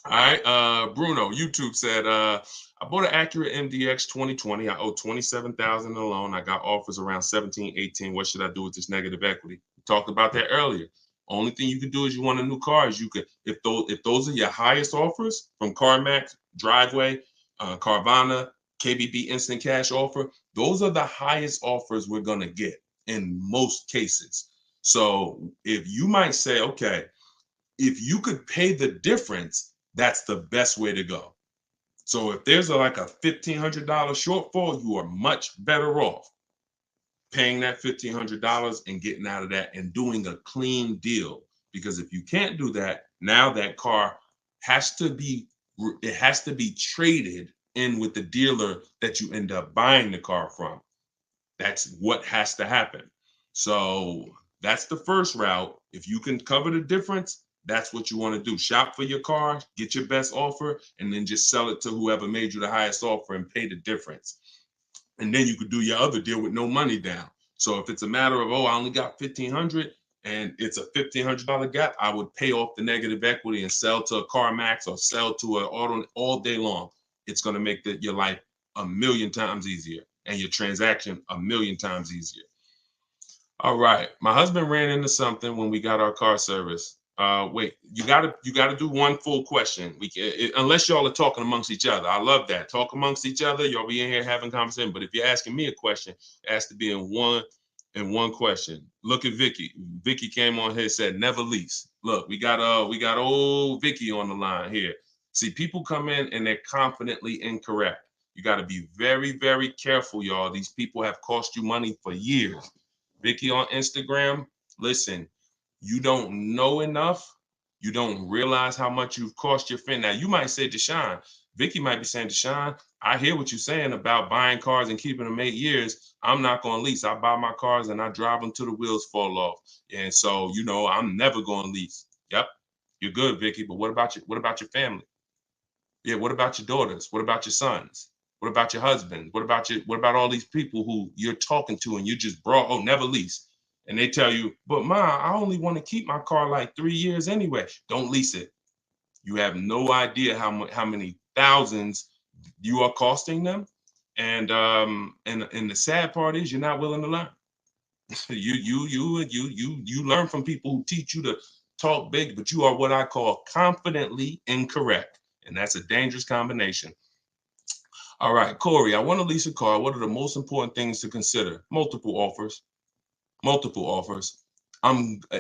All right, Bruno, YouTube said, I bought an Acura MDX 2020. I owe $27,000 in a loan. I got offers around 17, 18. What should I do with this negative equity? We talked about that earlier. Only thing you can do is you want a new car. Is you could, if those are your highest offers from CarMax, Driveway, Carvana, KBB Instant Cash Offer, those are the highest offers we're gonna get in most cases. So if you might say, okay, if you could pay the difference, that's the best way to go. So if there's like a $1,500 shortfall, you are much better off paying that $1,500 and getting out of that and doing a clean deal. Because if you can't do that, now that car has to be traded in with the dealer that you end up buying the car from. That's what has to happen. So that's the first route. If you can cover the difference, that's what you want to do. Shop for your car, get your best offer, and then just sell it to whoever made you the highest offer and pay the difference. And then you could do your other deal with no money down. So if it's a matter of, oh, I only got 1,500 and it's a $1,500 gap, I would pay off the negative equity and sell to a CarMax or sell to an auto all day long. It's going to make your life a million times easier and your transaction a million times easier. All right, my husband ran into something when we got our car service. Wait, you gotta do one full question. Unless y'all are talking amongst each other. I love that. Talk amongst each other. Y'all be in here having conversation. But if you're asking me a question, it has to be in one question. Look at Vicky. Vicky came on here and said never lease. Look, we got old Vicky on the line here. See, people come in and they're confidently incorrect. You got to be very, very careful, y'all. These people have cost you money for years. Vicky on Instagram, listen, you don't know enough. You don't realize how much you've cost your friend. Now, you might say, Deshone, Vicky might be saying, Deshone, I hear what you're saying about buying cars and keeping them 8 years. I'm not going to lease. I buy my cars and I drive them till the wheels fall off. And so, I'm never going to lease. Yep, you're good, Vicky. But what about your family? Yeah, what about your daughters? What about your sons? What about your husband? What about all these people who you're talking to and you just brought, never lease. And they tell you, but Ma, I only want to keep my car like 3 years anyway. Don't lease it. You have no idea how many thousands you are costing them. And the sad part is you're not willing to learn. You learn from people who teach you to talk big, but you are what I call confidently incorrect. And that's a dangerous combination. All right, Corey, I want to lease a car. What are the most important things to consider? Multiple offers.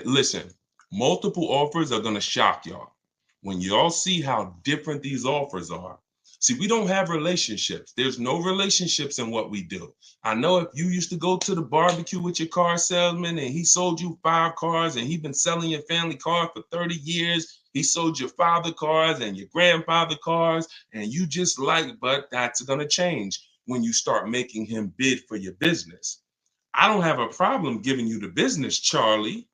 Listen, multiple offers are going to shock y'all. When y'all see how different these offers are. See, we don't have relationships. There's no relationships in what we do. I know if you used to go to the barbecue with your car salesman and he sold you 5 cars and he's been selling your family car for 30 years, he sold your father cars and your grandfather cars, and you just but that's going to change when you start making him bid for your business. I don't have a problem giving you the business, Charlie,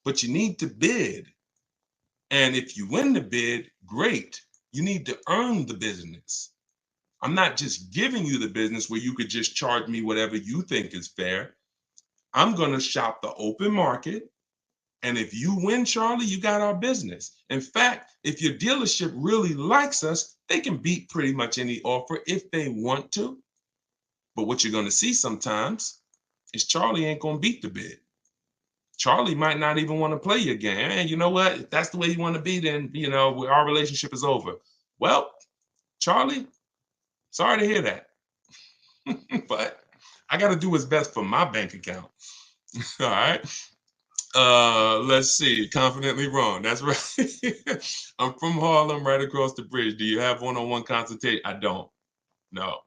but you need to bid. And if you win the bid, great. You need to earn the business. I'm not just giving you the business where you could just charge me whatever you think is fair. I'm going to shop the open market. And if you win, Charlie, you got our business. In fact, if your dealership really likes us, they can beat pretty much any offer if they want to. But what you're going to see sometimes is Charlie ain't going to beat the bid. Charlie might not even want to play your game. And you know what? If that's the way you want to be, then, our relationship is over. Well, Charlie, sorry to hear that. But I got to do what's best for my bank account. All right. Let's see. Confidently wrong. That's right. I'm from Harlem, right across the bridge. Do you have one-on-one consultation? I don't. No.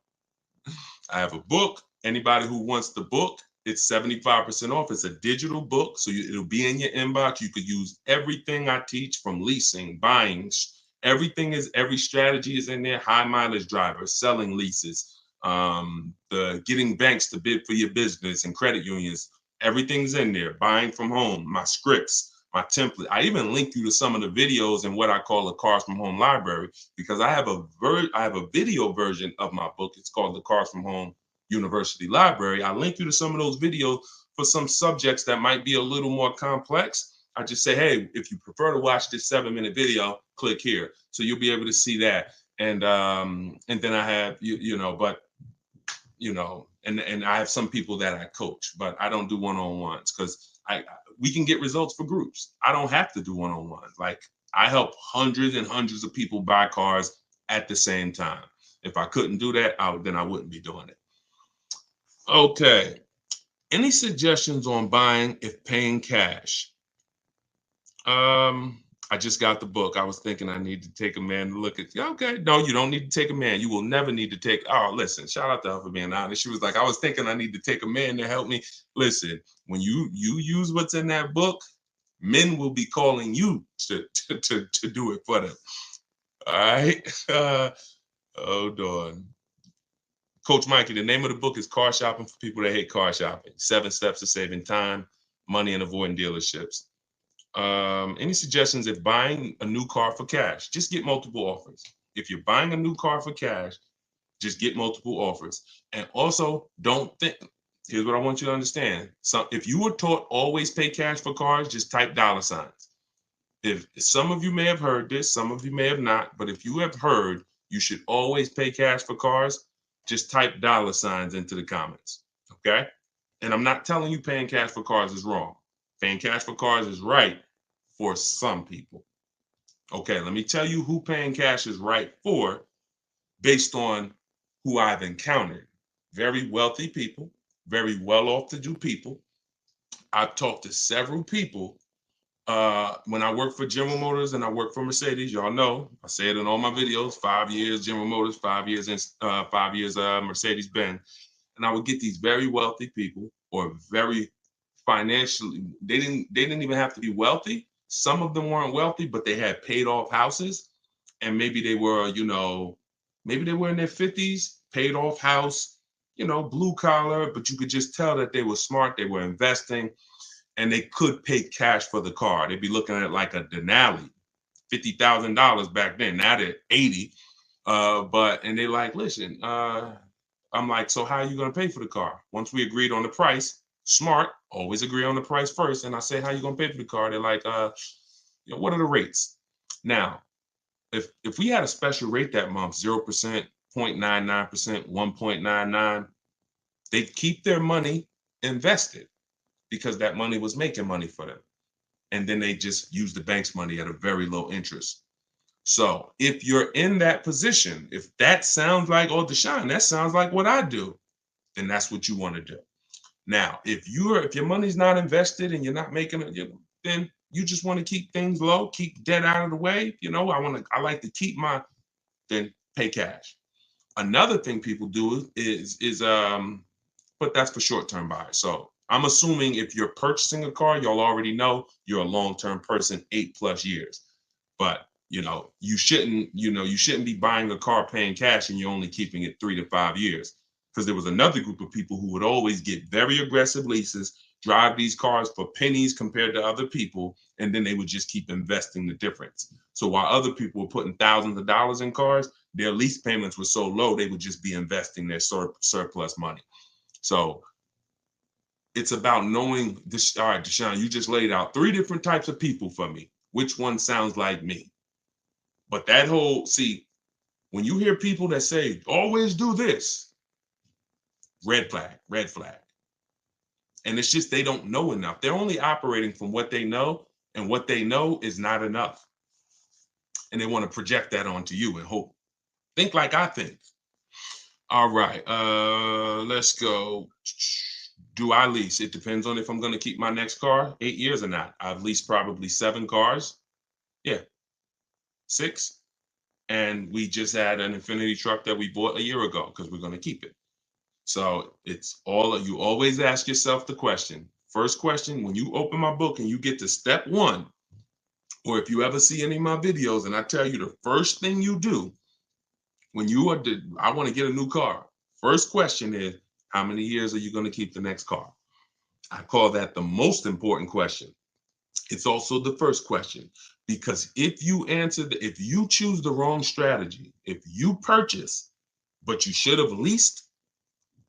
I have a book. Anybody who wants the book, it's 75% off. It's a digital book, so it'll be in your inbox. You could use everything I teach from leasing, buying. Every strategy is in there. High mileage drivers, selling leases, the getting banks to bid for your business and credit unions. Everything's in there. Buying from home, my scripts, my template. I even link you to some of the videos in what I call the Cars from Home library, because I have a video version of my book. It's called the Cars from Home University Library. I link you to some of those videos for some subjects that might be a little more complex. I just say, hey, if you prefer to watch this 7-minute video, click here. So you'll be able to see that. And then I have, and I have some people that I coach, but I don't do one-on-ones because we can get results for groups. I don't have to do one-on-ones. Like, I help hundreds and hundreds of people buy cars at the same time. If I couldn't do that, then I wouldn't be doing it. Okay. Any suggestions on buying if paying cash? I just got the book. I was thinking I need to take a man to look at. Okay, no, you don't need to take a man. You will never need to take. Oh, listen, shout out to her for being honest. She was like, I was thinking I need to take a man to help me. Listen, when you use what's in that book, men will be calling you to do it for them. All right. Hold on. Coach Mikey, the name of the book is Car Shopping for People That Hate Car Shopping. 7 Steps to Saving Time, Money, and Avoiding Dealerships. Any suggestions if buying a new car for cash? Just get multiple offers. If you're buying a new car for cash, just get multiple offers. And also, don't think, here's what I want you to understand. So if you were taught always pay cash for cars, just type $signs. If some of you may have heard this, some of you may have not, but if you have heard you should always pay cash for cars, just type $signs into the comments. Okay? And I'm not telling you paying cash for cars is wrong. Paying cash for cars is right for some people. Okay, let me tell you who paying cash is right for based on who I've encountered. Very wealthy people, very well-off-to-do people. I've talked to several people when I worked for General Motors and I worked for Mercedes. Y'all know, I say it in all my videos, 5 years General Motors, 5 years Mercedes-Benz. And I would get these very wealthy people or very financially, they didn't even have to be wealthy. Some of them weren't wealthy, but they had paid off houses. And maybe they were, maybe they were in their 50s, paid off house, blue collar, but you could just tell that they were smart, they were investing, and they could pay cash for the car. They'd be looking at like a Denali, $50,000 back then, now they're 80. And they like, listen, I'm like, so how are you going to pay for the car? Once we agreed on the price, smart, always agree on the price first. And I say, how are you going to pay for the car? They're like, what are the rates? Now, if we had a special rate that month, 0%, 0.99%, 1.99, they'd keep their money invested because that money was making money for them. And then they just use the bank's money at a very low interest. So if you're in that position, if that sounds like, oh, Deshone, that sounds like what I do, then that's what you want to do. Now, if your money's not invested and you're not making it, then you just want to keep things low, keep debt out of the way. I like to keep then pay cash. Another thing people do is but that's for short-term buyers. So I'm assuming if you're purchasing a car, y'all already know you're a long-term person, 8+ years. But you shouldn't be buying a car paying cash and you're only keeping it 3 to 5 years. Because there was another group of people who would always get very aggressive leases, drive these cars for pennies compared to other people, and then they would just keep investing the difference. So while other people were putting thousands of dollars in cars, their lease payments were so low, they would just be investing their surplus money. So it's about knowing this. All right, Deshone, you just laid out 3 different types of people for me. Which one sounds like me? But when you hear people that say, always do this, red flag. And it's just they don't know enough. They're only operating from what they know, and what they know is not enough. And they want to project that onto you and hope. Think like I think. All right, let's go. Do I lease? It depends on if I'm going to keep my next car 8 years or not. I've leased probably 7 cars. Yeah, 6. And we just had an Infinity truck that we bought a year ago because we're going to keep it. So it's you always ask yourself the question. First question, when you open my book and you get to step 1, or if you ever see any of my videos and I tell you the first thing you do when I want to get a new car, first question is, how many years are you going to keep the next car? I call that the most important question. It's also the first question, because if you choose the wrong strategy, if you purchase, but you should have leased,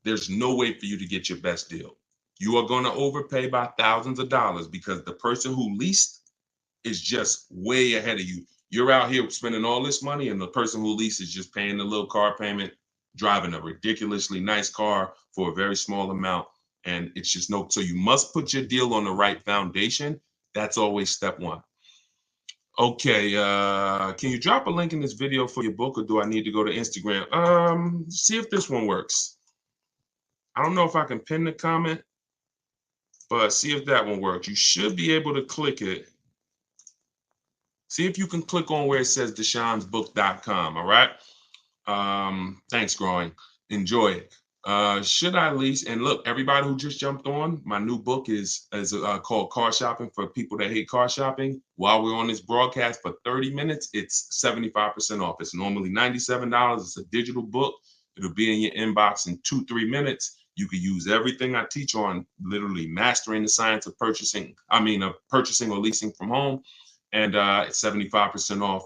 there's no way for you to get your best deal. You are going to overpay by thousands of dollars because the person who leased is just way ahead of you. You're out here spending all this money, and the person who leased is just paying the little car payment, driving a ridiculously nice car for a very small amount. And it's just so you must put your deal on the right foundation. That's always step 1. Okay, can you drop a link in this video for your book, or do I need to go to Instagram? See if this one works. I don't know if I can pin the comment, but see if that one works. You should be able to click it. See if you can click on where it says deshonsbook.com, all right? Thanks, Growing. Enjoy it. Should I lease? And look, everybody who just jumped on, my new book is called Car Shopping for People That Hate Car Shopping. While we're on this broadcast for 30 minutes, it's 75% off. It's normally $97. It's a digital book. It'll be in your inbox in 2-3 minutes. You could use everything I teach on literally mastering the science of purchasing or leasing from home. And it's 75% off.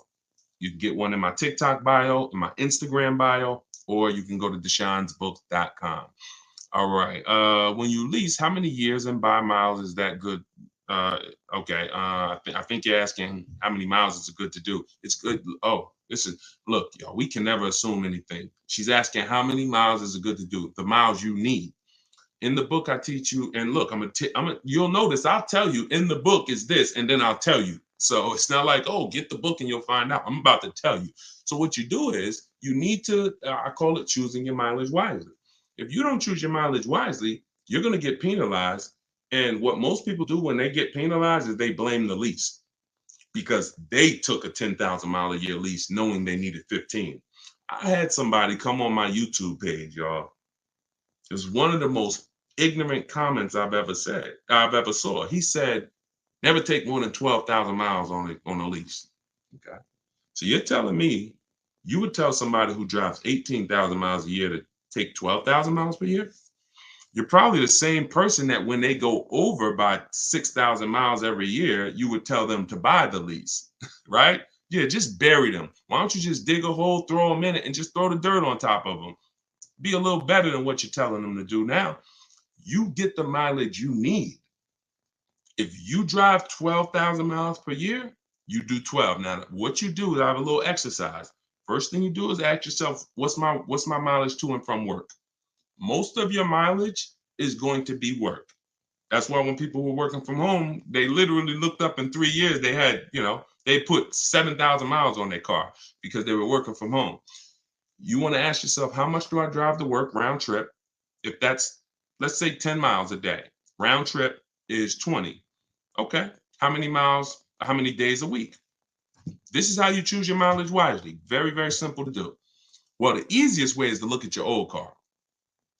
You can get one in my TikTok bio, in my Instagram bio, or you can go to deshonsbook.com. All right. When you lease, how many years and by miles is that good? Okay. I think you're asking how many miles is it good to do. It's good. Oh, listen, look, y'all, we can never assume anything. She's asking how many miles is it good to do? The miles you need. In the book, I teach you, and look, you'll notice I'll tell you in the book is this, and then I'll tell you. So it's not like, oh, get the book and you'll find out. I'm about to tell you. So what you do is you need to, I call it choosing your mileage wisely. If you don't choose your mileage wisely, you're going to get penalized. And what most people do when they get penalized is they blame the lease because they took a 10,000 mile a year lease knowing they needed 15. I had somebody come on my YouTube page, y'all. It was one of the most ignorant comments I've ever saw. He said, never take more than 12,000 miles on a lease. Okay. So you're telling me you would tell somebody who drives 18,000 miles a year to take 12,000 miles per year? You're probably the same person that when they go over by 6,000 miles every year, you would tell them to buy the lease, right? Yeah, just bury them. Why don't you just dig a hole, throw them in it, and just throw the dirt on top of them? Be a little better than what you're telling them to do now. You get the mileage you need. If you drive 12,000 miles per year, you do 12. Now, what you do is I have a little exercise. First thing you do is ask yourself, what's my mileage to and from work? Most of your mileage is going to be work. That's why when people were working from home, they literally looked up in 3 years, they had, they put 7,000 miles on their car because they were working from home. You want to ask yourself, how much do I drive to work round trip? If that's, let's say 10 miles a day, round trip is 20. Okay. How many miles, how many days a week? This is how you choose your mileage wisely. Very, very simple to do. Well, the easiest way is to look at your old car.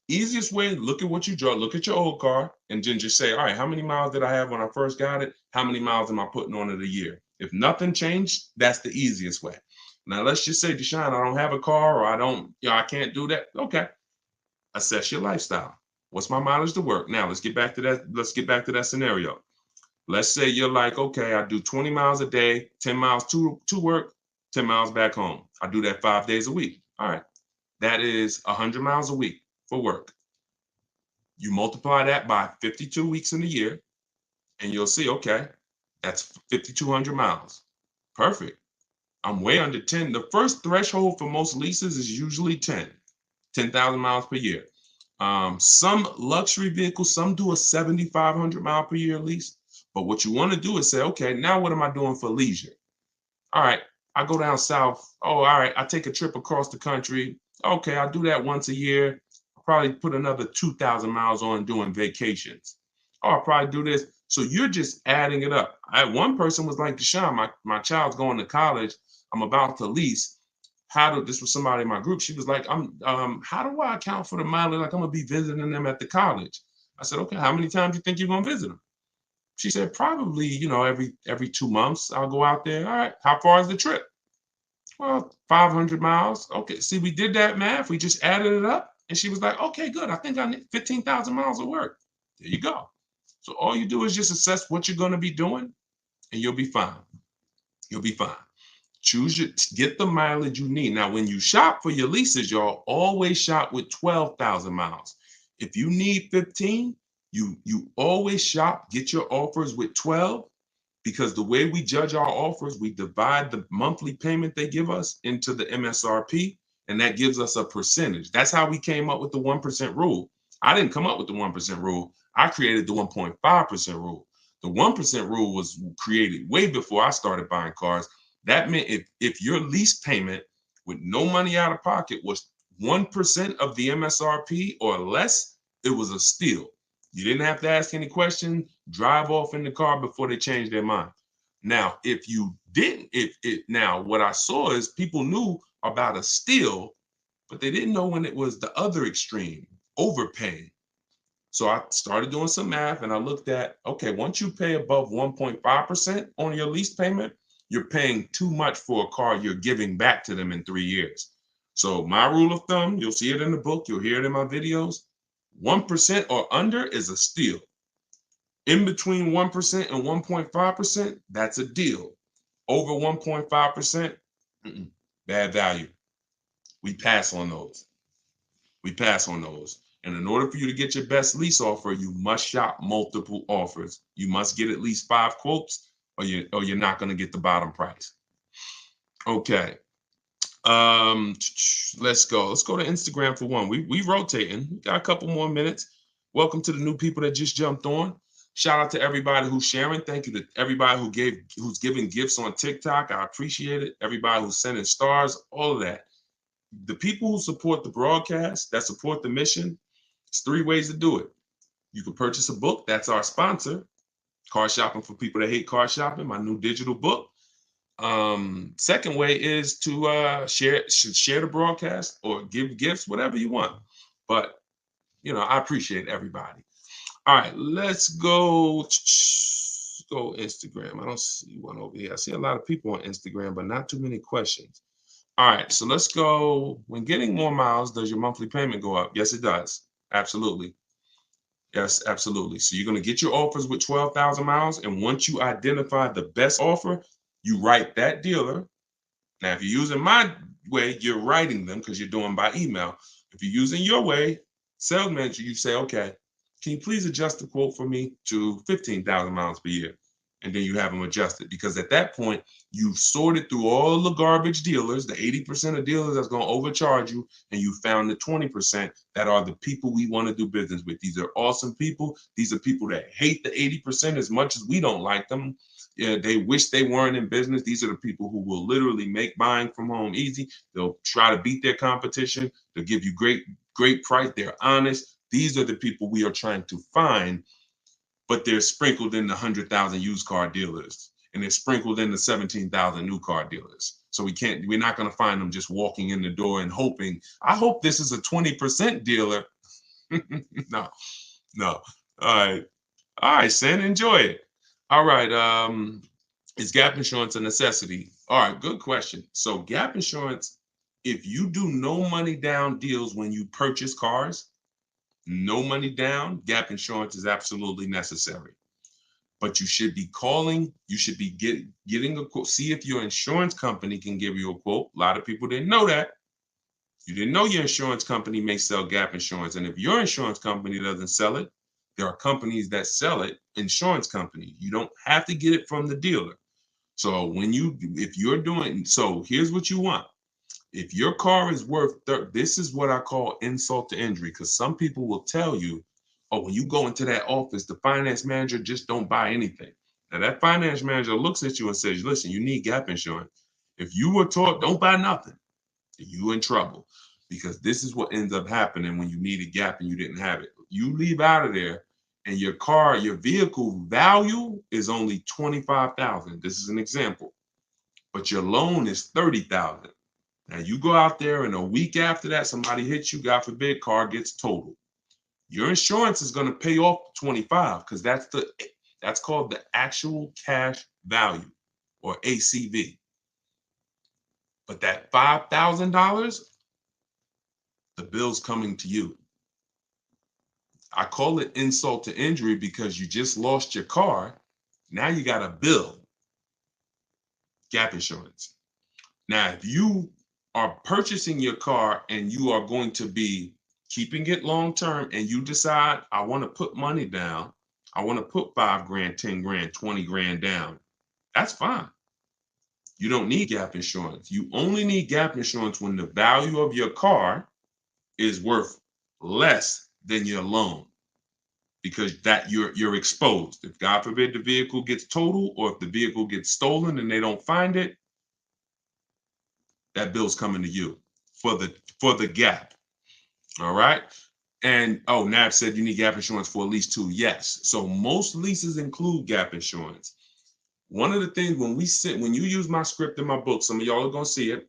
Easiest way, look at what you draw, look at your old car, and then just say, all right, how many miles did I have when I first got it? How many miles am I putting on it a year? If nothing changed, that's the easiest way. Now, let's just say, Deshone, I don't have a car or I can't do that. Okay. Assess your lifestyle. What's my mileage to work? Now, let's get back to that scenario. Let's say you're like, okay, I do 20 miles a day, 10 miles to work, 10 miles back home. I do that 5 days a week. All right. That is 100 miles a week for work. You multiply that by 52 weeks in a year, and you'll see, okay, that's 5,200 miles. Perfect. I'm way under 10. The first threshold for most leases is usually 10,000 miles per year. Some luxury vehicles, some do a 7,500 mile per year lease. But what you want to do is say, okay, now what am I doing for leisure? All right, I go down south. Oh, all right, I take a trip across the country. Okay, I do that once a year. I'll probably put another 2,000 miles on doing vacations. Oh, I'll probably do this. So you're just adding it up. One person was like, Deshone, my child's going to college. I'm about to lease. This was somebody in my group. She was like, how do I account for the mileage? Like I'm gonna be visiting them at the college. I said, okay, how many times do you think you're gonna visit them? She said, probably, every 2 months I'll go out there. All right, how far is the trip? Well, 500 miles. Okay, see, we did that math. We just added it up. And she was like, okay, good. I think I need 15,000 miles of work. There you go. So all you do is just assess what you're gonna be doing and you'll be fine. You'll be fine. Get the mileage you need. Now, when you shop for your leases, y'all always shop with 12,000 miles. If you need 15, you always get your offers with 12 because the way we judge our offers, we divide the monthly payment they give us into the MSRP, and that gives us a percentage. That's how we came up with the 1% rule. I didn't come up with the 1% rule. I created the 1.5% rule. The 1% rule was created way before I started buying cars. That meant if your lease payment with no money out of pocket was 1% of the MSRP or less, it was a steal. You didn't have to ask any questions, drive off in the car before they changed their mind. Now, if you didn't, now what I saw is people knew about a steal, but they didn't know when it was the other extreme, overpaying. So I started doing some math and I looked at, okay, once you pay above 1.5% on your lease payment, you're paying too much for a car you're giving back to them in 3 years. So my rule of thumb, you'll see it in the book, you'll hear it in my videos. 1% or under is a steal. In between 1% and 1.5%, that's a deal. Over 1.5%, bad value. We pass on those. We pass on those. And in order for you to get your best lease offer, you must shop multiple offers. You must get at least 5 quotes, or you're not going to get the bottom price. Okay. Let's go. Let's go to Instagram for one. We rotating. We got a couple more minutes. Welcome to the new people that just jumped on. Shout out to everybody who's sharing. Thank you to everybody who's giving gifts on TikTok. I appreciate it. Everybody who's sending stars, all of that. The people who support the broadcast, that support the mission, it's 3 ways to do it. You can purchase a book. That's our sponsor. Car Shopping for People That Hate Car Shopping, my new digital book. Second way is to share the broadcast or give gifts, whatever you want. But I appreciate everybody. All right, let's go Instagram. I don't see one over here. I see a lot of people on Instagram, but not too many questions. All right, so let's go. When getting more miles, does your monthly payment go up? Yes, it does. Absolutely. Yes, absolutely. So you're going to get your offers with 12,000 miles. And once you identify the best offer, you write that dealer. Now, if you're using my way, you're writing them because you're doing by email. If you're using your way, sales manager, you say, okay, can you please adjust the quote for me to 15,000 miles per year? And then you have them adjusted, because at that point, you've sorted through all the garbage dealers, the 80% of dealers that's going to overcharge you, and you found the 20% that are the people we want to do business with. These are awesome people. These are people that hate the 80% as much as we don't like them. Yeah, they wish they weren't in business. These are the people who will literally make buying from home easy. They'll try to beat their competition. They'll give you great price. They're honest. These are the people we are trying to find, but they're sprinkled in the 100,000 used car dealers, and they're sprinkled in the 17,000 new car dealers. So we're not going to find them just walking in the door and hoping, I hope this is a 20% dealer. No. All right, Sen, enjoy it. All right. Is gap insurance a necessity? All right, good question. So gap insurance, if you do no money down deals when you purchase cars, no money down, gap insurance is absolutely necessary. But you should be calling, you should be getting a quote. See if your insurance company can give you a quote. A lot of people didn't know that. You didn't know your insurance company may sell gap insurance. And if your insurance company doesn't sell it, there are companies that sell it, insurance company. You don't have to get it from the dealer. So here's what you want. If your car is worth, this is what I call insult to injury, because some people will tell you, oh, when you go into that office, the finance manager just don't buy anything. Now that finance manager looks at you and says, listen, you need gap insurance. If you were taught, don't buy nothing, you in trouble, because this is what ends up happening when you need a gap and you didn't have it. You leave out of there and your vehicle value is only 25,000. This is an example, but your loan is 30,000. Now you go out there and a week after that, somebody hits you, God forbid, car gets totaled. Your insurance is going to pay off 25, because that's called the actual cash value, or ACV. But that $5,000, the bill's coming to you. I call it insult to injury because you just lost your car. Now you got a bill. Gap insurance. Now, if you are purchasing your car and you are going to be keeping it long term, and you decide, I want to put money down, I want to put 5 grand, 10 grand, 20 grand down, that's fine. You don't need gap insurance. You only need gap insurance when the value of your car is worth less than your loan, because that you're exposed. If God forbid the vehicle gets totaled, or if the vehicle gets stolen and they don't find it, that bill's coming to you for the gap. All right. And Nab said you need gap insurance for at least 2. Yes. So most leases include gap insurance. One of the things when you use my script in my book, some of y'all are going to see it.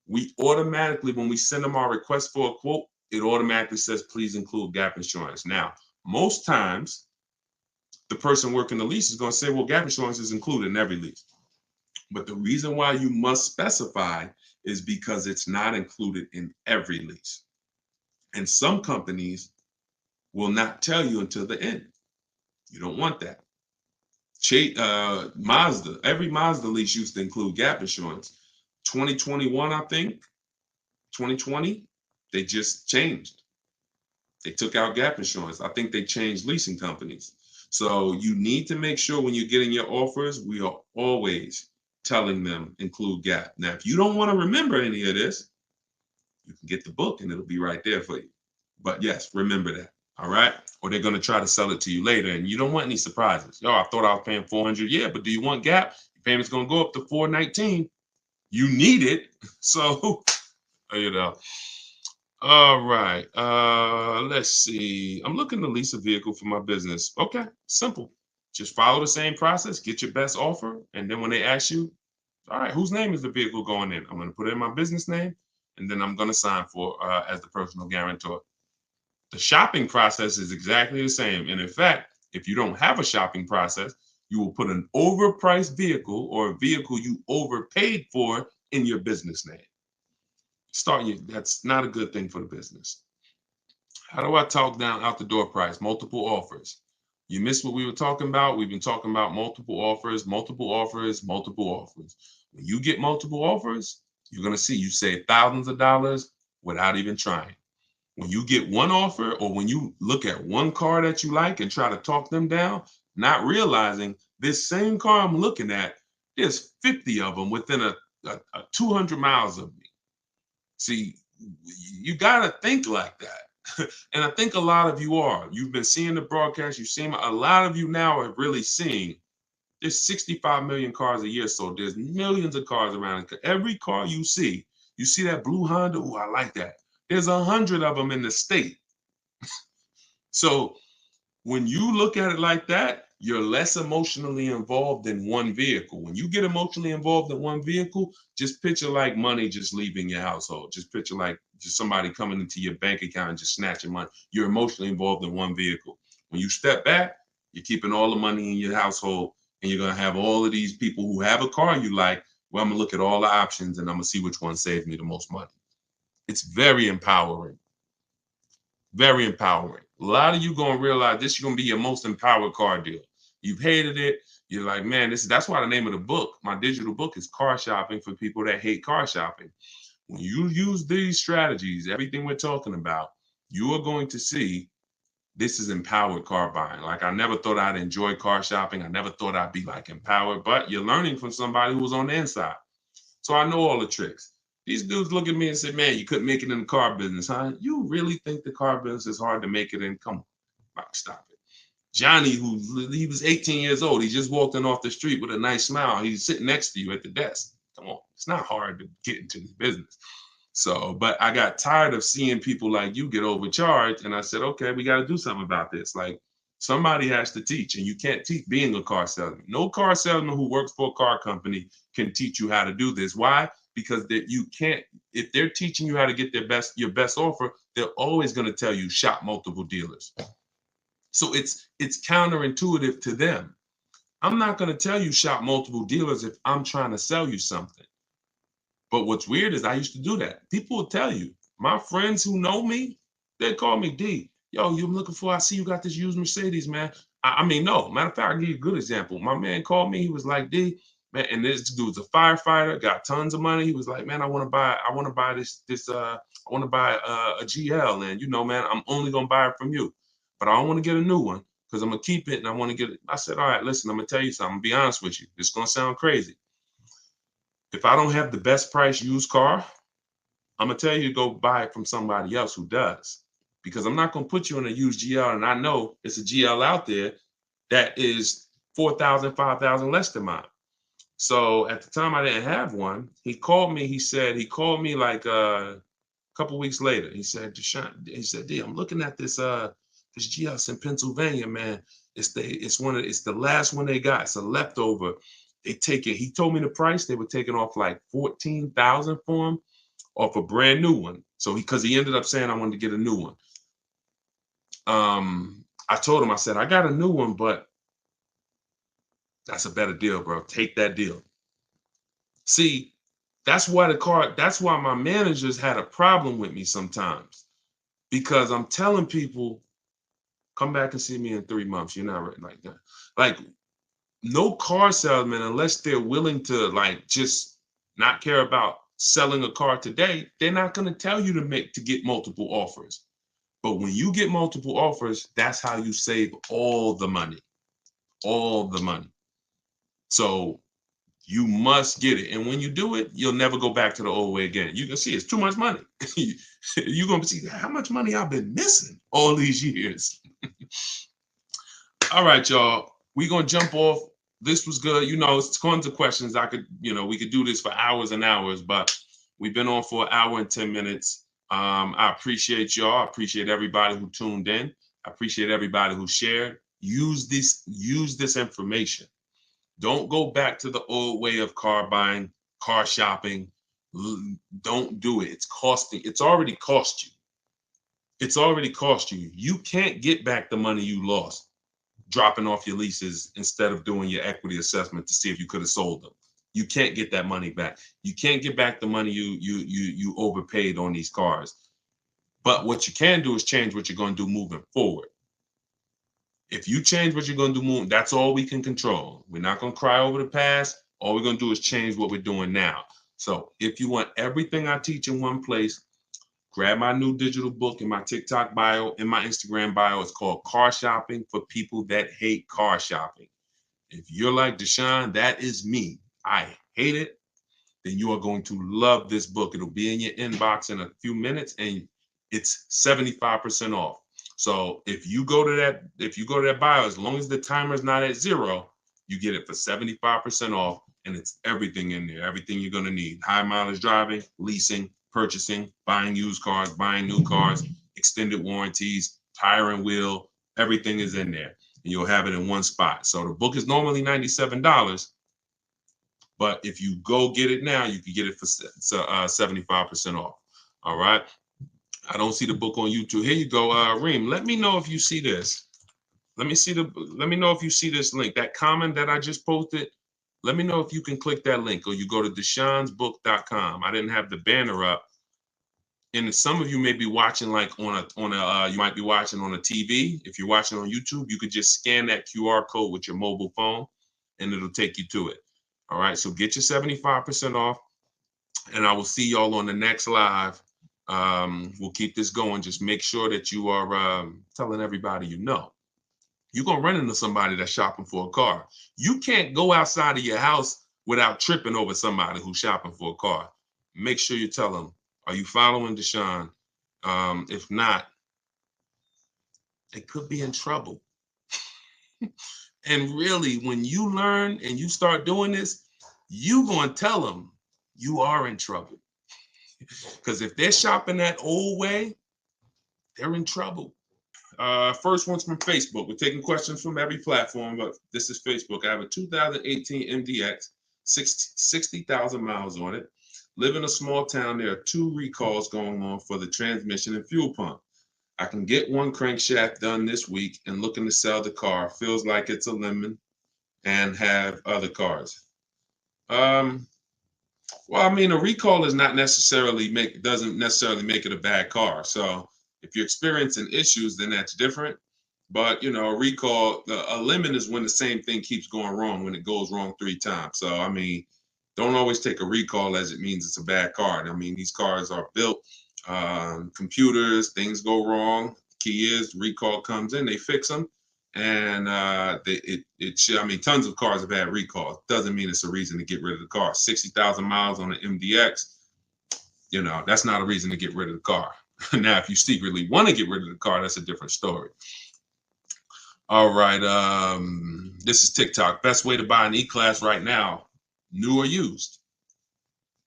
We automatically, when we send them our request for a quote, it automatically says, please include gap insurance. Now, most times the person working the lease is going to say, well, gap insurance is included in every lease. But the reason why you must specify is because it's not included in every lease. And some companies will not tell you until the end. You don't want that. Mazda, every Mazda lease used to include gap insurance. 2021, I think, 2020, they just changed. They took out gap insurance. I think they changed leasing companies. So you need to make sure when you're getting your offers, we are always telling them include gap. Now, if you don't want to remember any of this, you can get the book and it'll be right there for you. But yes, remember that. All right. Or they're going to try to sell it to you later and you don't want any surprises. Yo, I thought I was paying 400. Yeah, but do you want gap? Your payment's going to go up to 419. You need it. So, All right. Let's see. I'm looking to lease a vehicle for my business. Okay, simple. Just follow the same process, get your best offer, and then when they ask you, all right, whose name is the vehicle going in? I'm going to put in my business name, and then I'm going to sign for as the personal guarantor. The shopping process is exactly the same. And in fact, if you don't have a shopping process, you will put an overpriced vehicle or a vehicle you overpaid for in your business name. That's not a good thing for the business. How do I talk down out the door price? Multiple offers. You missed what we were talking about? We've been talking about multiple offers, multiple offers, multiple offers. When you get multiple offers, you're going to see you save thousands of dollars without even trying. When you get one offer or when you look at one car that you like and try to talk them down, not realizing this same car I'm looking at, there's 50 of them within a 200 miles of me. See, you got to think like that. And I think a lot of you are. You've been seeing the broadcast. You've seen a lot of you now are really seeing there's 65 million cars a year. So there's millions of cars around. Every car you see that blue Honda. Oh, I like that. There's 100 of them in the state. So when you look at it like that, you're less emotionally involved in one vehicle. When you get emotionally involved in one vehicle, just picture like money just leaving your household. Just picture like just somebody coming into your bank account and just snatching money. You're emotionally involved in one vehicle. When you step back, you're keeping all the money in your household and you're going to have all of these people who have a car you like. Well, I'm going to look at all the options and I'm going to see which one saves me the most money. It's very empowering. Very empowering. A lot of you going to realize this is going to be your most empowered car deal. You've hated it. You're like, man, that's why the name of the book, my digital book, is Car Shopping for People That Hate Car Shopping. When you use these strategies, everything we're talking about, you are going to see this is empowered car buying. Like I never thought I'd enjoy car shopping. I never thought I'd be like empowered, but you're learning from somebody who was on the inside. So I know all the tricks. These dudes look at me and say, man, you couldn't make it in the car business, huh? You really think the car business is hard to make it in? Come on, stop it. Johnny, he was 18 years old. He just walked in off the street with a nice smile. He's sitting next to you at the desk. Come on, it's not hard to get into this business. So, but I got tired of seeing people like you get overcharged. And I said, okay, we got to do something about this. Like somebody has to teach, and you can't teach being a car salesman. No car salesman who works for a car company can teach you how to do this. Why? Because that you can't, if they're teaching you how to get your best offer, they're always going to tell you shop multiple dealers. So it's counterintuitive to them. I'm not going to tell you shop multiple dealers if I'm trying to sell you something. But what's weird is I used to do that. People will tell you, my friends who know me, they call me D. Yo, you looking for, I see you got this used Mercedes, man. I mean, no, matter of fact, I'll give you a good example. My man called me, he was like, D, man, and this dude's a firefighter, got tons of money. He was like, man, I want to buy a GL. And you know, man, I'm only gonna buy it from you. But I don't want to get a new one because I'm gonna keep it and I want to get it. I said, all right, listen, I'm gonna tell you something. I'm gonna be honest with you. It's gonna sound crazy. If I don't have the best price used car, I'm gonna tell you to go buy it from somebody else who does. Because I'm not gonna put you in a used GL and I know it's a GL out there that is 4,000, 5,000 less than mine. So at the time I didn't have one. He called me like a couple weeks later. He said, Deshone, he said, D, I'm looking at this GL in Pennsylvania, man. It's the last one they got. It's a leftover. They take it. He told me the price. They were taking off like 14,000 for him off a brand new one. So because he ended up saying I wanted to get a new one. I told him, I said, I got a new one, but that's a better deal, bro. Take that deal. See, that's why my managers had a problem with me sometimes, because I'm telling people Come back and see me in 3 months. You're not ready like that. Like, no car salesman, unless they're willing to like just not care about selling a car today, they're not going to tell you to get multiple offers. But when you get multiple offers, that's how you save all the money. All the money. So you must get it. And when you do it, you'll never go back to the old way again. You can see it's too much money. You're going to see how much money I've been missing all these years. All right, y'all. We're going to jump off. This was good. You know, it's tons of questions. We could do this for hours and hours, but we've been on for an hour and 10 minutes. I appreciate y'all. I appreciate everybody who tuned in. I appreciate everybody who shared. Use this information. Don't go back to the old way of car buying, car shopping. Don't do it. It's already cost you. It's already cost you. You can't get back the money you lost dropping off your leases instead of doing your equity assessment to see if you could have sold them. You can't get that money back. You can't get back the money you overpaid on these cars. But what you can do is change what you're going to do moving forward. If you change what you're going to do moving, that's all we can control. We're not going to cry over the past. All we're going to do is change what we're doing now. So if you want everything I teach in one place, grab my new digital book in my TikTok bio, in my Instagram bio. It's called Car Shopping for People That Hate Car Shopping. If you're like Deshone, that is me. I hate it. Then you are going to love this book. It'll be in your inbox in a few minutes, and it's 75% off. So if you go to that bio, as long as the timer is not at 0, you get it for 75% off, and it's everything in there. Everything you're going to need: high mileage driving, leasing, purchasing, buying used cars, buying new cars, extended warranties, tire and wheel. Everything is in there, and you'll have it in one spot. So the book is normally $97, but if you go get it now, you can get it for 75% off. All right. I don't see the book on YouTube. Here you go, Reem. Let me know if you see this. Let me know if you see this link. That comment that I just posted. Let me know if you can click that link, or you go to deshonsbook.com. I didn't have the banner up. And some of you may be watching like you might be watching on a TV. If you're watching on YouTube, you could just scan that QR code with your mobile phone and it'll take you to it. All right, so get your 75% off, and I will see y'all on the next live. We'll keep this going. Just make sure that you are telling everybody you know. You're going to run into somebody that's shopping for a car. You can't go outside of your house without tripping over somebody who's shopping for a car. Make sure you tell them, are you following Deshone? If not, they could be in trouble. And really, when you learn and you start doing this, you're going to tell them you are in trouble. Because if they're shopping that old way, they're in trouble. First one's from Facebook. We're taking questions from every platform, but this is Facebook. I have a 2018 MDX, 60,000 miles on it. Live in a small town. There are 2 recalls going on for the transmission and fuel pump. I can get one crankshaft done this week and looking to sell the car. Feels like it's a lemon and have other cars. Well, I mean, a recall is not necessarily doesn't necessarily make it a bad car. So if you're experiencing issues, then that's different. But you know, a recall, a lemon is when the same thing keeps going wrong, when it goes wrong 3 times. So I mean, don't always take a recall as it means it's a bad car. I mean, these cars are built, computers, things go wrong. Key is recall comes in, they fix them, and I mean, tons of cars have had recalls. Doesn't mean it's a reason to get rid of the car. 60,000 miles on an MDX, you know, that's not a reason to get rid of the car. Now, if you secretly want to get rid of the car, that's a different story. All right, this is TikTok. Best way to buy an E-Class right now, new or used.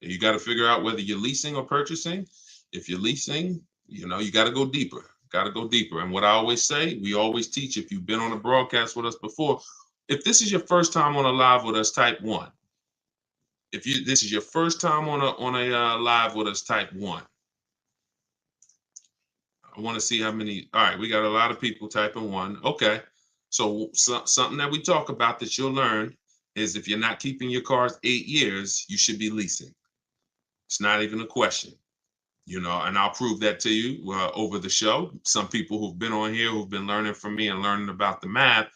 You got to figure out whether you're leasing or purchasing. If you're leasing, you know, you got to go deeper. And what I always say, we always teach, if you've been on a broadcast with us before, if this is your first time on a live with us, type 1. If this is your first time on a live with us, type 1. I want to see how many. All right, we got a lot of people typing 1. Okay, so something that we talk about that you'll learn is if you're not keeping your cars 8 years, you should be leasing. It's not even a question. And I'll prove that to you over the show. Some people who've been on here, who've been learning from me and learning about the math,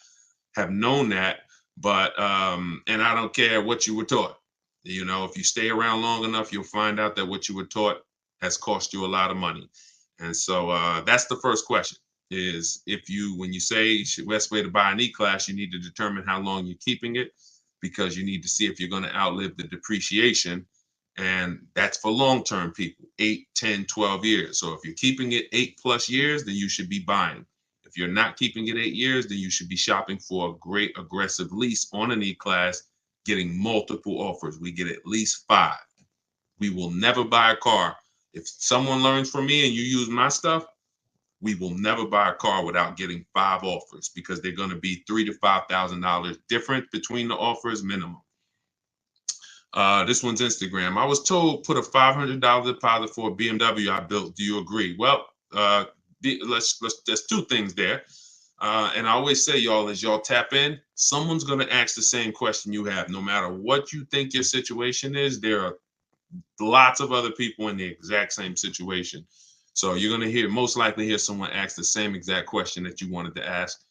have known that. But and I don't care what you were taught. If you stay around long enough, you'll find out that what you were taught has cost you a lot of money. And so that's the first question: is when you say best way to buy an E-Class, you need to determine how long you're keeping it, because you need to see if you're going to outlive the depreciation. And that's for long-term people, 8, 10, 12 years. So if you're keeping it 8+ years, then you should be buying. If you're not keeping it 8 years, then you should be shopping for a great aggressive lease on an E-Class, getting multiple offers. We get at least 5. We will never buy a car. If someone learns from me and you use my stuff, we will never buy a car without getting 5 offers, because they're going to be $3,000 to $5,000 different between the offers minimum. This one's Instagram. I was told put a $500 deposit for a BMW I built. Do you agree? Well, there's 2 things there. And I always say, y'all, as y'all tap in, someone's going to ask the same question you have. No matter what you think your situation is, there are lots of other people in the exact same situation. So you're going to most likely hear someone ask the same exact question that you wanted to ask.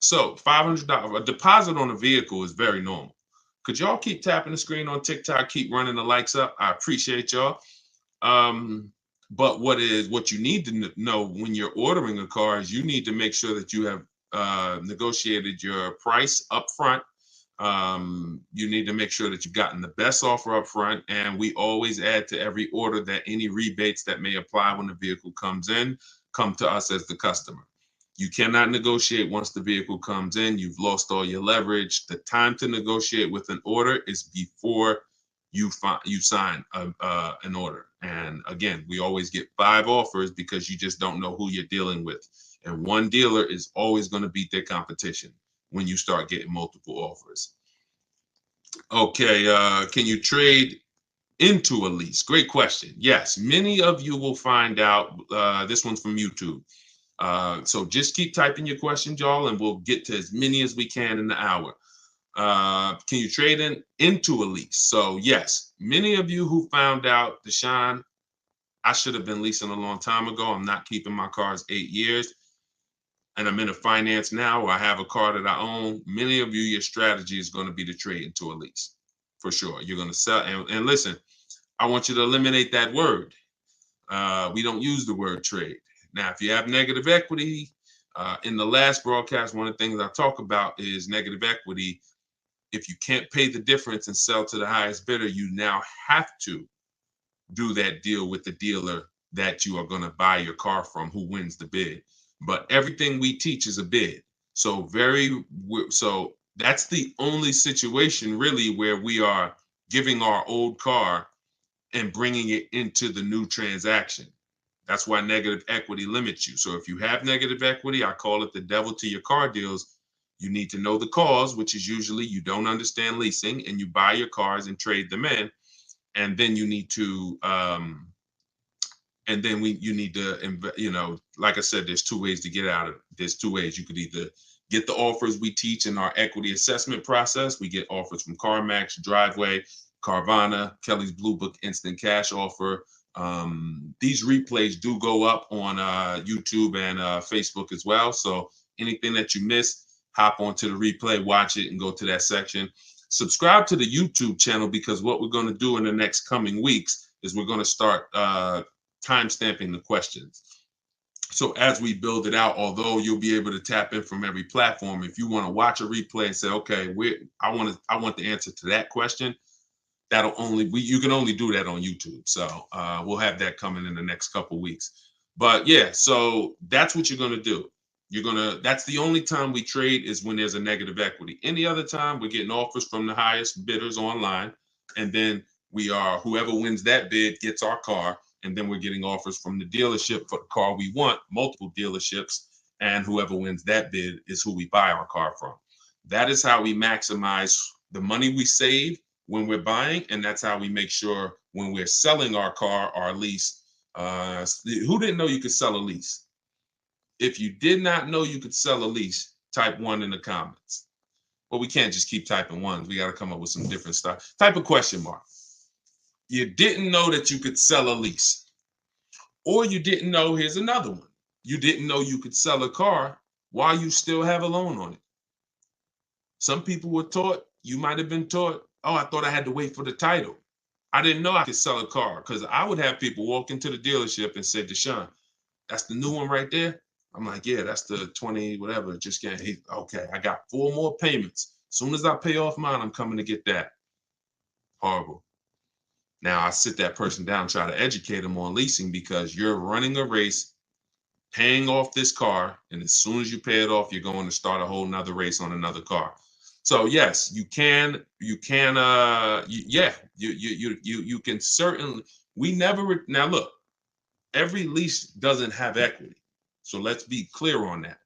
So $500, a deposit on a vehicle is very normal. Could y'all keep tapping the screen on TikTok, keep running the likes up? I appreciate y'all. But what you need to know when you're ordering a car is you need to make sure that you have negotiated your price up front. You need to make sure that you've gotten the best offer up front. And we always add to every order that any rebates that may apply when the vehicle comes in come to us as the customer. You cannot negotiate once the vehicle comes in. You've lost all your leverage. The time to negotiate with an order is before you sign an order. And again, we always get 5 offers because you just don't know who you're dealing with. And one dealer is always going to beat their competition when you start getting multiple offers. Okay, can you trade into a lease? Great question. Yes, many of you will find out. This one's from YouTube. So just keep typing your questions, y'all, and we'll get to as many as we can in the hour. Can you trade into a lease? So yes, many of you who found out, Deshone, I should have been leasing a long time ago. I'm not keeping my cars 8 years. And I'm in a finance now, or I have a car that I own. Many of you, your strategy is going to be to trade into a lease. For sure. You're going to sell. And listen, I want you to eliminate that word. We don't use the word trade. Now, if you have negative equity, in the last broadcast, one of the things I talk about is negative equity. If you can't pay the difference and sell to the highest bidder, you now have to do that deal with the dealer that you are going to buy your car from, who wins the bid. But everything we teach is a bid. So that's the only situation really where we are giving our old car and bringing it into the new transaction. That's why negative equity limits you. So if you have negative equity, I call it the devil to your car deals. You need to know the cause, which is usually you don't understand leasing and you buy your cars and trade them in. And then you need to, like I said, there's 2 ways to get out of it. There's 2 ways. You could either get the offers we teach in our equity assessment process. We get offers from CarMax, Driveway, Carvana, Kelly's Blue Book Instant Cash Offer. These replays do go up on YouTube and Facebook as well. So anything that you miss, hop onto the replay, watch it, and go to that section. Subscribe to the YouTube channel, because what we're going to do in the next coming weeks is we're going to start timestamping the questions. So as we build it out, although you'll be able to tap in from every platform, if you want to watch a replay and say, okay, I want the answer to that question, you can only do that on YouTube. So we'll have that coming in the next couple weeks. But yeah, so that's what you're going to do. That's the only time we trade, is when there's a negative equity. Any other time, we're getting offers from the highest bidders online, and then whoever wins that bid gets our car, and then we're getting offers from the dealership for the car we want, multiple dealerships, and whoever wins that bid is who we buy our car from. That is how we maximize the money we save when we're buying, and that's how we make sure when we're selling our car, our lease. Who didn't know you could sell a lease? If you did not know you could sell a lease, type 1 in the comments. But we can't just keep typing ones. We got to come up with some different stuff. Type a question mark. You didn't know that you could sell a lease, or you didn't know, here's another one. You didn't know you could sell a car while you still have a loan on it. Some people were taught, you might have been taught, oh, I thought I had to wait for the title. I didn't know I could sell a car, because I would have people walk into the dealership and say, Deshone, that's the new one right there. I'm like, yeah, that's the 20, whatever. Just can't. Okay, I got 4 more payments. As soon as I pay off mine, I'm coming to get that. Horrible. Now I sit that person down, try to educate them on leasing, because you're running a race, paying off this car, and as soon as you pay it off, you're going to start a whole nother race on another car. So yes, you can, you can certainly. We never, now look, every lease doesn't have equity. So let's be clear on that.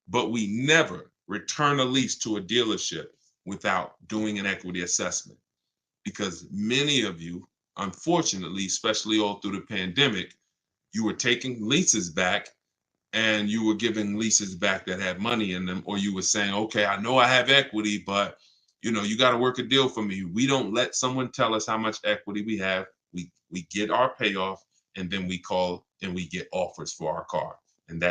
But we never return a lease to a dealership without doing an equity assessment, because many of you, unfortunately, especially all through the pandemic, you were taking leases back, and you were giving leases back that had money in them, or you were saying, okay, I know I have equity, but you got to work a deal for me. We don't let someone tell us how much equity we have. We get our payoff, and then we call and we get offers for our car. And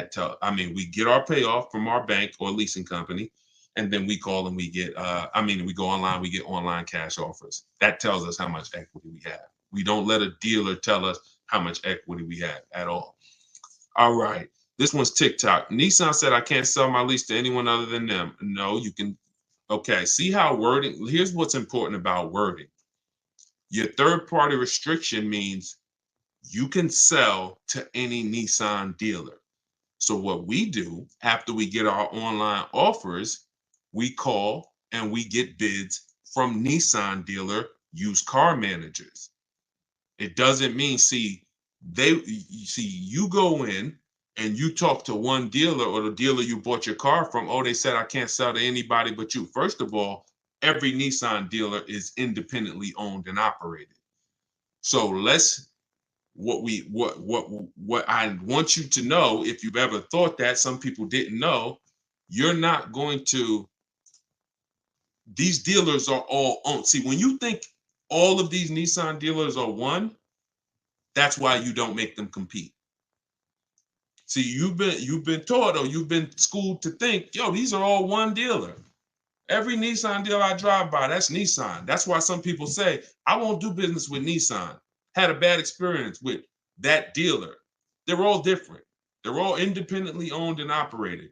we get our payoff from our bank or leasing company, and then we call and we get, we go online, we get online cash offers. That tells us how much equity we have. We don't let a dealer tell us how much equity we have at all. All right. This one's TikTok. Nissan said I can't sell my lease to anyone other than them. No, you can. Okay. See how wording, here's what's important about wording. Your third party restriction means you can sell to any Nissan dealer. So what we do after we get our online offers, we call and we get bids from Nissan dealer used car managers. It doesn't mean, you go in and you talk to one dealer, or the dealer you bought your car from, oh, they said I can't sell to anybody but you. First of all, every Nissan dealer is independently owned and operated. So what I want you to know, if you've ever thought that, some people didn't know, you're not going to, these dealers are all owned. See, when you think all of these Nissan dealers are one, that's why you don't make them compete. See, you've been taught, or you've been schooled to think, yo, these are all one dealer. Every Nissan dealer I drive by, that's Nissan. That's why some people say, I won't do business with Nissan. Had a bad experience with that dealer. They're all different. They're all independently owned and operated.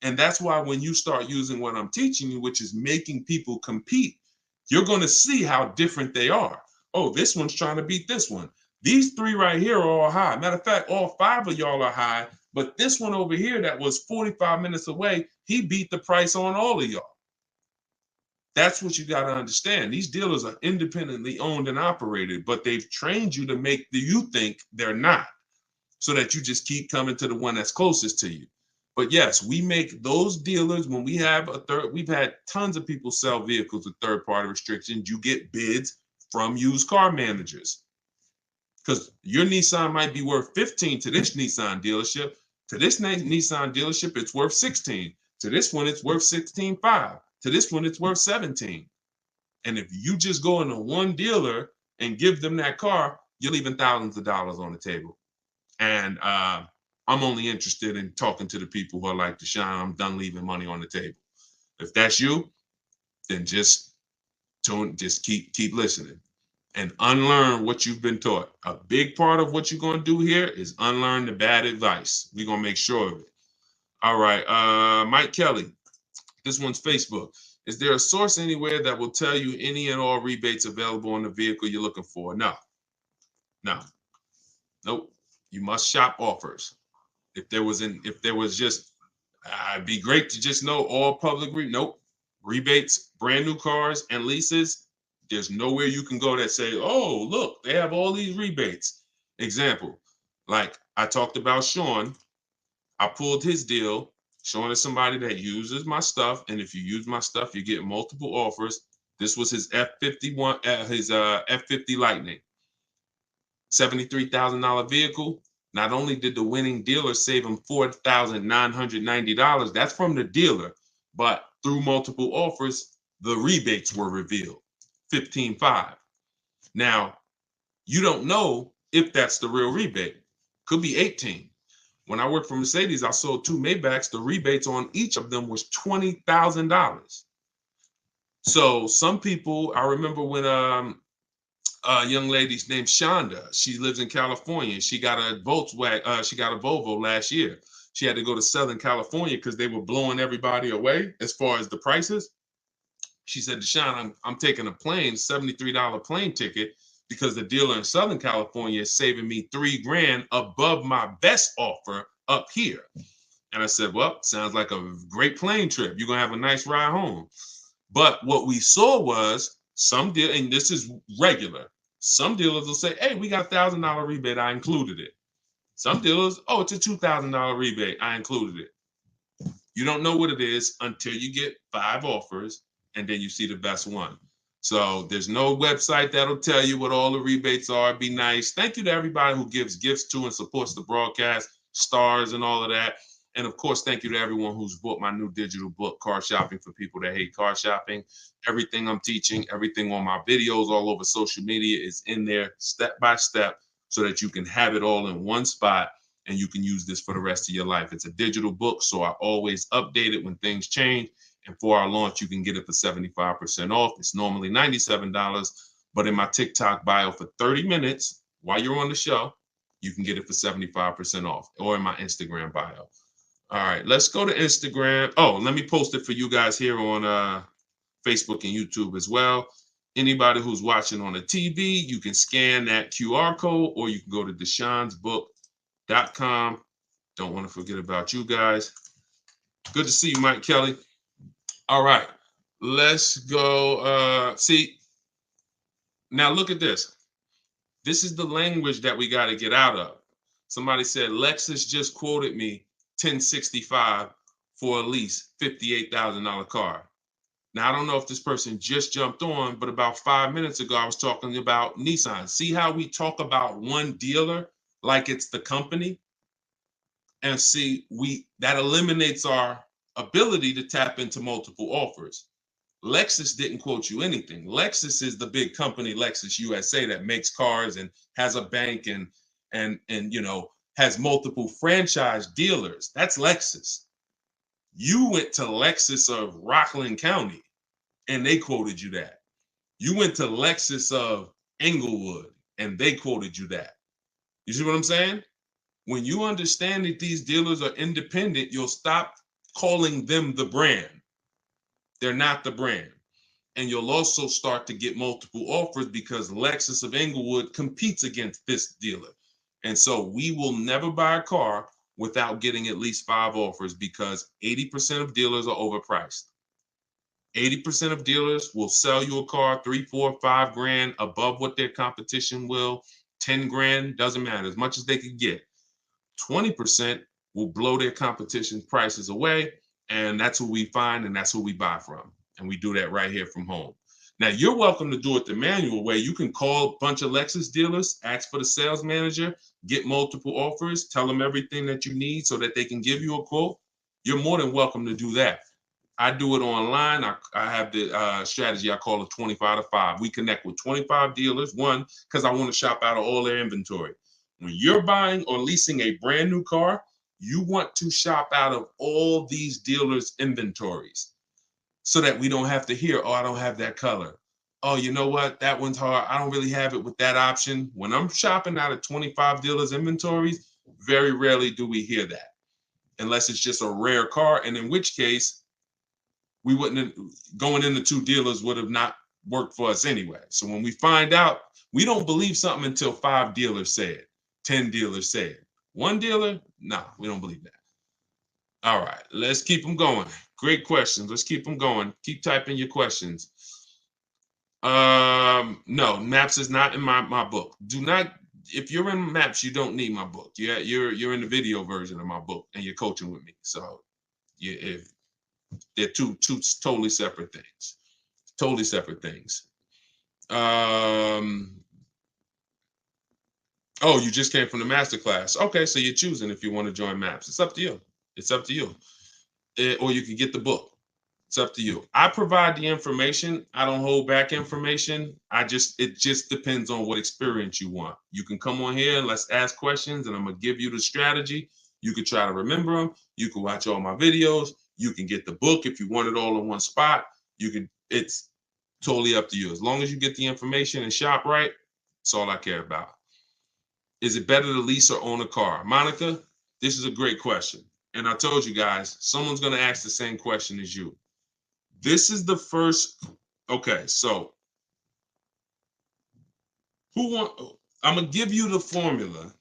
And that's why when you start using what I'm teaching you, which is making people compete, you're going to see how different they are. Oh, this one's trying to beat this one. These 3 right here are all high. Matter of fact, all 5 of y'all are high, but this one over here that was 45 minutes away, he beat the price on all of y'all. That's what you got to understand. These dealers are independently owned and operated, but they've trained you to make you think they're not, so that you just keep coming to the one that's closest to you. But yes, we make those dealers, when we have we've had tons of people sell vehicles with third-party restrictions. You get bids from used car managers, because your Nissan might be worth 15 to this Nissan dealership. To this Nissan dealership, it's worth 16. To this one, it's worth 16.5. To this one, it's worth 17. And if you just go into one dealer and give them that car, you're leaving thousands of dollars on the table. And I'm only interested in talking to the people who are like, Deshone, I'm done leaving money on the table. If that's you, then just keep listening and unlearn what you've been taught. A big part of what you're going to do here is unlearn the bad advice. We're going to make sure of it. All right. Mike Kelly. This one's Facebook. Is there a source anywhere that will tell you any and all rebates available on the vehicle you're looking for? No. Nope. You must shop offers. If there was just, it'd be great to just know all public nope. Rebates, brand new cars and leases. There's nowhere you can go that say, oh, look, they have all these rebates. Example, like I talked about Sean, I pulled his deal. Sean is somebody that uses my stuff, and if you use my stuff, you get multiple offers. This was his F51, his F50 Lightning, $73,000 vehicle. Not only did the winning dealer save him $4,990, that's from the dealer, but through multiple offers, the rebates were revealed, 15.5. Now, You don't know if that's the real rebate. Could be 18. When I worked for Mercedes, I sold 2 Maybachs. The rebates on each of them was $20,000. So some people, I remember when a young lady named Shonda, she lives in California. She got a Volkswagen, she got a Volvo last year. She had to go to Southern California because they were blowing everybody away as far as the prices. She said, Deshaun, I'm taking a plane, $73 plane ticket, because the dealer in Southern California is saving me $3,000 above my best offer up here. And I said, well, sounds like a great plane trip. You're going to have a nice ride home. But what we saw was some deal, and this is regular. Some dealers will say, hey, we got $1,000 rebate. I included it. Some dealers, oh, it's a $2,000 rebate. I included it. You don't know what it is until you get 5 offers and then you see the best one. So there's no website that'll tell you what all the rebates are. Be nice. Thank you to everybody who gives gifts to and supports the broadcast, stars and all of that. And of course, thank you to everyone who's bought my new digital book, Car Shopping for People That Hate Car Shopping. Everything I'm teaching, everything on my videos all over social media is in there step by step so that you can have it all in one spot and you can use this for the rest of your life. It's a digital book, so I always update it when things change. And for our launch, you can get it for 75% off. It's normally $97, but in my TikTok bio for 30 minutes while you're on the show, you can get it for 75% off, or in my Instagram bio. All right, let's go to Instagram. Oh, let me post it for you guys here on Facebook and YouTube as well. Anybody who's watching on the TV, you can scan that QR code, or you can go to deshonsbook.com. Don't want to forget about you guys. Good to see you, Mike Kelly. All right, let's go. See, now look at this. This is the language that we got to get out of. Somebody said, Lexus just quoted me $1,065 for a lease, $58,000 car. Now, I don't know if this person just jumped on, but about 5 minutes ago, I was talking about Nissan. See how we talk about one dealer like it's the company? And see, that eliminates our ability to tap into multiple offers. Lexus didn't quote you anything. Lexus is the big company, Lexus USA, that makes cars and has a bank and has multiple franchise dealers. That's Lexus. You went to Lexus of Rockland County and they quoted you that. You went to Lexus of Englewood and they quoted you that. You see what I'm saying? When you understand that these dealers are independent, you'll stop calling them the brand. They're not the brand. And you'll also start to get multiple offers because Lexus of Englewood competes against this dealer. And so we will never buy a car without getting at least 5 offers, because 80% of dealers are overpriced. 80% of dealers will sell you a car 3, 4, 5 grand above what their competition will. 10 grand, doesn't matter, as much as they can get. 20% will blow their competition prices away. And that's who we find, and that's who we buy from. And we do that right here from home. Now, you're welcome to do it the manual way. You can call a bunch of Lexus dealers, ask for the sales manager, get multiple offers, tell them everything that you need so that they can give you a quote. You're more than welcome to do that. I do it online. I have the strategy I call it 25 to 5. We connect with 25 dealers, one, because I want to shop out of all their inventory. When you're buying or leasing a brand new car, you want to shop out of all these dealers' inventories so that we don't have to hear, oh, I don't have that color. Oh, you know what? That one's hard. I don't really have it with that option. When I'm shopping out of 25 dealers' inventories, very rarely do we hear that, unless it's just a rare car, and in which case, we wouldn't have, going into 2 dealers would have not worked for us anyway. So when we find out, we don't believe something until 5 dealers say it, 10 dealers say it. 1 dealer, no, we don't believe that. All right, let's keep them going. Great questions. Let's keep them going. Keep typing your questions. No, maps is not in my book. Do not, if you're in maps, you don't need my book. Yeah, you're in the video version of my book and you're coaching with me. So if they're two totally separate things. Totally separate things. Oh, you just came from the masterclass. Okay, so you're choosing if you want to join MAPS. It's up to you. It's up to you. Or you can get the book. It's up to you. I provide the information. I don't hold back information. It just depends on what experience you want. You can come on here and let's ask questions, and I'm gonna give you the strategy. You can try to remember them. You can watch all my videos. You can get the book if you want it all in one spot. It's totally up to you. As long as you get the information and shop right, that's all I care about. Is it better to lease or own a car? Monica, this is a great question. And I told you guys, someone's going to ask the same question as you. This is the first. Okay, so I'm going to give you the formula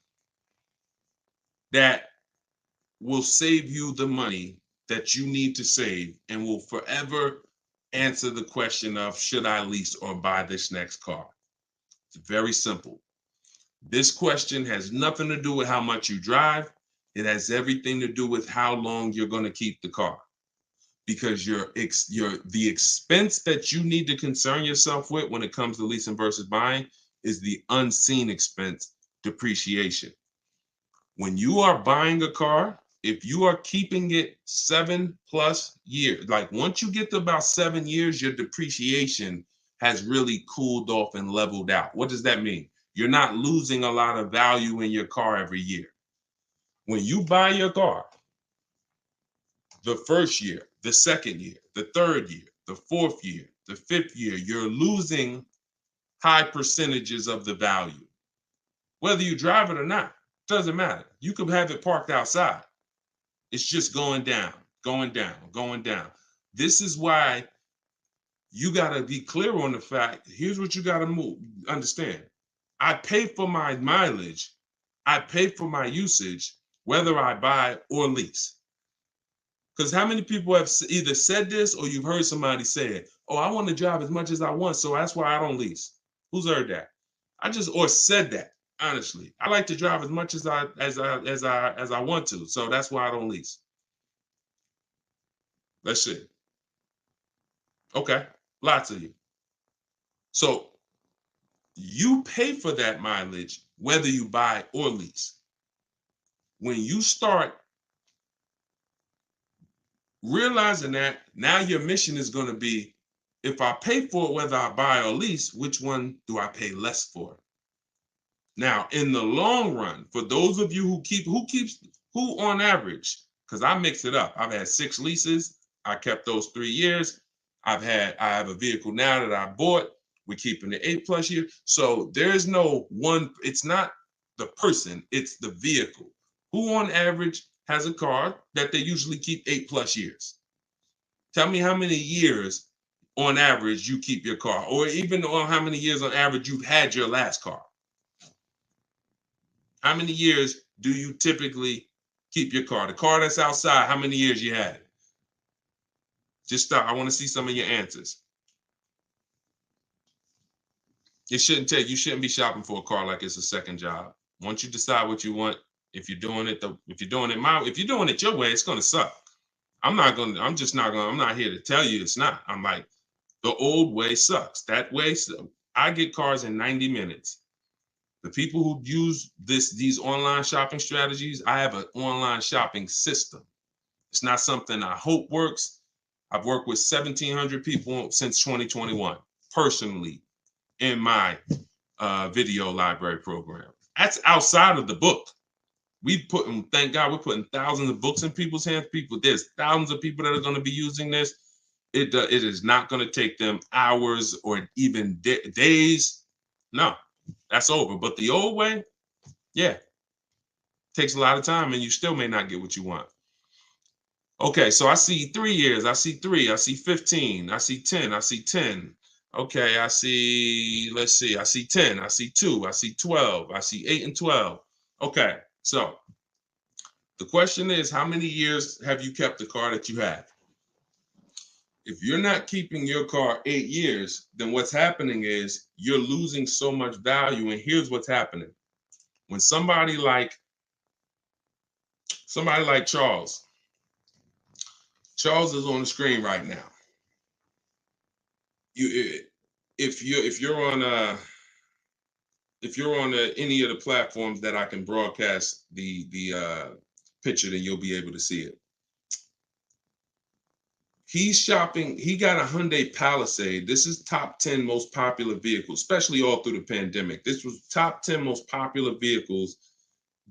that will save you the money that you need to save and will forever answer the question of should I lease or buy this next car? It's very simple. This question has nothing to do with how much you drive. It has everything to do with how long you're going to keep the car. Because the expense that you need to concern yourself with when it comes to leasing versus buying is the unseen expense, depreciation. When you are buying a car, if you are keeping it 7+ years, like once you get to about 7 years, your depreciation has really cooled off and leveled out. What does that mean? You're not losing a lot of value in your car every year. When you buy your car, the first year, the second year, the third year, the fourth year, the fifth year, you're losing high percentages of the value. Whether you drive it or not, doesn't matter. You could have it parked outside. It's just going down, going down, going down. This is why you got to be clear on the fact. Here's what you got to understand. I pay for my mileage. I pay for my usage, whether I buy or lease. Because how many people have either said this or you've heard somebody say it? Oh, I want to drive as much as I want, so that's why I don't lease. Who's heard that? Or said that. Honestly, I like to drive as much as I want to, so that's why I don't lease. Let's see. Okay, lots of you. So you pay for that mileage whether you buy or lease. When you start realizing that, now your mission is going to be, if I pay for it whether I buy or lease, which one do I pay less for? Now, in the long run, for those of you who on average, because I mix it up. I've had 6 leases. I kept those 3 years. I have a vehicle now that I bought. We're keeping it 8+ years. So there's no one, it's not the person, it's the vehicle. Who on average has a car that they usually keep 8+ years? Tell me how many years on average you keep your car, or even on how many years on average you've had your last car. How many years do you typically keep your car? The car that's outside, how many years you had it? Just stop. I want to see some of your answers. You shouldn't be shopping for a car like it's a second job. Once you decide what you want, if you're doing it your way, it's gonna suck. I'm not here to tell you it's not. I'm like, the old way sucks. That way, I get cars in 90 minutes. The people who use these online shopping strategies, I have an online shopping system. It's not something I hope works. I've worked with 1,700 people since 2021, personally, in my video library program. That's outside of the book. Thank God, we're putting thousands of books in people's hands. There's thousands of people that are going to be using this. It is not going to take them hours or even days. No, that's over. But the old way, yeah, takes a lot of time, and you still may not get what you want. Okay, so I see 3 years. I see 3. I see 15. I see 10. I see 10. Okay, let's see. I see 10. I see 2. I see 12. I see 8 and 12. Okay, so the question is, how many years have you kept the car that you have? If you're not keeping your car 8 years, then what's happening is you're losing so much value. And here's what's happening. When somebody like Charles is on the screen right now. If you're on any of the platforms that I can broadcast the picture, then you'll be able to see it. He's shopping. He got a Hyundai Palisade. This is top 10 most popular vehicles, especially all through the pandemic. This was top 10 most popular vehicles,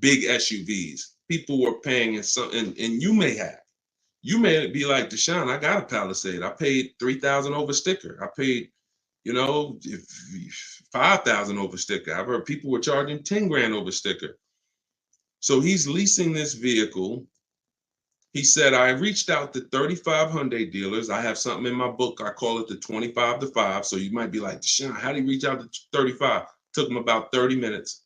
big SUVs. People were paying, and you may have. You may be like, Deshone, I got a Palisade. I paid $3,000 over sticker. I paid, 5,000 over sticker. I've heard people were charging 10 grand over sticker. So he's leasing this vehicle. He said, I reached out to 35 Hyundai dealers. I have something in my book. I call it the 25 to 5. So you might be like, Deshone, how did he reach out to 35? Took him about 30 minutes.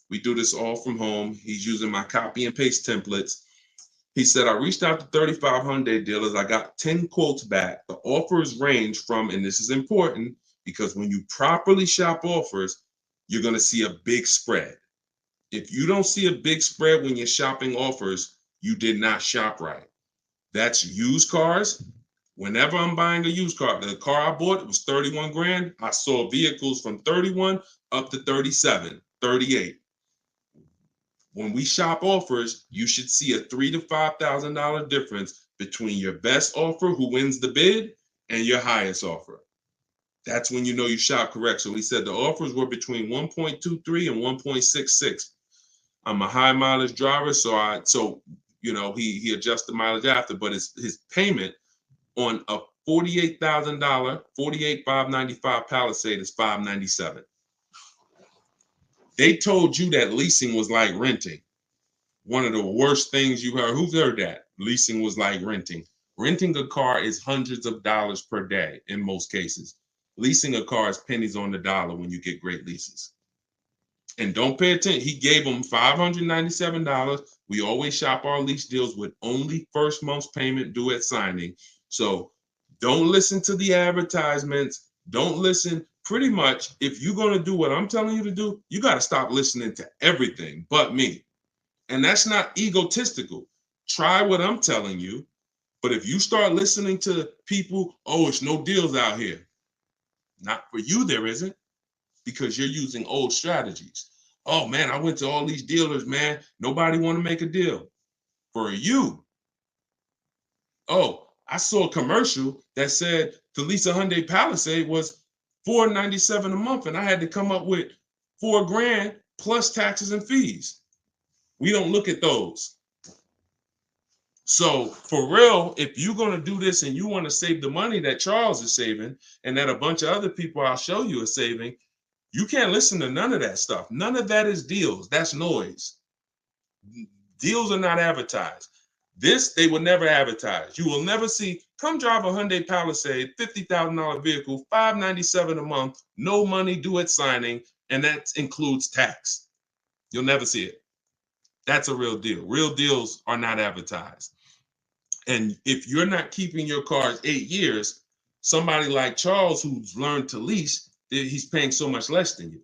We do this all from home. He's using my copy and paste templates. He said, I reached out to 35 Hyundai dealers. I got 10 quotes back. The offers range from, and this is important because when you properly shop offers, you're going to see a big spread. If you don't see a big spread when you're shopping offers, you did not shop right. That's used cars. Whenever I'm buying a used car, the car I bought, it was 31 grand. I saw vehicles from 31 up to 37, 38. When we shop offers, you should see a $3,000 to $5,000 difference between your best offer, who wins the bid, and your highest offer. That's when you know you shop correct. So he said the offers were between 1.23 and 1.66. I'm a high mileage driver, so he adjusts the mileage after, but his payment on a $48,000, $48,595 Palisade is $597. They told you that leasing was like renting. One of the worst things you heard. Who's heard that? Leasing was like renting. Renting a car is hundreds of dollars per day in most cases. Leasing a car is pennies on the dollar when you get great leases. And don't pay attention. He gave them $597. We always shop our lease deals with only first month's payment due at signing. So don't listen to the advertisements. Don't listen. Pretty much, if you're going to do what I'm telling you to do, you got to stop listening to everything but me. And that's not egotistical. Try what I'm telling you. But if you start listening to people, oh, it's no deals out here. Not for you, there isn't, because you're using old strategies. Oh, man, I went to all these dealers, man. Nobody want to make a deal. For you. Oh, I saw a commercial that said to lease a Hyundai Palisade was $497 a month, and I had to come up with $4 grand plus taxes and fees. We don't look at those. So for real, if you're going to do this and you want to save the money that Charles is saving and that a bunch of other people I'll show you are saving, you can't listen to none of that stuff. None of that is deals. That's noise. Deals are not advertised. This, they will never advertise. You will never see, come drive a Hyundai Palisade, $50,000 vehicle, $597 a month, no money due at signing, and that includes tax. You'll never see it. That's a real deal. Real deals are not advertised. And if you're not keeping your cars 8 years, somebody like Charles, who's learned to lease, he's paying so much less than you.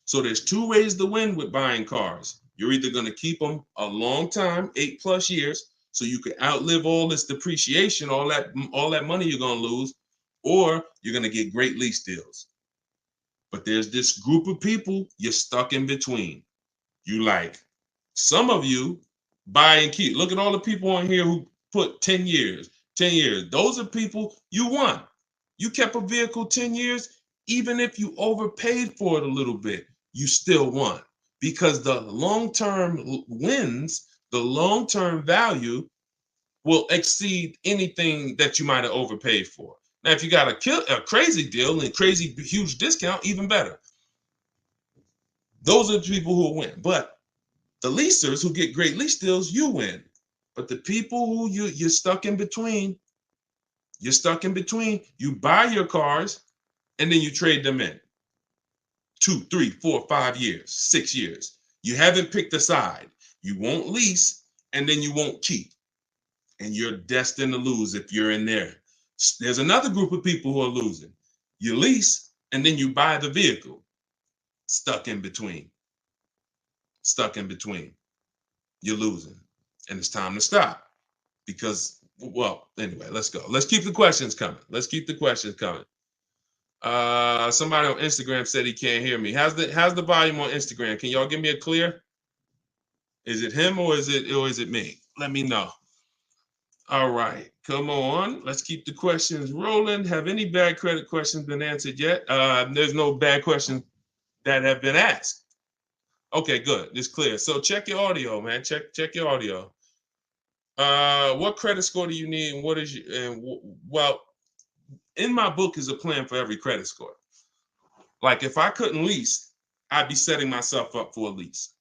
So there's two ways to win with buying cars. You're either going to keep them a long time, 8+ years, so you can outlive all this depreciation, all that money you're going to lose, or you're going to get great lease deals. But there's this group of people you're stuck in between. You like, some of you buy and keep. Look at all the people on here who put 10 years, 10 years. Those are people you won. You kept a vehicle 10 years, even if you overpaid for it a little bit, you still won. Because the long-term wins, the long-term value will exceed anything that you might have overpaid for. Now, if you got a crazy deal and crazy huge discount, even better. Those are the people who will win. But the leasers who get great lease deals, you win. But the people who you're stuck in between, you buy your cars and then you trade them in. 2, 3, 4, 5 years, 6 years. You haven't picked a side. You won't lease and then you won't keep. And you're destined to lose if you're in there. There's another group of people who are losing. You lease and then you buy the vehicle. Stuck in between. You're losing. And it's time to stop. Because, well, anyway, let's go. Let's keep the questions coming. Somebody on Instagram said he can't hear me. How's the volume on Instagram? Can y'all give me a clear? Is it him or is it me? Let me know. All right, come on. Let's keep the questions rolling. Have any bad credit questions been answered yet? There's no bad questions that have been asked. Okay, good. It's clear. So check your audio, man. Check your audio. What credit score do you need, and what is your, and well, in my book is a plan for every credit score. Like if I couldn't lease, I'd be setting myself up for a lease.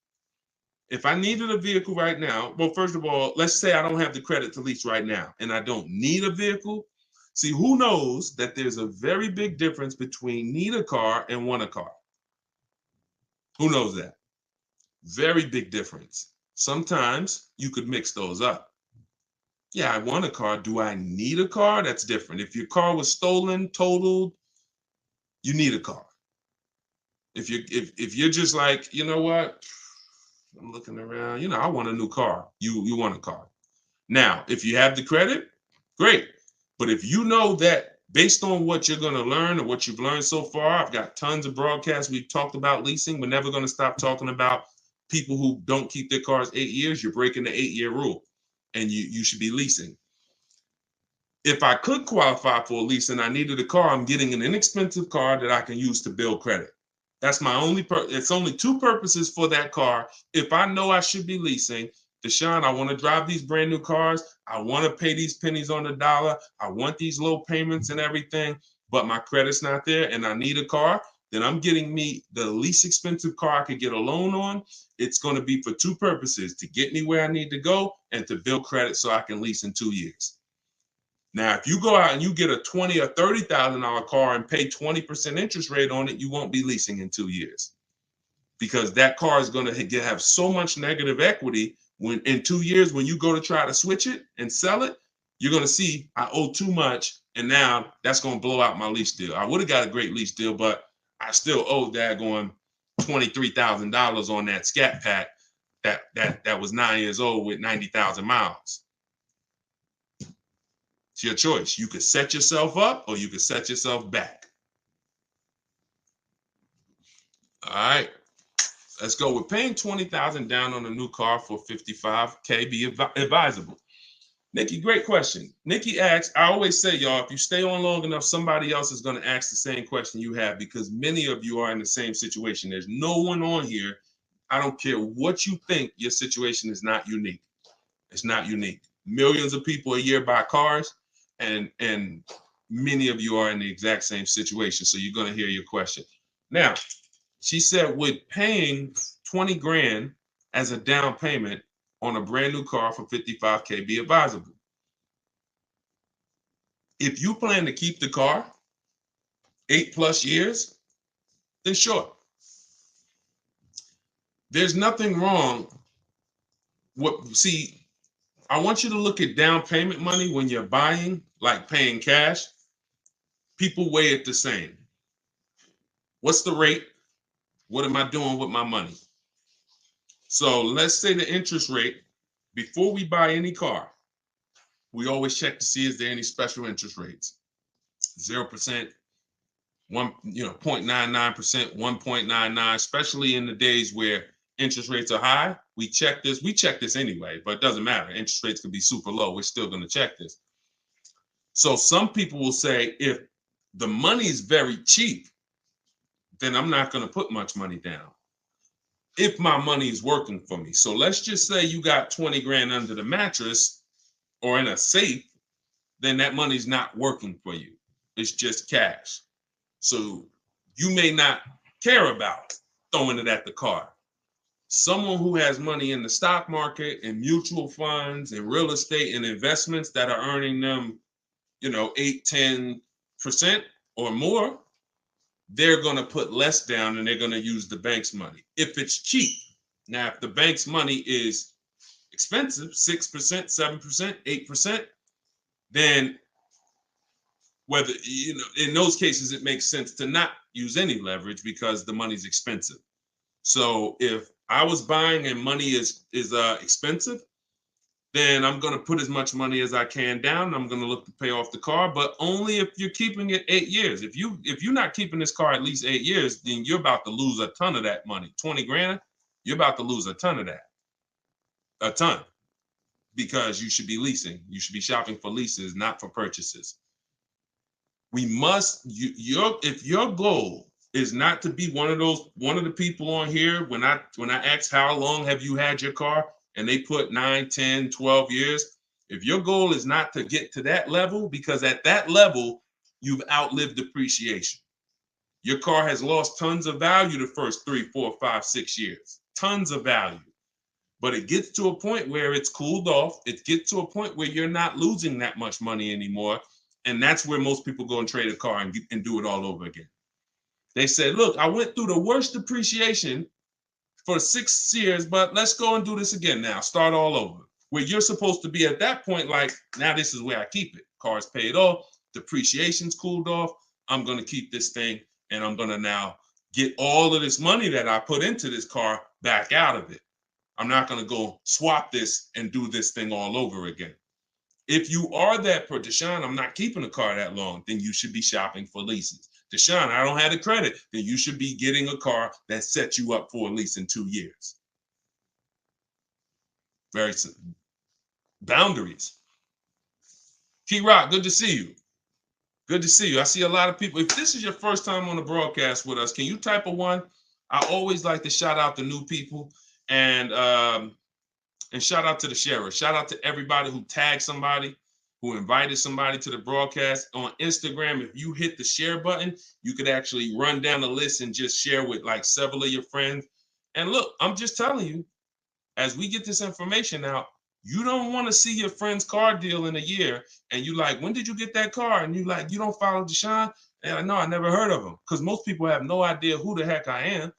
If I needed a vehicle right now, well, first of all, let's say I don't have the credit to lease right now and I don't need a vehicle. See, who knows that there's a very big difference between need a car and want a car? Who knows that? Very big difference. Sometimes you could mix those up. Yeah, I want a car. Do I need a car? That's different. If your car was stolen, totaled, you need a car. If you're just like, you know what? I'm looking around, I want a new car. You want a car. Now, if you have the credit, great. But if you know that based on what you're going to learn or what you've learned so far, I've got tons of broadcasts. We've talked about leasing. We're never going to stop talking about people who don't keep their cars 8 years. You're breaking the 8-year rule and you should be leasing. If I could qualify for a lease and I needed a car, I'm getting an inexpensive car that I can use to build credit. That's my only it's only two purposes for that car. If I know I should be leasing, Deshone, I want to drive these brand new cars. I want to pay these pennies on the dollar. I want these low payments and everything, but my credit's not there and I need a car. Then I'm getting me the least expensive car I could get a loan on. It's going to be for two purposes: to get me where I need to go and to build credit so I can lease in 2 years. Now, if you go out and you get a $20,000 or $30,000 car and pay 20% interest rate on it, you won't be leasing in 2 years because that car is going to have so much negative equity. When in 2 years, when you go to try to switch it and sell it, you're going to see I owe too much, and now that's going to blow out my lease deal. I would have got a great lease deal, but I still owe daggone $23,000 on that Scat Pack that was 9 years old with 90,000 miles. It's your choice. You could set yourself up or you could set yourself back. All right. Let's go. We're paying $20,000 down on a new car for $55K. Be advisable. Nikki, great question. Nikki asks, I always say, y'all, if you stay on long enough, somebody else is going to ask the same question you have because many of you are in the same situation. There's no one on here. I don't care what you think. Your situation is not unique. It's not unique. Millions of people a year buy cars. And many of you are in the exact same situation. So you're going to hear your question. Now, she said, would paying 20 grand as a down payment on a brand new car for $55K be advisable? If you plan to keep the car 8+ years, then sure. There's nothing wrong. See, I want you to look at down payment money when you're buying, like paying cash. People weigh it the same. What's the rate? What am I doing with my money? So let's say the interest rate, before we buy any car, we always check to see is there any special interest rates. 0%, 0.99%, 1.99, especially in the days where interest rates are high. We check this. We check this anyway, but it doesn't matter. Interest rates could be super low. We're still going to check this. So some people will say, if the money is very cheap, then I'm not going to put much money down if my money is working for me. So let's just say you got 20 grand under the mattress or in a safe, then that money's not working for you. It's just cash. So you may not care about throwing it at the car. Someone who has money in the stock market and mutual funds and real estate and investments that are earning them, 8-10% or more, they're going to put less down and they're going to use the bank's money if it's cheap. Now, if the bank's money is expensive, 6%, 7%, 8%, then whether, in those cases, it makes sense to not use any leverage because the money's expensive. So if I was buying and money is expensive, then I'm going to put as much money as I can down. I'm going to look to pay off the car, but only if you're keeping it 8 years. If you're not keeping this car at least 8 years, then you're about to lose a ton of that money. 20 grand, you're about to lose a ton of that. A ton. because you should be leasing. You should be shopping for leases, not for purchases. We must, if your goal is not to be one of the people on here, when I ask how long have you had your car and they put 9, 10, 12 years, if your goal is not to get to that level, because at that level, you've outlived depreciation. Your car has lost tons of value the first 3, 4, 5, 6 years, tons of value. But it gets to a point where it's cooled off. It gets to a point where you're not losing that much money anymore. And that's where most people go and trade a car and do it all over again. They said, look, I went through the worst depreciation for 6 years, but let's go and do this again now. Start all over. Where you're supposed to be at that point, like, now this is where I keep it. Car's paid off, depreciation's cooled off. I'm going to keep this thing, and I'm going to now get all of this money that I put into this car back out of it. I'm not going to go swap this and do this thing all over again. If you are that per Deshone, I'm not keeping a car that long, then you should be shopping for leases. Deshone, I don't have the credit, then you should be getting a car that sets you up for a lease in 2 years. Very simple. Boundaries. Key Rock, good to see you. Good to see you. I see a lot of people. If this is your first time on the broadcast with us, can you type a 1? I always like to shout out the new people. And shout out to the sharers. Shout out to everybody who tagged somebody, who invited somebody to the broadcast. On Instagram, if you hit the share button, you could actually run down the list and just share with like several of your friends. And look, I'm just telling you, as we get this information out, you don't want to see your friend's car deal in a year. And you like, when did you get that car? And you like, you don't follow Deshone? And no, I never heard of him. Because most people have no idea who the heck I am.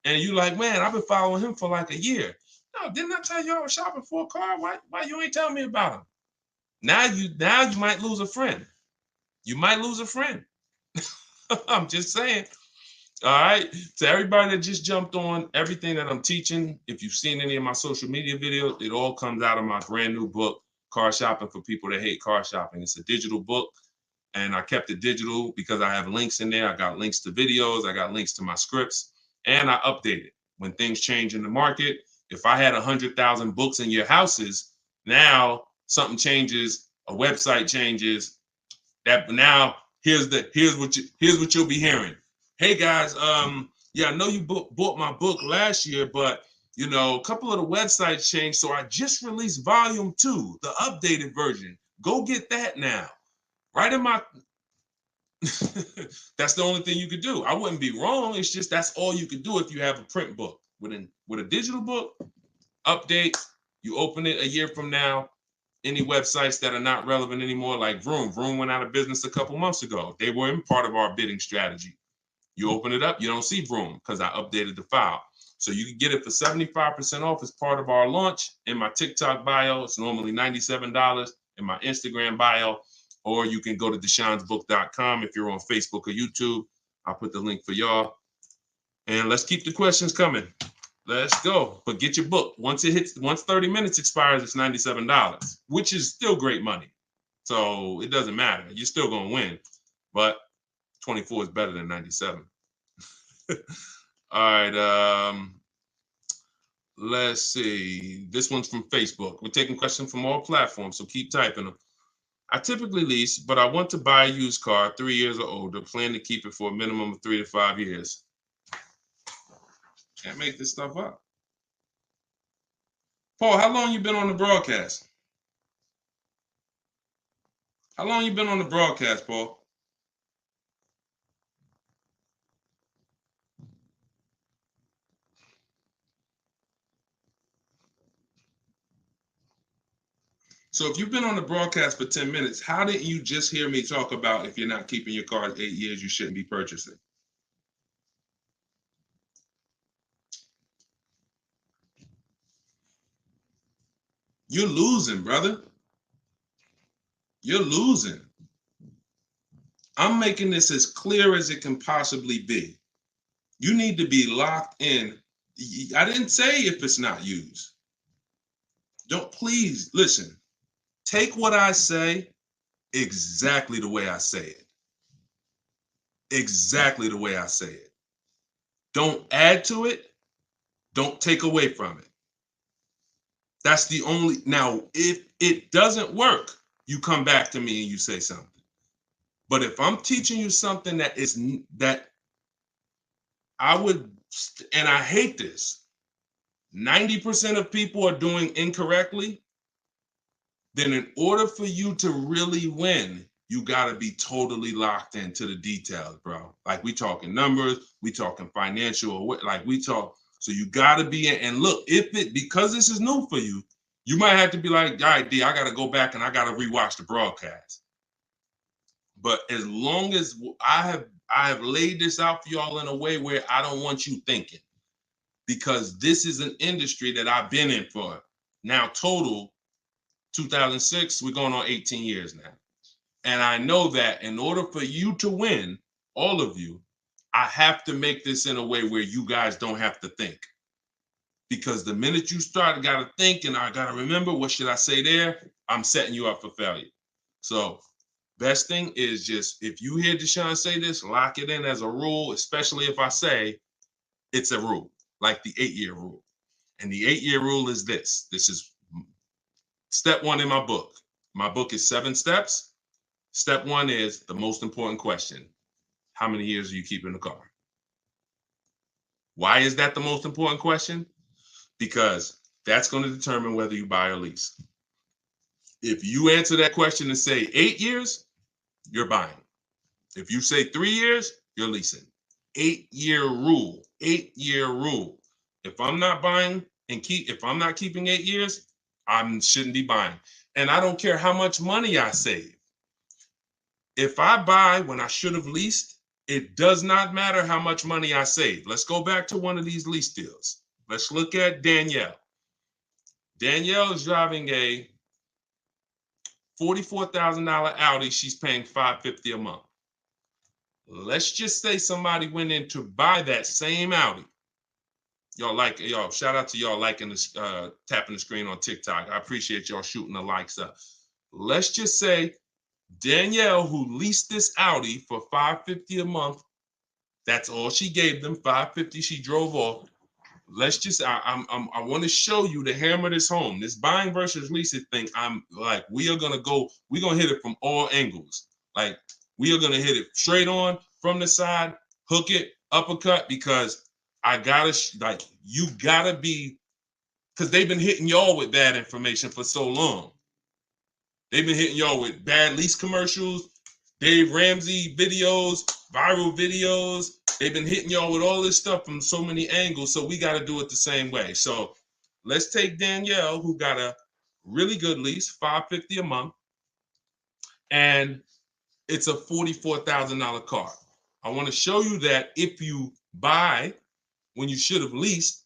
And you like, man, I've been following him for like a year. No, didn't I tell you I was shopping for a car? Why you ain't telling me about him? Now you might lose a friend. You might lose a friend. I'm just saying. All right. To everybody that just jumped on, everything that I'm teaching, if you've seen any of my social media videos, it all comes out of my brand new book, Car Shopping for People That Hate Car Shopping. It's a digital book. And I kept it digital because I have links in there. I got links to videos. I got links to my scripts. And I update it when things change in the market. If I had 100,000 books in your houses, now something changes, a website changes. That now here's what you'll be hearing. Hey guys, yeah, I know you bought my book last year, but you know, a couple of the websites changed, so I just released volume 2, the updated version. Go get that now. Right in my that's the only thing you could do. I wouldn't be wrong. It's just that's all you could do if you have a print book. With a digital book, update, you open it a year from now. Any websites that are not relevant anymore, like Vroom. Vroom went out of business a couple months ago. They weren't part of our bidding strategy. You open it up, you don't see Vroom because I updated the file. So you can get it for 75% off as part of our launch. In my TikTok bio, it's normally $97. In my Instagram bio, or you can go to deshonesbook.com if you're on Facebook or YouTube. I'll put the link for y'all. And let's keep the questions coming. Let's go. But get your book. Once 30 minutes expires, it's $97, which is still great money. So it doesn't matter. You're still going to win. But 24 is better than 97. All right. Let's see. This one's from Facebook. We're taking questions from all platforms, so keep typing them. I typically lease, but I want to buy a used car 3 years or older. Plan to keep it for a minimum of 3 to 5 years. Can't make this stuff up. Paul, how long you been on the broadcast? How long you been on the broadcast, Paul? So if you've been on the broadcast for 10 minutes, how didn't you just hear me talk about if you're not keeping your car 8 years, you shouldn't be purchasing? You're losing, brother. You're losing. I'm making this as clear as it can possibly be. You need to be locked in. I didn't say if it's not used. Don't, please listen. Take what I say exactly the way I say it. Exactly the way I say it. Don't add to it. Don't take away from it. That's the only, now, if it doesn't work, you come back to me and you say something. But if I'm teaching you something that I would, and I hate this, 90% of people are doing incorrectly, then in order for you to really win, you got to be totally locked into the details, bro. Like we talking numbers, we talking financial, like we talk. So you got to be in. And look, because this is new for you, you might have to be like, all right, D, I got to go back and I got to rewatch the broadcast. But as long as I have laid this out for y'all in a way where I don't want you thinking, because this is an industry that I've been in for now total 2006, we're going on 18 years now. And I know that in order for you to win, all of you, I have to make this in a way where you guys don't have to think. Because the minute you start, I got to think and I got to remember, what should I say there? I'm setting you up for failure. So best thing is just, if you hear Deshone say this, lock it in as a rule, especially if I say it's a rule, like the 8-year rule. And the 8-year rule is this. This is step 1 in my book. My book is 7 steps. Step 1 is the most important question. How many years are you keeping the car? Why is that the most important question? Because that's going to determine whether you buy or lease. If you answer that question and say 8 years, you're buying. If you say 3 years, you're leasing. 8-year rule. 8-year rule. If I'm not buying if I'm not keeping 8 years, I shouldn't be buying. And I don't care how much money I save. If I buy when I should have leased, it does not matter how much money I save. Let's go back to one of these lease deals. Let's look at Danielle. Danielle is driving a $44,000 Audi. She's paying $550 a month. Let's just say somebody went in to buy that same Audi. Y'all, shout out to y'all liking this, tapping the screen on TikTok. I appreciate y'all shooting the likes up. Let's just say Danielle, who leased this Audi for $550 a month, that's all she gave them, $550. She drove off. Let's just, I want to show you, to hammer this home, this buying versus leasing thing. I'm like, we're gonna hit it from all angles. Like, we are gonna hit it straight on from the side, hook it, uppercut, because you gotta be, because they've been hitting y'all with bad information for so long. They've been hitting y'all with bad lease commercials, Dave Ramsey videos, viral videos. They've been hitting y'all with all this stuff from so many angles, so we got to do it the same way. So let's take Danielle, who got a really good lease, $550 a month, and it's a $44,000 car. I want to show you that if you buy when you should have leased,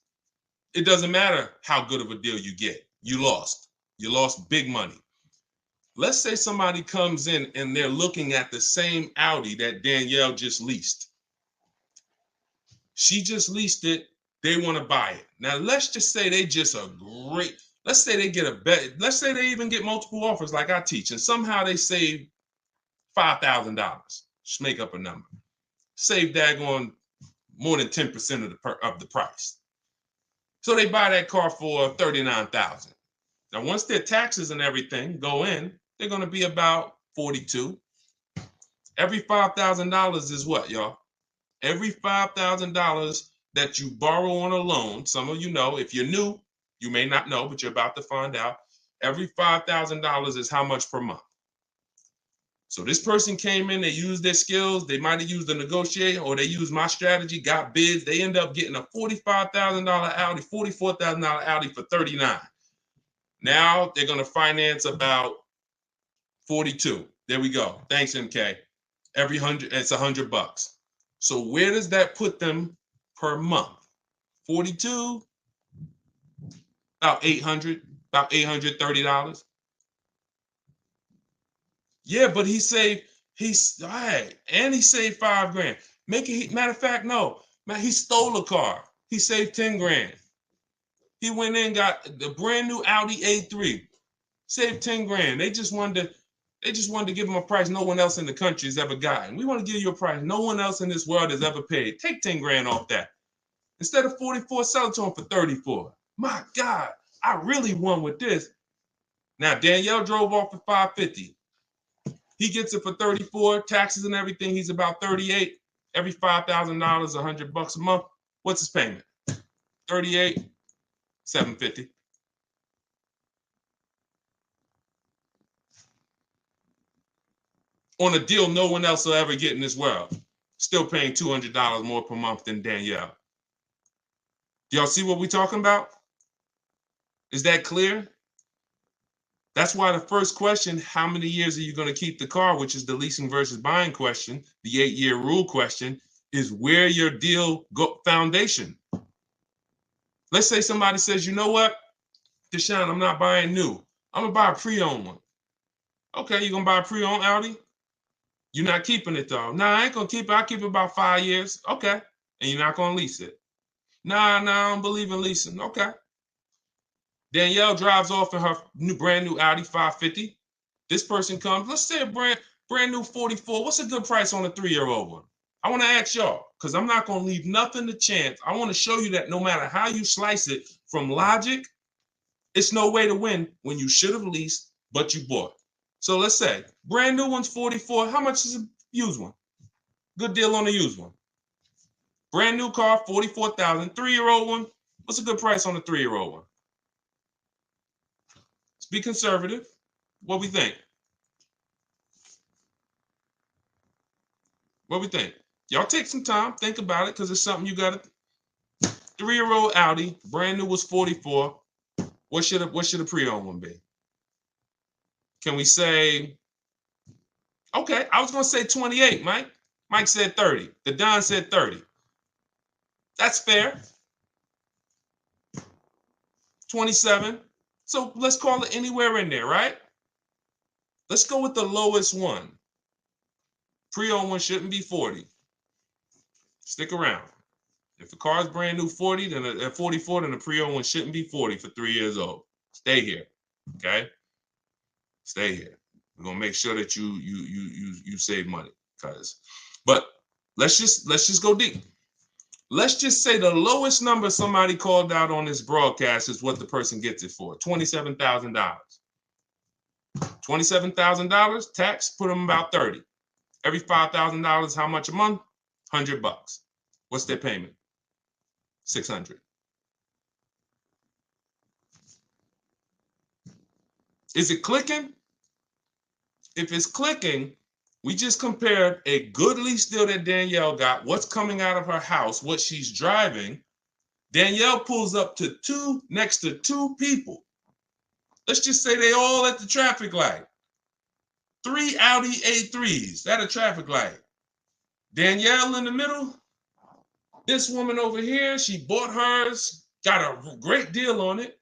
it doesn't matter how good of a deal you get. You lost. You lost big money. Let's say somebody comes in and they're looking at the same Audi that Danielle just leased. She just leased it. They want to buy it. Now, let's just say let's say they get a bet. Let's say they even get multiple offers like I teach, and somehow they save $5,000. Just make up a number. Save daggone more than 10% of the price. So they buy that car for $39,000. Now, once their taxes and everything go in, they're going to be about $42,000. Every $5,000 is what, y'all? Every $5,000 that you borrow on a loan, some of you know, if you're new, you may not know, but you're about to find out. Every $5,000 is how much per month? So this person came in, they used their skills, they might have used the negotiator, or they used my strategy, got bids. They end up getting a $45,000 Audi, $44,000 Audi for $39,000. Now they're going to finance about $42,000. There we go. Thanks, MK. Every 100, it's $100. So where does that put them per month? 42, about $830. Yeah, but he saved $5,000. Matter of fact, no, man, he stole a car. He saved $10,000. He went in, got the brand new Audi A3, saved $10,000. They just wanted to give him a price no one else in the country has ever gotten. We want to give you a price no one else in this world has ever paid. Take $10,000 off that. Instead of $44,000, sell it to him for $34,000. My God, I really won with this. Now, Danielle drove off at 550. He gets it for 34, taxes and everything. He's about 38. Every $5,000, $100 a month. What's his payment? 38, 750. On a deal no one else will ever get in this world. Still paying $200 more per month than Danielle. Y'all see what we're talking about? Is that clear? That's why the first question, how many years are you going to keep the car, which is the leasing versus buying question, the 8-year rule question, is where your deal foundation. Let's say somebody says, you know what, Deshone, I'm not buying new. I'm going to buy a pre-owned one. Okay, you're going to buy a pre-owned Audi? You're not keeping it though. Nah, I ain't going to keep it. I'll keep it about 5 years. Okay. And you're not going to lease it. Nah, I don't believe in leasing. Okay. Danielle drives off in her brand new Audi 550. This person comes, let's say a brand new 44. What's a good price on a 3-year-old one? I want to ask y'all, because I'm not going to leave nothing to chance. I want to show you that no matter how you slice it from logic, it's no way to win when you should have leased, but you bought. So let's say brand new one's 44. How much is a used one? Good deal on a used one. Brand new car, 44,000. 3-year-old one. What's a good price on a 3-year-old one? Let's be conservative. What we think? What we think? Y'all take some time, think about it, because it's something you got to. 3-year-old Audi, brand new was 44. What should a pre-owned one be? Can we say, okay, I was going to say 28, Mike. Mike said 30. The Don said 30. That's fair. 27. So let's call it anywhere in there, right? Let's go with the lowest one. Pre-owned one shouldn't be 40. Stick around. If the car is brand new 40, then at 44, then the pre-owned one shouldn't be 40 for 3 years old. Stay here, okay? Stay here. We're gonna make sure that you save money, but let's just go deep. Let's just say the lowest number somebody called out on this broadcast is what the person gets it for, $27,000. $27,000 tax, put them about 30. Every $5,000, how much a month? $100. What's their payment? $600. Is it clicking? If it's clicking, we just compared a good lease deal that Danielle got, what's coming out of her house, what she's driving. Danielle pulls up to next to two people. Let's just say they all at the traffic light. 3 Audi A3s at a traffic light. Danielle in the middle. This woman over here, she bought hers, got a great deal on it.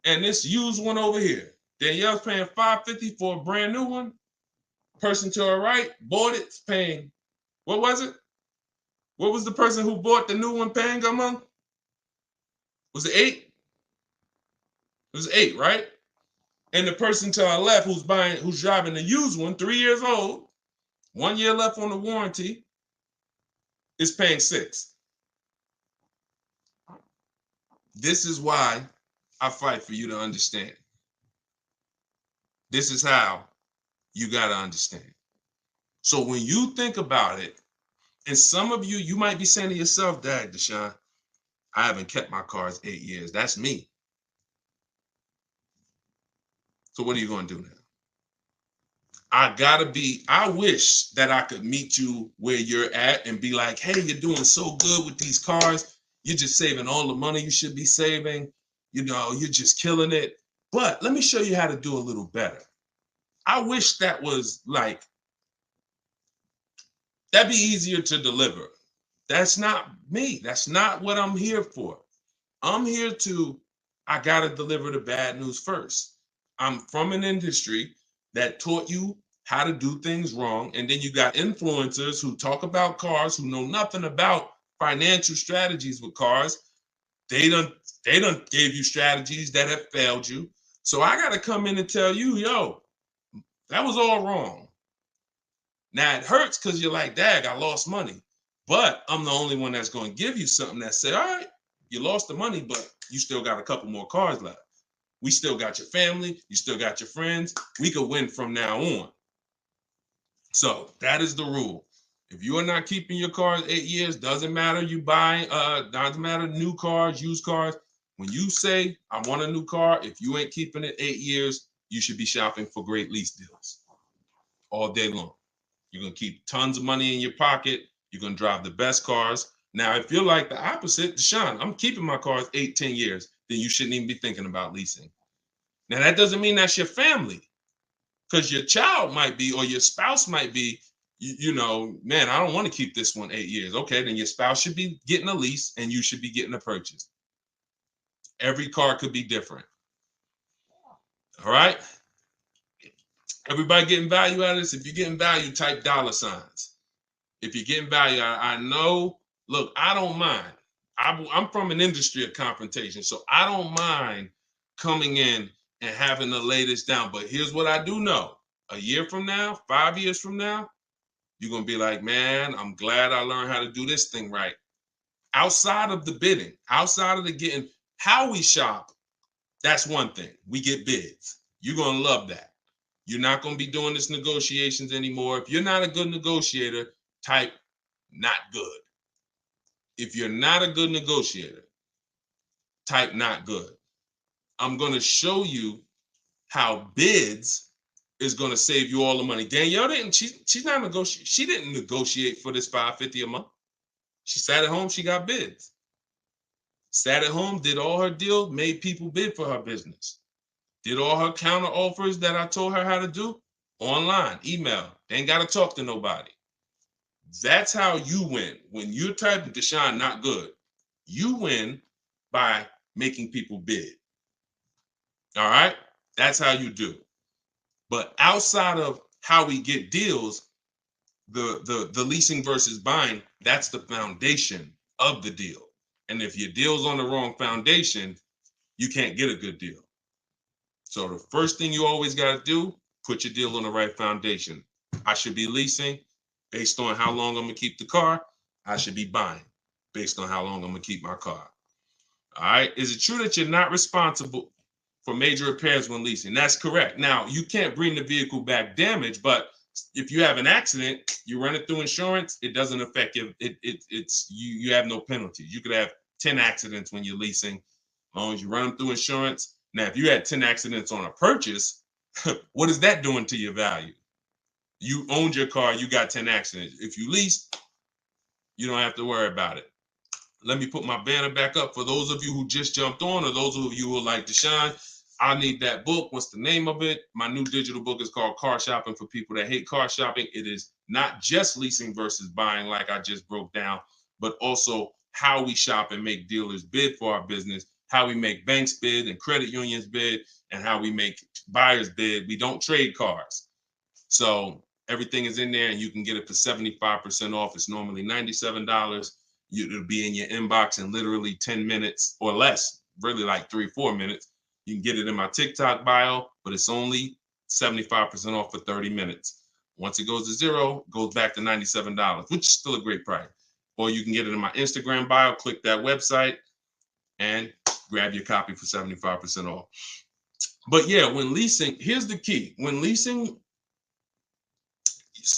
And this used one over here. Danielle's paying $550 for a brand new one. Person to her right bought it, paying, what was it? What was the person who bought the new one paying a month? Was it 8? It was 8, right? And the person to our left who's driving the used one, 3 years old, 1 year left on the warranty, is paying 6. This is why I fight for you to understand. This is how you got to understand. So when you think about it, and some of you might be saying to yourself, Dad, Deshone, I haven't kept my cars 8 years. That's me. So what are you going to do now? I wish that I could meet you where you're at and be like, hey, you're doing so good with these cars. You're just saving all the money you should be saving. You know, you're just killing it. But let me show you how to do a little better. I wish that was like, that'd be easier to deliver. That's not me. That's not what I'm here for. I'm here I got to deliver the bad news first. I'm from an industry that taught you how to do things wrong. And then you got influencers who talk about cars, who know nothing about financial strategies with cars. They done gave you strategies that have failed you. So I got to come in and tell you, yo, that was all wrong. Now it hurts because you're like, Dad, I lost money. But I'm the only one that's going to give you something that say, all right, you lost the money, but you still got a couple more cars left. We still got your family. You still got your friends. We could win from now on. So that is the rule. If you are not keeping your cars 8 years, doesn't matter you buy, doesn't matter new cars, used cars. When you say, I want a new car, if you ain't keeping it 8 years, you should be shopping for great lease deals all day long. You're going to keep tons of money in your pocket. You're going to drive the best cars. Now, if you're like the opposite, Deshone, I'm keeping my cars 8, 10 years, then you shouldn't even be thinking about leasing. Now, that doesn't mean that's your family, because your child might be, or your spouse might be, you know, man, I don't want to keep this one 8 years. Okay, then your spouse should be getting a lease and you should be getting a purchase. Every car could be different. All right. Everybody getting value out of this? If you're getting value, type $signs. If you're getting value, I know, look, I don't mind. I'm from an industry of confrontation, so I don't mind coming in and having the latest down. But here's what I do know. A year from now, 5 years from now, you're going to be like, man, I'm glad I learned how to do this thing right. Outside of the bidding, outside of the getting, how we shop, that's one thing. We get bids. You're going to love that. You're not going to be doing this negotiations anymore. If you're not a good negotiator, type not good. If you're not a good negotiator, type not good. I'm going to show you how bids is going to save you all the money. Danielle didn't, she's not negotiating. She didn't negotiate for this $550 a month. She sat at home, she got bids. Sat at home, did all her deals, made people bid for her business. Did all her counter offers that I told her how to do online, email. They ain't got to talk to nobody. That's how you win. When you're typing Deshone not good, you win by making people bid. All right? That's how you do. But outside of how we get deals, the leasing versus buying, that's the foundation of the deal. And if your deal's on the wrong foundation, you can't get a good deal. So the first thing you always got to do, put your deal on the right foundation. I should be leasing based on how long I'm going to keep the car. I should be buying based on how long I'm going to keep my car. All right. Is it true that you're not responsible for major repairs when leasing? That's correct. Now, you can't bring the vehicle back damaged, but if you have an accident, you run it through insurance, it doesn't affect you. You have no penalties. You could have 10 accidents when you're leasing, as long as you run them through insurance. Now, if you had 10 accidents on a purchase, what is that doing to your value? You owned your car, you got 10 accidents. If you lease, you don't have to worry about it. Let me put my banner back up for those of you who just jumped on, or those of you who are like Deshone. I need that book. What's the name of it? My new digital book is called Car Shopping for People That Hate Car Shopping. It is not just leasing versus buying like I just broke down, but also how we shop and make dealers bid for our business, how we make banks bid and credit unions bid, and how we make buyers bid. We don't trade cars. So everything is in there, and you can get it for 75% off. It's normally $97. It'll be in your inbox in literally 10 minutes or less, really like 3-4 minutes. You can get it in my TikTok bio, but it's only 75% off for 30 minutes. Once it goes to zero, it goes back to $97, which is still a great price. Or you can get it in my Instagram bio, click that website, and grab your copy for 75% off. But yeah, when leasing, here's the key. When leasing,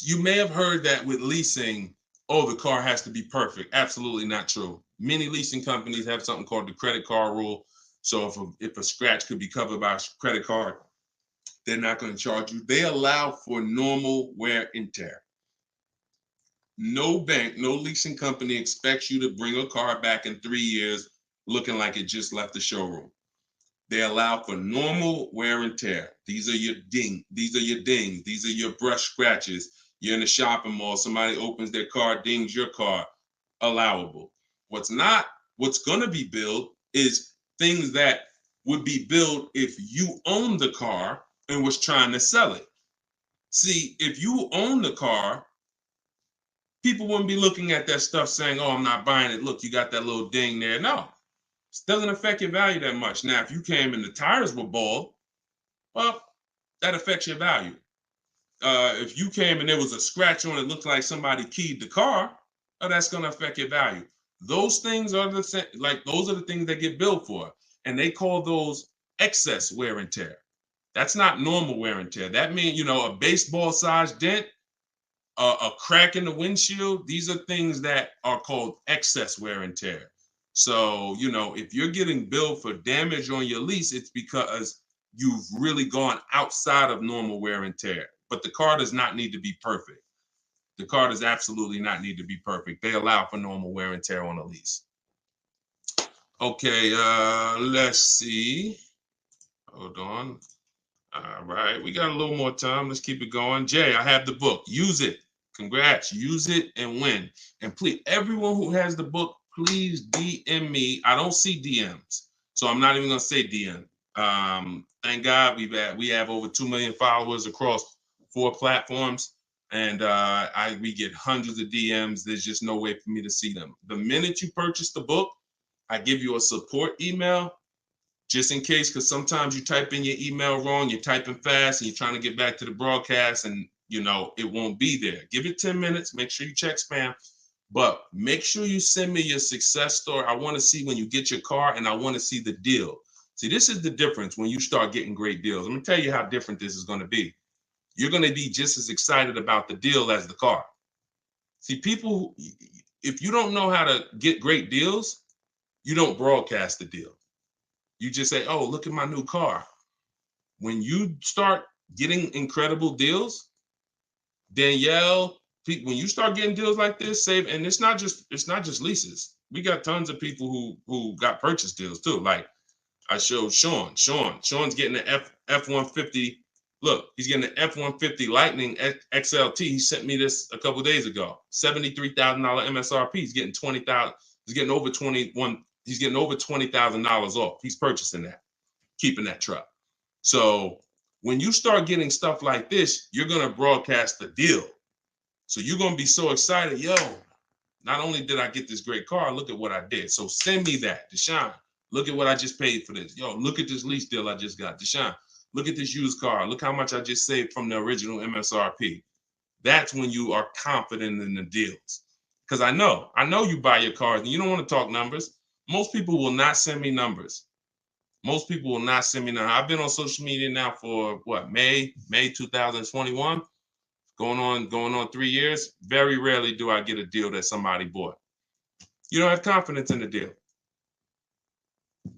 you may have heard that with leasing, oh, the car has to be perfect. Absolutely not true. Many leasing companies have something called the credit card rule. So if a scratch could be covered by a credit card, they're not going to charge you. They allow for normal wear and tear. No bank, no leasing company expects you to bring a car back in 3 years looking like it just left the showroom. They allow for normal wear and tear. These are your dings. These are your brush scratches. You're in a shopping mall, somebody opens their car, dings your car, allowable. What's going to be billed is things that would be billed if you own the car and was trying to sell it. See, if you own the car, people wouldn't be looking at that stuff saying, oh, I'm not buying it. Look, you got that little ding there. No, it doesn't affect your value that much. Now, if you came and the tires were bald, well, that affects your value. If you came and there was a scratch on it, looked like somebody keyed the car, oh, that's going to affect your value. Those things are those are the things that get billed for. and they call those excess wear and tear. That's not normal wear and tear. That means, a baseball-sized dent, a crack in the windshield. These are things that are called excess wear and tear. So, if you're getting billed for damage on your lease, it's because you've really gone outside of normal wear and tear. But the car does not need to be perfect. The car does absolutely not need to be perfect. They allow for normal wear and tear on a lease. Okay, let's see. Hold on. All right, we got a little more time. Let's keep it going. Jay, I have the book. Use it. Congrats. Use it and win. And please, everyone who has the book, please DM me. I don't see DMs, so I'm not even gonna say DM. Thank God we have over 2 million followers across 4 platforms, and we get hundreds of DMs. There's just no way for me to see them. The minute you purchase the book, I give you a support email, just in case, because sometimes you type in your email wrong, you're typing fast, and you're trying to get back to the broadcast, and it won't be there. Give it 10 minutes. Make sure you check spam, but make sure you send me your success story. I want to see when you get your car, and I want to see the deal. See, this is the difference when you start getting great deals. I'm going to tell you how different this is going to be. You're going to be just as excited about the deal as the car. See, people, if you don't know how to get great deals, you don't broadcast the deal. You just say, oh, look at my new car. When you start getting incredible deals, Danielle, when you start getting deals like this, and it's not just leases. We got tons of people who got purchase deals too. Like I showed Sean. Sean's getting an F-150. Look, he's getting an F-150 Lightning XLT. He sent me this a couple days ago. $73,000 MSRP. He's getting $20,000. He's getting over $21. He's getting over $20,000 off. He's purchasing that, keeping that truck. So when you start getting stuff like this, you're going to broadcast the deal. So you're going to be so excited. Yo, not only did I get this great car, look at what I did. So send me that. Deshone, look at what I just paid for this. Yo, look at this lease deal I just got. Deshone, look at this used car. Look how much I just saved from the original MSRP. That's when you are confident in the deals. Because I know you buy your cars and you don't want to talk numbers. Most people will not send me numbers. Most people will not send me numbers. I've been on social media now for May 2021, going on 3 years. Very rarely do I get a deal that somebody bought. You don't have confidence in the deal.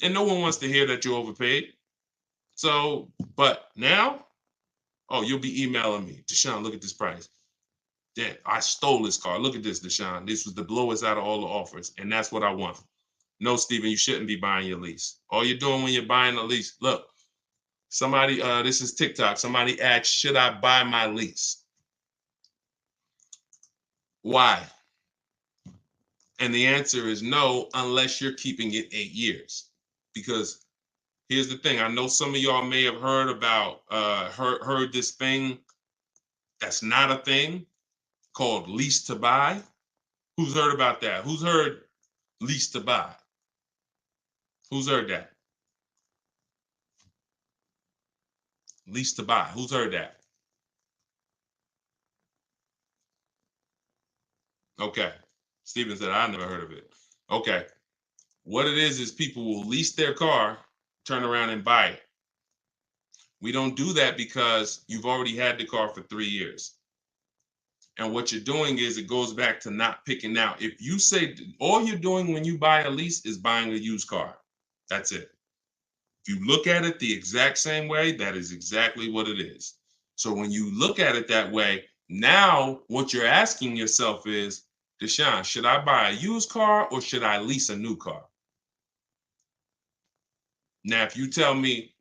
And no one wants to hear that you overpaid. So, but now, oh, you'll be emailing me. Deshone, look at this price. Yeah, I stole this car. Look at this, Deshone. This was the lowest out of all the offers. And that's what I want. No, Steven, you shouldn't be buying your lease. All you're doing when you're buying a lease, look, somebody, this is TikTok. Somebody asked, should I buy my lease? Why? And the answer is no, unless you're keeping it 8 years. Because here's the thing. I know some of y'all may have heard about, heard this thing that's not a thing called lease to buy. Who's heard about that? Who's heard lease to buy? Who's heard that? Lease to buy. Who's heard that? Okay. Steven said, I never heard of it. Okay. What it is people will lease their car, turn around and buy it. We don't do that because you've already had the car for 3 years. And what you're doing is it goes back to not picking out. If you say all you're doing when you buy a lease is buying a used car, that's it. If you look at it the exact same way, that is exactly what it is. So when you look at it that way, now what you're asking yourself is, Deshone, should I buy a used car or should I lease a new car? Now, if you tell me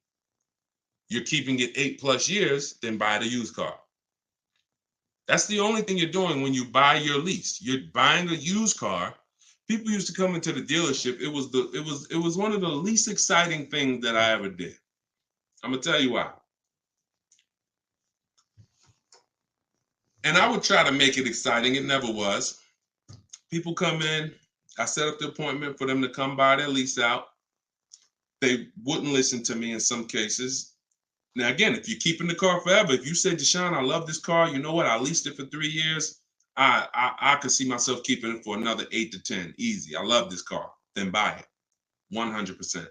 you're keeping it 8+ years, then buy the used car. That's the only thing you're doing when you buy your lease. You're buying a used car. People used to come into the dealership. It was one of the least exciting things that I ever did. I'm gonna tell you why. And I would try to make it exciting. It never was. People come in. I set up the appointment for them to come buy their lease out. They wouldn't listen to me in some cases. Now, again, if you're keeping the car forever, if you say, Deshone, I love this car, you know what? I leased it for 3 years. I could see myself keeping it for another 8 to 10. Easy. I love this car. Then buy it. 100%.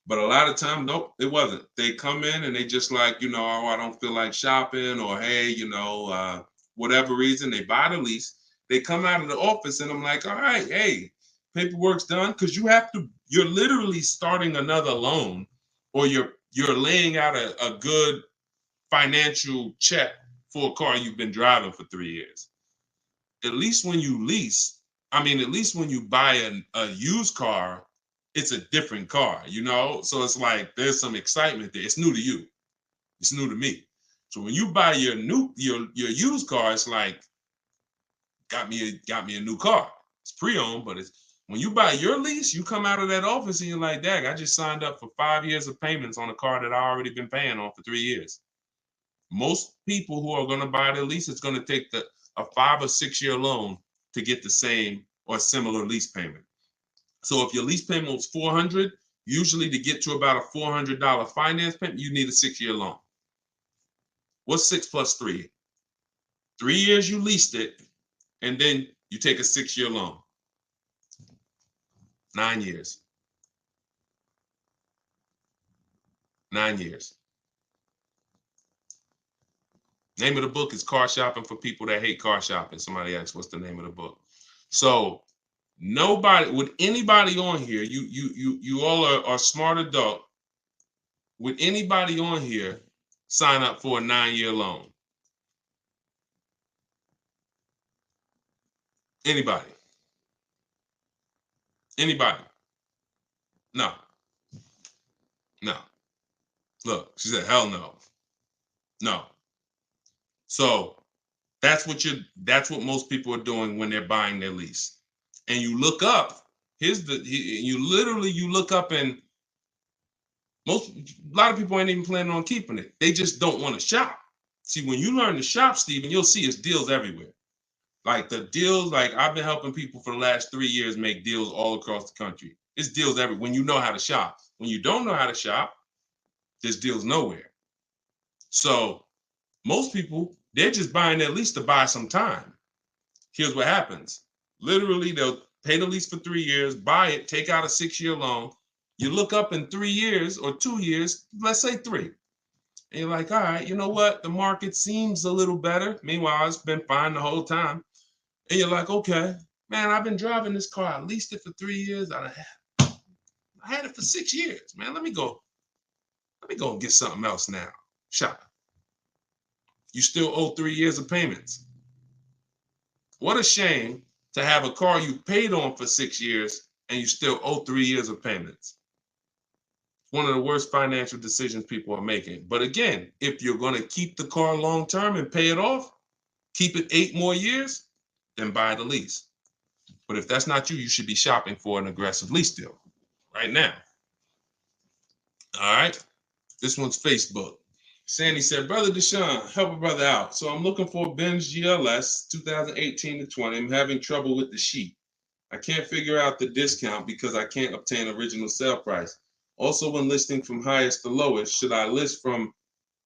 But a lot of time, nope, it wasn't. They come in and they just like, oh, I don't feel like shopping, or hey, whatever reason, they buy the lease. They come out of the office and I'm like, all right, hey, paperwork's done, because you're literally starting another loan, or you're laying out a good financial check for a car you've been driving for 3 years. At least when you lease, at least when you buy a used car, it's a different car, So it's like there's some excitement there. It's new to you. It's new to me. So when you buy your used car, it's like got me a new car. It's pre-owned, but it's when you buy your lease, you come out of that office and you're like, dang, I just signed up for 5 years of payments on a car that I already been paying on for 3 years. Most people who are going to buy their lease, it's going to take a 5 or 6 year loan to get the same or similar lease payment. So if your lease payment was $400, usually to get to about a $400 finance payment, you need a 6 year loan. What's 6 plus 3? 3 years you leased it, and then you take a 6 year loan. 9 years. 9 years. Name of the book is Car Shopping for People That Hate Car Shopping. Somebody asked, what's the name of the book? So anybody on here, you all are smart adult. Would anybody on here sign up for a 9 year loan? Anybody? Anybody? No. No. Look, she said, hell no. No. So that's what most people are doing when they're buying their lease. And you look up, you look up, and a lot of people ain't even planning on keeping it. They just don't want to shop. See, when you learn to shop, Stephen, you'll see it's deals everywhere. Like the deals, like I've been helping people for the last 3 years make deals all across the country. It's deals everywhere when you know how to shop. When you don't know how to shop, there's deals nowhere. So most people, they're just buying their lease to buy some time. Here's what happens. Literally, they'll pay the lease for 3 years, buy it, take out a 6 year loan. You look up in 3 years or 2 years, let's say 3. And you're like, all right, you know what? The market seems a little better. Meanwhile, it's been fine the whole time. And you're like, okay, man, I've been driving this car. I leased it for 3 years. I had it for 6 years, man. Let me go and get something else now. Shop. You still owe 3 years of payments. What a shame to have a car you paid on for 6 years and you still owe 3 years of payments. It's one of the worst financial decisions people are making. But again, if you're going to keep the car long term and pay it off, keep it 8 more years, then buy the lease. But if that's not you, you should be shopping for an aggressive lease deal right now. All right. This one's Facebook. Sandy said, Brother Deshone, help a brother out. So I'm looking for a Benz GLS 2018 to 20. I'm having trouble with the sheet. I can't figure out the discount because I can't obtain original sale price. Also, when listing from highest to lowest, should I list from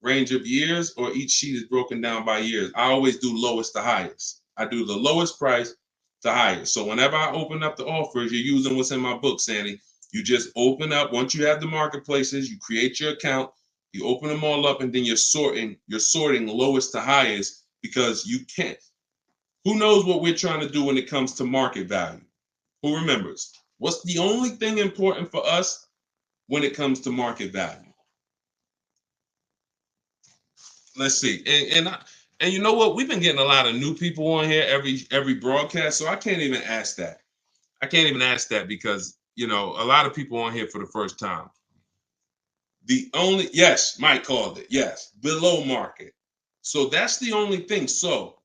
range of years or each sheet is broken down by years? I always do lowest to highest. I do the lowest price to highest. So whenever I open up the offers, you're using what's in my book, Sandy. You just open up, once you have the marketplaces, you create your account, you open them all up, and then you're sorting lowest to highest, because you can't. Who knows what we're trying to do when it comes to market value? Who remembers? What's the only thing important for us when it comes to market value? Let's see. And you know what? We've been getting a lot of new people on here every broadcast, so I can't even ask that. I can't even ask that because, a lot of people on here for the first time. Yes, Mike called it. Yes, below market. So that's the only thing. So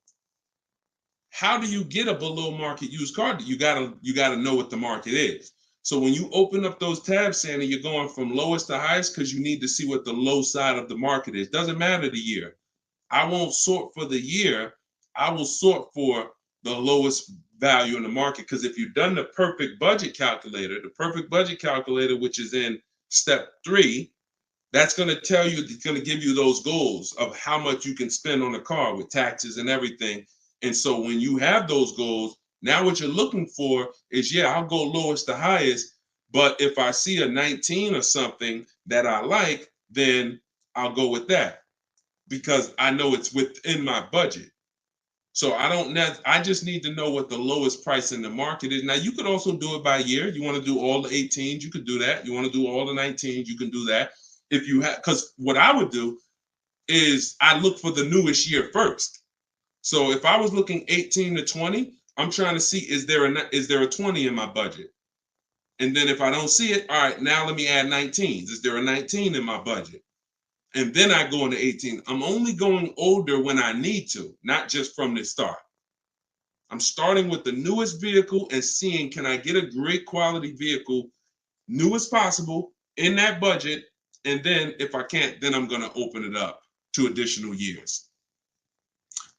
how do you get a below market used car? You gotta know what the market is. So when you open up those tabs, Sandy, you're going from lowest to highest because you need to see what the low side of the market is. Doesn't matter the year. I won't sort for the year. I will sort for the lowest value in the market, because if you've done the perfect budget calculator, which is in step 3, that's going to tell you, it's going to give you those goals of how much you can spend on a car with taxes and everything. And so when you have those goals, now what you're looking for is, I'll go lowest to highest, But if I see a 19 or something that I like, then I'll go with that because I know it's within my budget. So I just need to know what the lowest price in the market is. Now you could also do it by year. You want to do all the 18s, you could do that. You want to do all the 19s, you can do that. If you have, because what I would do is I look for the newest year first. So if I was looking 18 to 20, I'm trying to see is there a 20 in my budget? And then if I don't see it, all right, now let me add 19s. Is there a 19 in my budget? And then I go into 18. I'm only going older when I need to, not just from the start. I'm starting with the newest vehicle and seeing, can I get a great quality vehicle, new as possible, in that budget? And then if I can't, then I'm going to open it up to additional years.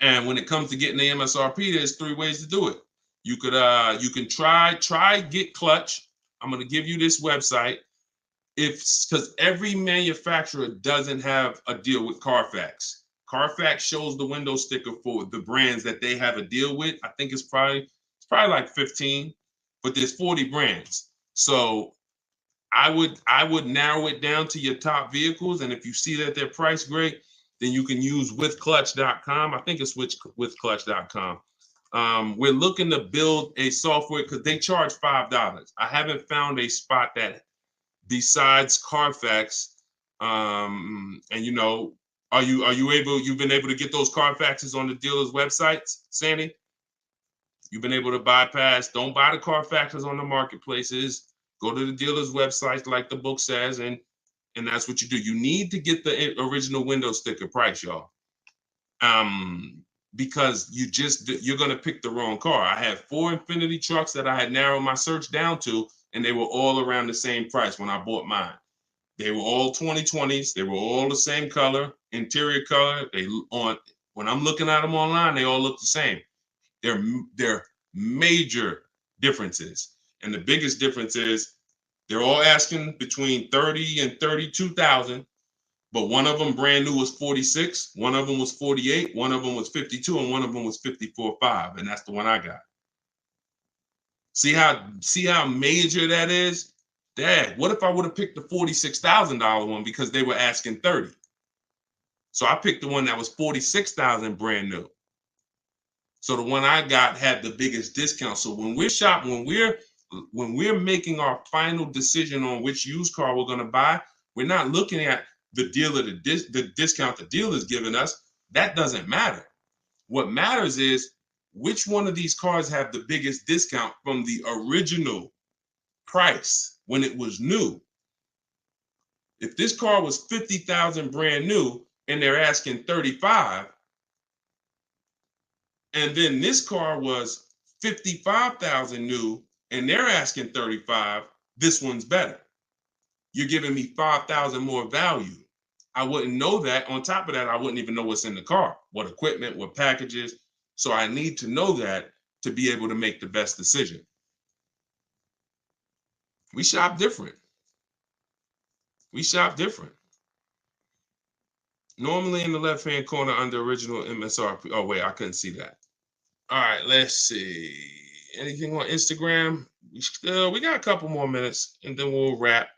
And when it comes to getting the MSRP, there's 3 ways to do it. You can try Get Clutch. I'm going to give you this website. Because every manufacturer doesn't have a deal with Carfax. Carfax shows the window sticker for the brands that they have a deal with. I think it's probably like 15, but there's 40 brands. So I would narrow it down to your top vehicles, and if you see that they're priced great, then you can use withclutch.com. I think it's withclutch.com. We're looking to build a software because they charge $5. I haven't found a spot that besides Carfax, and you've been able to get those Carfaxes on the dealers' websites, Sandy? You've been able to bypass, don't buy the Carfaxes on the marketplaces, go to the dealers' websites like the book says, and that's what you do. You need to get the original window sticker price, y'all. Because you're gonna pick the wrong car. I had 4 Infiniti trucks that I had narrowed my search down to, and they were all around the same price when I bought mine. They were all 2020s. They were all the same color, interior color. When I'm looking at them online, they all look the same. They're major differences, and the biggest difference is they're all asking between 30 and 32,000. But one of them brand new was 46, one of them was 48, one of them was 52, and one of them was 54.5, and that's the one I got. See how major that is? Dad, what if I would have picked the $46,000 one because they were asking 30? So I picked the one that was 46,000 brand new. So the one I got had the biggest discount. So when we're shopping, when we're making our final decision on which used car we're going to buy, we're not looking at the dealer, the discount the dealer's giving us. That doesn't matter. What matters is which one of these cars have the biggest discount from the original price when it was new. If this car was 50,000 brand new and they're asking 35, and then this car was 55,000 new and they're asking 35, this one's better. You're giving me 5,000 more value. I wouldn't know that. On top of that, I wouldn't even know what's in the car, what equipment, what packages. So I need to know that to be able to make the best decision. We shop different. We shop different. Normally in the left-hand corner under original MSRP. Oh, wait, I couldn't see that. All right, let's see. Anything on Instagram? We got a couple more minutes and then we'll wrap.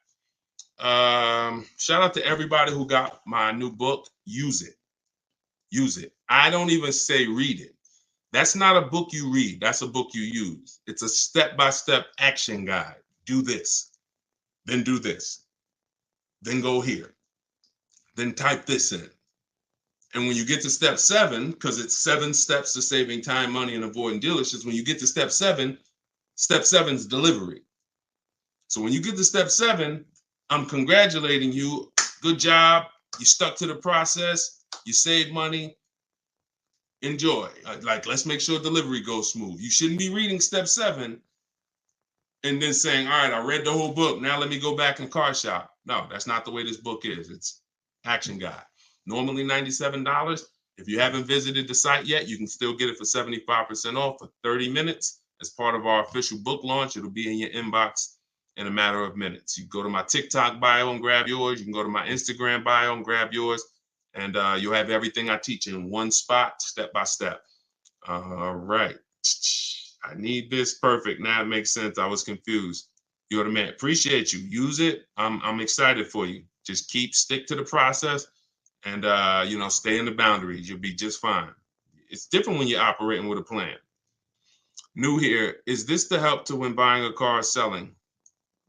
Shout out to everybody who got my new book. Use it. Use it. I don't even say read it. That's not a book you read. That's a book you use. It's a step-by-step action guide. Do this. Then do this. Then go here. Then type this in. And when you get to step 7, because it's 7 steps to saving time, money, and avoiding dealerships, when you get to step 7 is delivery. So when you get to step 7, I'm congratulating you. Good job. You stuck to the process. You saved money. Enjoy. Like, let's make sure delivery goes smooth. You shouldn't be reading step 7 and then saying, all right, I read the whole book. Now let me go back and car shop. No, that's not the way this book is. It's action guide. Normally $97. If you haven't visited the site yet, you can still get it for 75% off for 30 minutes as part of our official book launch. It'll be in your inbox in a matter of minutes. You go to my TikTok bio and grab yours. You can go to my Instagram bio and grab yours. And you'll have everything I teach in one spot, step by step. All right. I need this. Perfect. Now it makes sense. I was confused. You're the man. Appreciate you. Use it. I'm excited for you. Just stick to the process, and you know, stay in the boundaries. You'll be just fine. It's different when you're operating with a plan. New here. Is this the help to when buying a car or selling?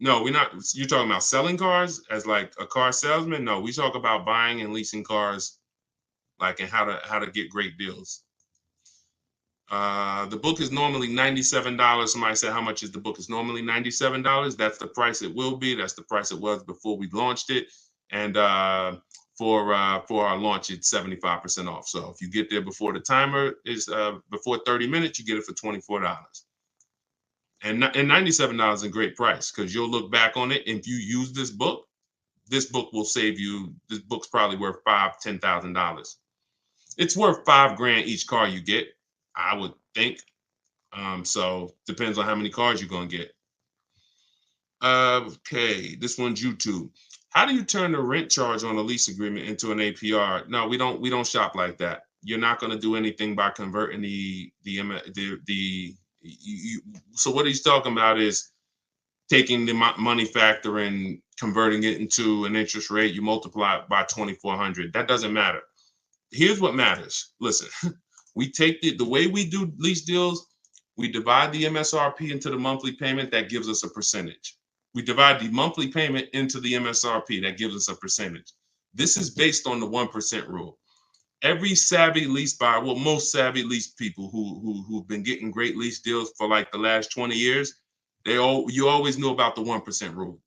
No, we're not. You're talking about selling cars as like a car salesman? No, we talk about buying and leasing cars, like, and how to get great deals. The book is normally $97. Somebody said, how much is the book? It's normally $97. That's the price it will be. That's the price it was before we launched it. And for our launch, it's 75% off. So if you get there before the timer is before 30 minutes, you get it for $24. And $97 is a great price, because you'll look back on it. If you use this book will save you. This book's probably worth $5,000, $10,000. It's worth $5,000 each car you get, I would think. So depends on how many cars you're gonna get. Okay, this one's YouTube. How do you turn the rent charge on a lease agreement into an APR? No, we don't shop like that. You're not gonna do anything by converting so what he's talking about is taking the money factor and converting it into an interest rate. You multiply it by 2,400. That doesn't matter. Here's what matters. Listen, we take the way we do lease deals, we divide the MSRP into the monthly payment. That gives us a percentage. We divide the monthly payment into the MSRP. That gives us a percentage. This is based on the 1% rule. Every savvy lease buyer, well, most savvy lease people who've been getting great lease deals for like the last 20 years, you always knew about the 1% rule.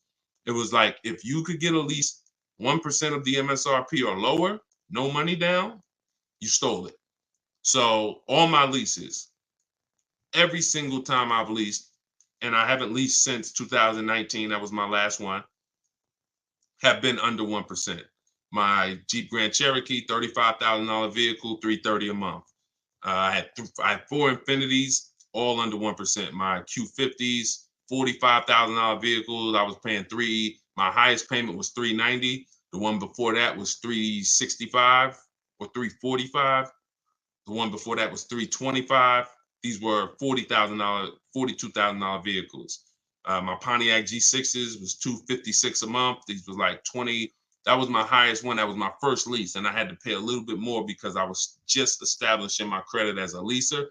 It was like, if you could get at least 1% of the MSRP or lower, no money down, you stole it. So all my leases, every single time I've leased, and I haven't leased since 2019, that was my last one, have been under 1%. My Jeep Grand Cherokee, $35,000 vehicle, $330 a month. I had 4 Infinities, all under 1%. My Q50s, $45,000 vehicles, I was paying $3. My highest payment was $390. The one before that was $365 or $345. The one before that was $325. These were $40,000, $42,000 vehicles. My Pontiac G6s was $256 a month. These was like 20. That was my highest one. That was my first lease, and I had to pay a little bit more because I was just establishing my credit as a leaser.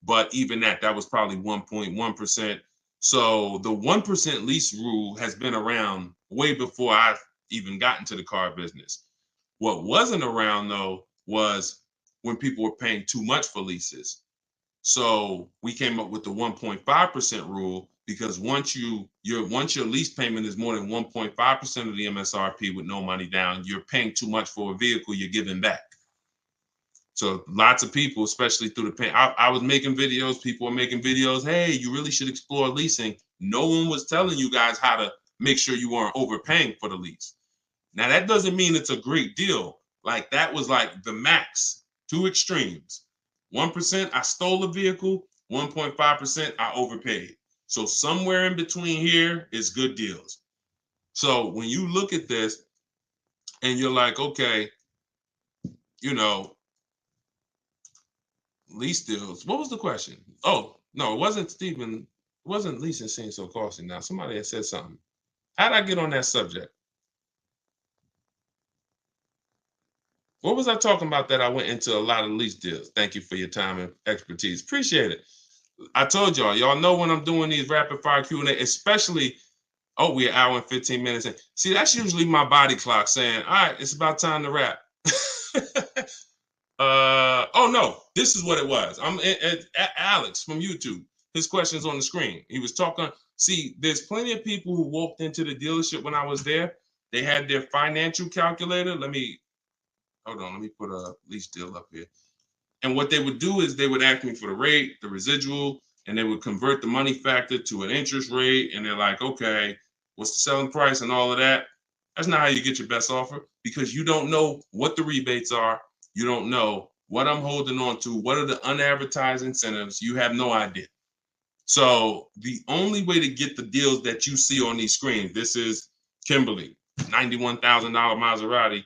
But even that was probably 1.1%. So the 1% lease rule has been around way before I even got into the car business. What wasn't around, though, was when people were paying too much for leases. So we came up with the 1.5% rule, because once your lease payment is more than 1.5% of the MSRP with no money down, you're paying too much for a vehicle you're giving back. So lots of people, especially through the pandemic, I was making videos, people were making videos, hey, you really should explore leasing. No one was telling you guys how to make sure you weren't overpaying for the lease. Now, that doesn't mean it's a great deal. Like, that was like the max, 2 extremes. 1%, I stole a vehicle. 1.5%, I overpaid. So somewhere in between here is good deals. So when you look at this and you're like, okay, you know, lease deals. What was the question? Oh, no, it wasn't Stephen. It wasn't leasing seems so costly now. Somebody had said something. How'd I get on that subject? What was I talking about that I went into a lot of lease deals? Thank you for your time and expertise. Appreciate it. I told y'all know when I'm doing these rapid fire Q&A, especially, we're an hour and 15 minutes in. See, that's usually my body clock saying, all right, it's about time to wrap. Oh no, this is what it was. I'm at Alex from YouTube. His question's on the screen. He was talking. See, there's plenty of people who walked into the dealership when I was there. They had their financial calculator. Hold on, let me put a lease deal up here. And what they would do is they would ask me for the rate, the residual, and they would convert the money factor to an interest rate. And they're like, okay, what's the selling price and all of that? That's not how you get your best offer, because you don't know what the rebates are. You don't know what I'm holding on to. What are the unadvertised incentives? You have no idea. So the only way to get the deals that you see on these screens, this is Kimberly, $91,000 Maserati,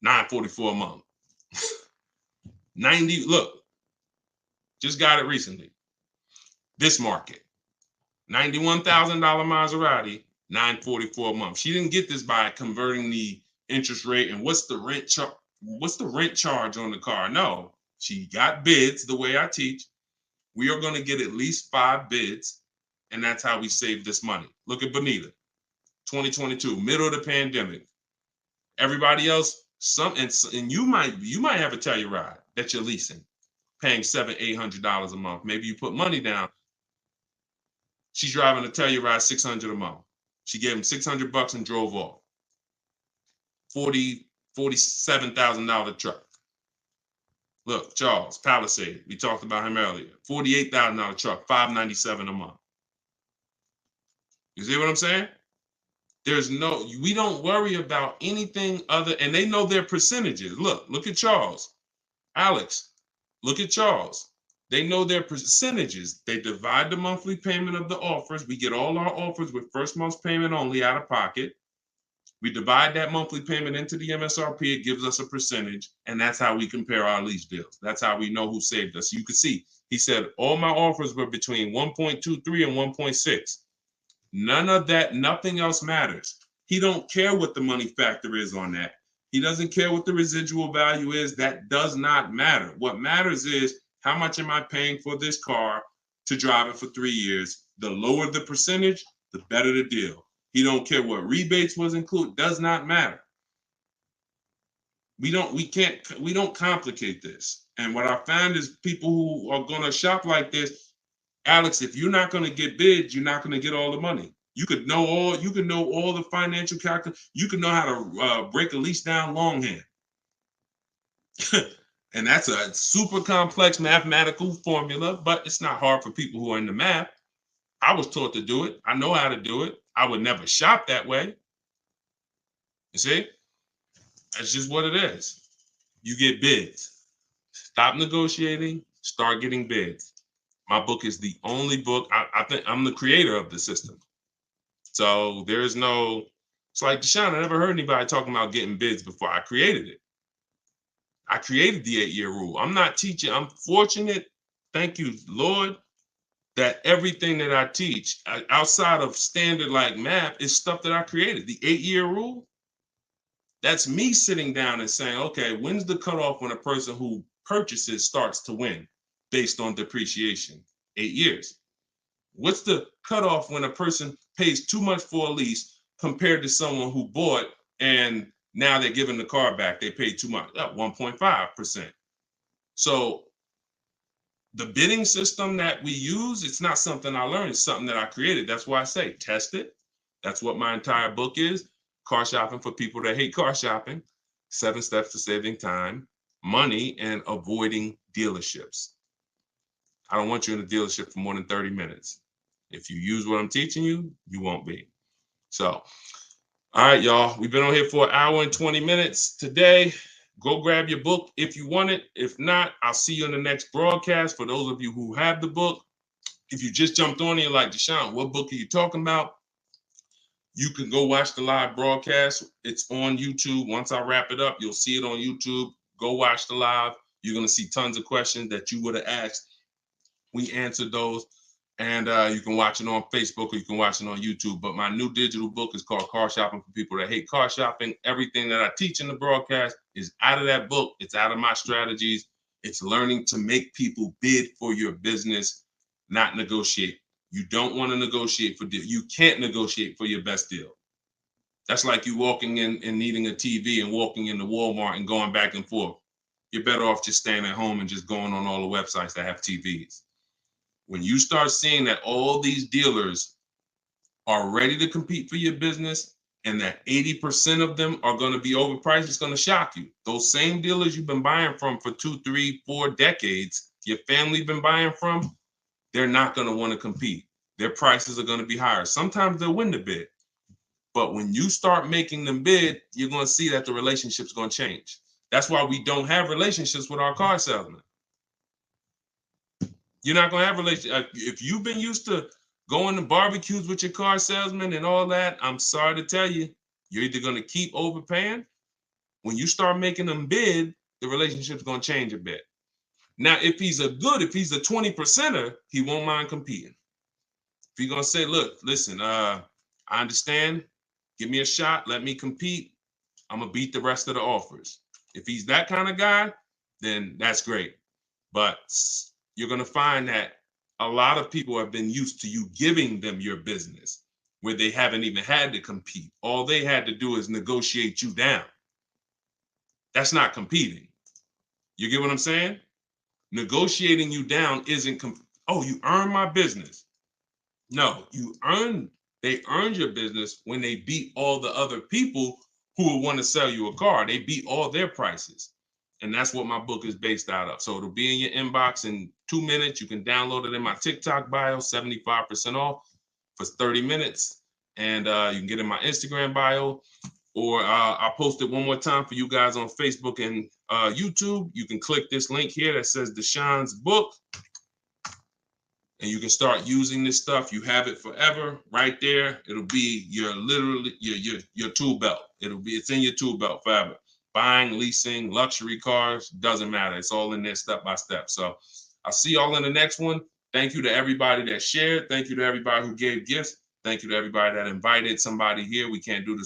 $944 a month. 90, look, just got it recently. This market. $91,000 Maserati, $944 a month. She didn't get this by converting the interest rate and what's the rent charge on the car. No, she got bids the way I teach. We are going to get at least 5 bids, and that's how we save this money. Look at Bonita, 2022, middle of the pandemic. Everybody else, and you might have a Telluride that you're leasing, paying $700-800 a month. Maybe you put money down. She's driving a Telluride $600 a month. She gave him $600 and drove off. $47,000 truck. Look, Charles, Palisade. We talked about him earlier. $48,000 truck, $597 a month. You see what I'm saying? We don't worry about anything other, and they know their percentages. Look at Charles. Alex, look at Charles. They know their percentages. They divide the monthly payment of the offers. We get all our offers with first month's payment only out of pocket. We divide that monthly payment into the MSRP. It gives us a percentage, and that's how we compare our lease deals. That's how we know who saved us. You can see, he said all my offers were between 1.23 and 1.6. None of that, nothing else matters. He don't care what the money factor is on that. He doesn't care what the residual value is. That does not matter. What matters is how much am I paying for this car to drive it for 3 years? The lower the percentage, the better the deal. He don't care what rebates was included. Does not matter. We don't complicate this. And what I found is people who are going to shop like this, Alex, if you're not going to get bids, you're not going to get all the money. You could know all the financial calculation. You could know how to break a lease down longhand. And that's a super complex mathematical formula, but it's not hard for people who are in the math. I was taught to do it. I know how to do it. I would never shop that way. You see? That's just what it is. You get bids. Stop negotiating, start getting bids. My book is the only book. I think I'm the creator of the system. So there's no, it's like Deshone, I never heard anybody talking about getting bids before. I created it. I created the 8-year rule. I'm not teaching. I'm fortunate, thank you, Lord, that everything that I teach outside of standard like math is stuff that I created. The 8-year rule, that's me sitting down and saying, okay, when's the cutoff when a person who purchases starts to win based on depreciation? 8 years. What's the cutoff when a person pays too much for a lease compared to someone who bought and now they're giving the car back? They paid too much, 1.5%. So the bidding system that we use, it's not something I learned, it's something that I created. That's why I say test it. That's what my entire book is. Car shopping for people that hate car shopping. 7 steps to saving time, money, and avoiding dealerships. I don't want you in a dealership for more than 30 minutes. If you use what I'm teaching you, you won't be. So, all right, y'all. We've been on here for 1 hour and 20 minutes today. Go grab your book if you want it. If not, I'll see you in the next broadcast. For those of you who have the book, if you just jumped on here like, Deshone, what book are you talking about? You can go watch the live broadcast. It's on YouTube. Once I wrap it up, you'll see it on YouTube. Go watch the live. You're going to see tons of questions that you would have asked. We answered those. And you can watch it on Facebook or you can watch it on YouTube. But my new digital book is called Car Shopping for People That Hate Car Shopping. Everything that I teach in the broadcast is out of that book. It's out of my strategies. It's learning to make people bid for your business, not negotiate. You don't want to negotiate for deal. You can't negotiate for your best deal. That's like you walking in and needing a TV and walking into Walmart and going back and forth. You're better off just staying at home and just going on all the websites that have TVs. When you start seeing that all these dealers are ready to compete for your business and that 80% of them are going to be overpriced, it's going to shock you. Those same dealers you've been buying from for 2, 3, 4 decades, your family been buying from, they're not going to want to compete. Their prices are going to be higher. Sometimes they'll win the bid. But when you start making them bid, you're going to see that the relationship's going to change. That's why we don't have relationships with our car salesmen. You're not going to have relationships. If you've been used to going to barbecues with your car salesman and all that, I'm sorry to tell you, you're either going to keep overpaying. When you start making them bid, the relationship's going to change a bit. Now, if he's a 20%er, he won't mind competing. If you're gonna say, look, listen, I understand, give me a shot, let me compete, I'm gonna beat the rest of the offers. If he's that kind of guy, then that's great. But you're gonna find that a lot of people have been used to you giving them your business where they haven't even had to compete. All they had to do is negotiate you down. That's not competing. You get what I'm saying? Negotiating you down isn't, oh, you earn my business. No, they earned your business when they beat all the other people who would want to sell you a car. They beat all their prices. And that's what my book is based out of. So it'll be in your inbox in 2 minutes. You can download it in my TikTok bio, 75% off for 30 minutes. And you can get in my Instagram bio, or I'll post it one more time for you guys on Facebook and YouTube. You can click this link here that says Deshone's book, and you can start using this stuff. You have it forever right there. It'll be your tool belt. It's in your tool belt forever. Buying, leasing, luxury cars, doesn't matter. It's all in there step by step. So I'll see y'all in the next one. Thank you to everybody that shared. Thank you to everybody who gave gifts. Thank you to everybody that invited somebody here. We can't do this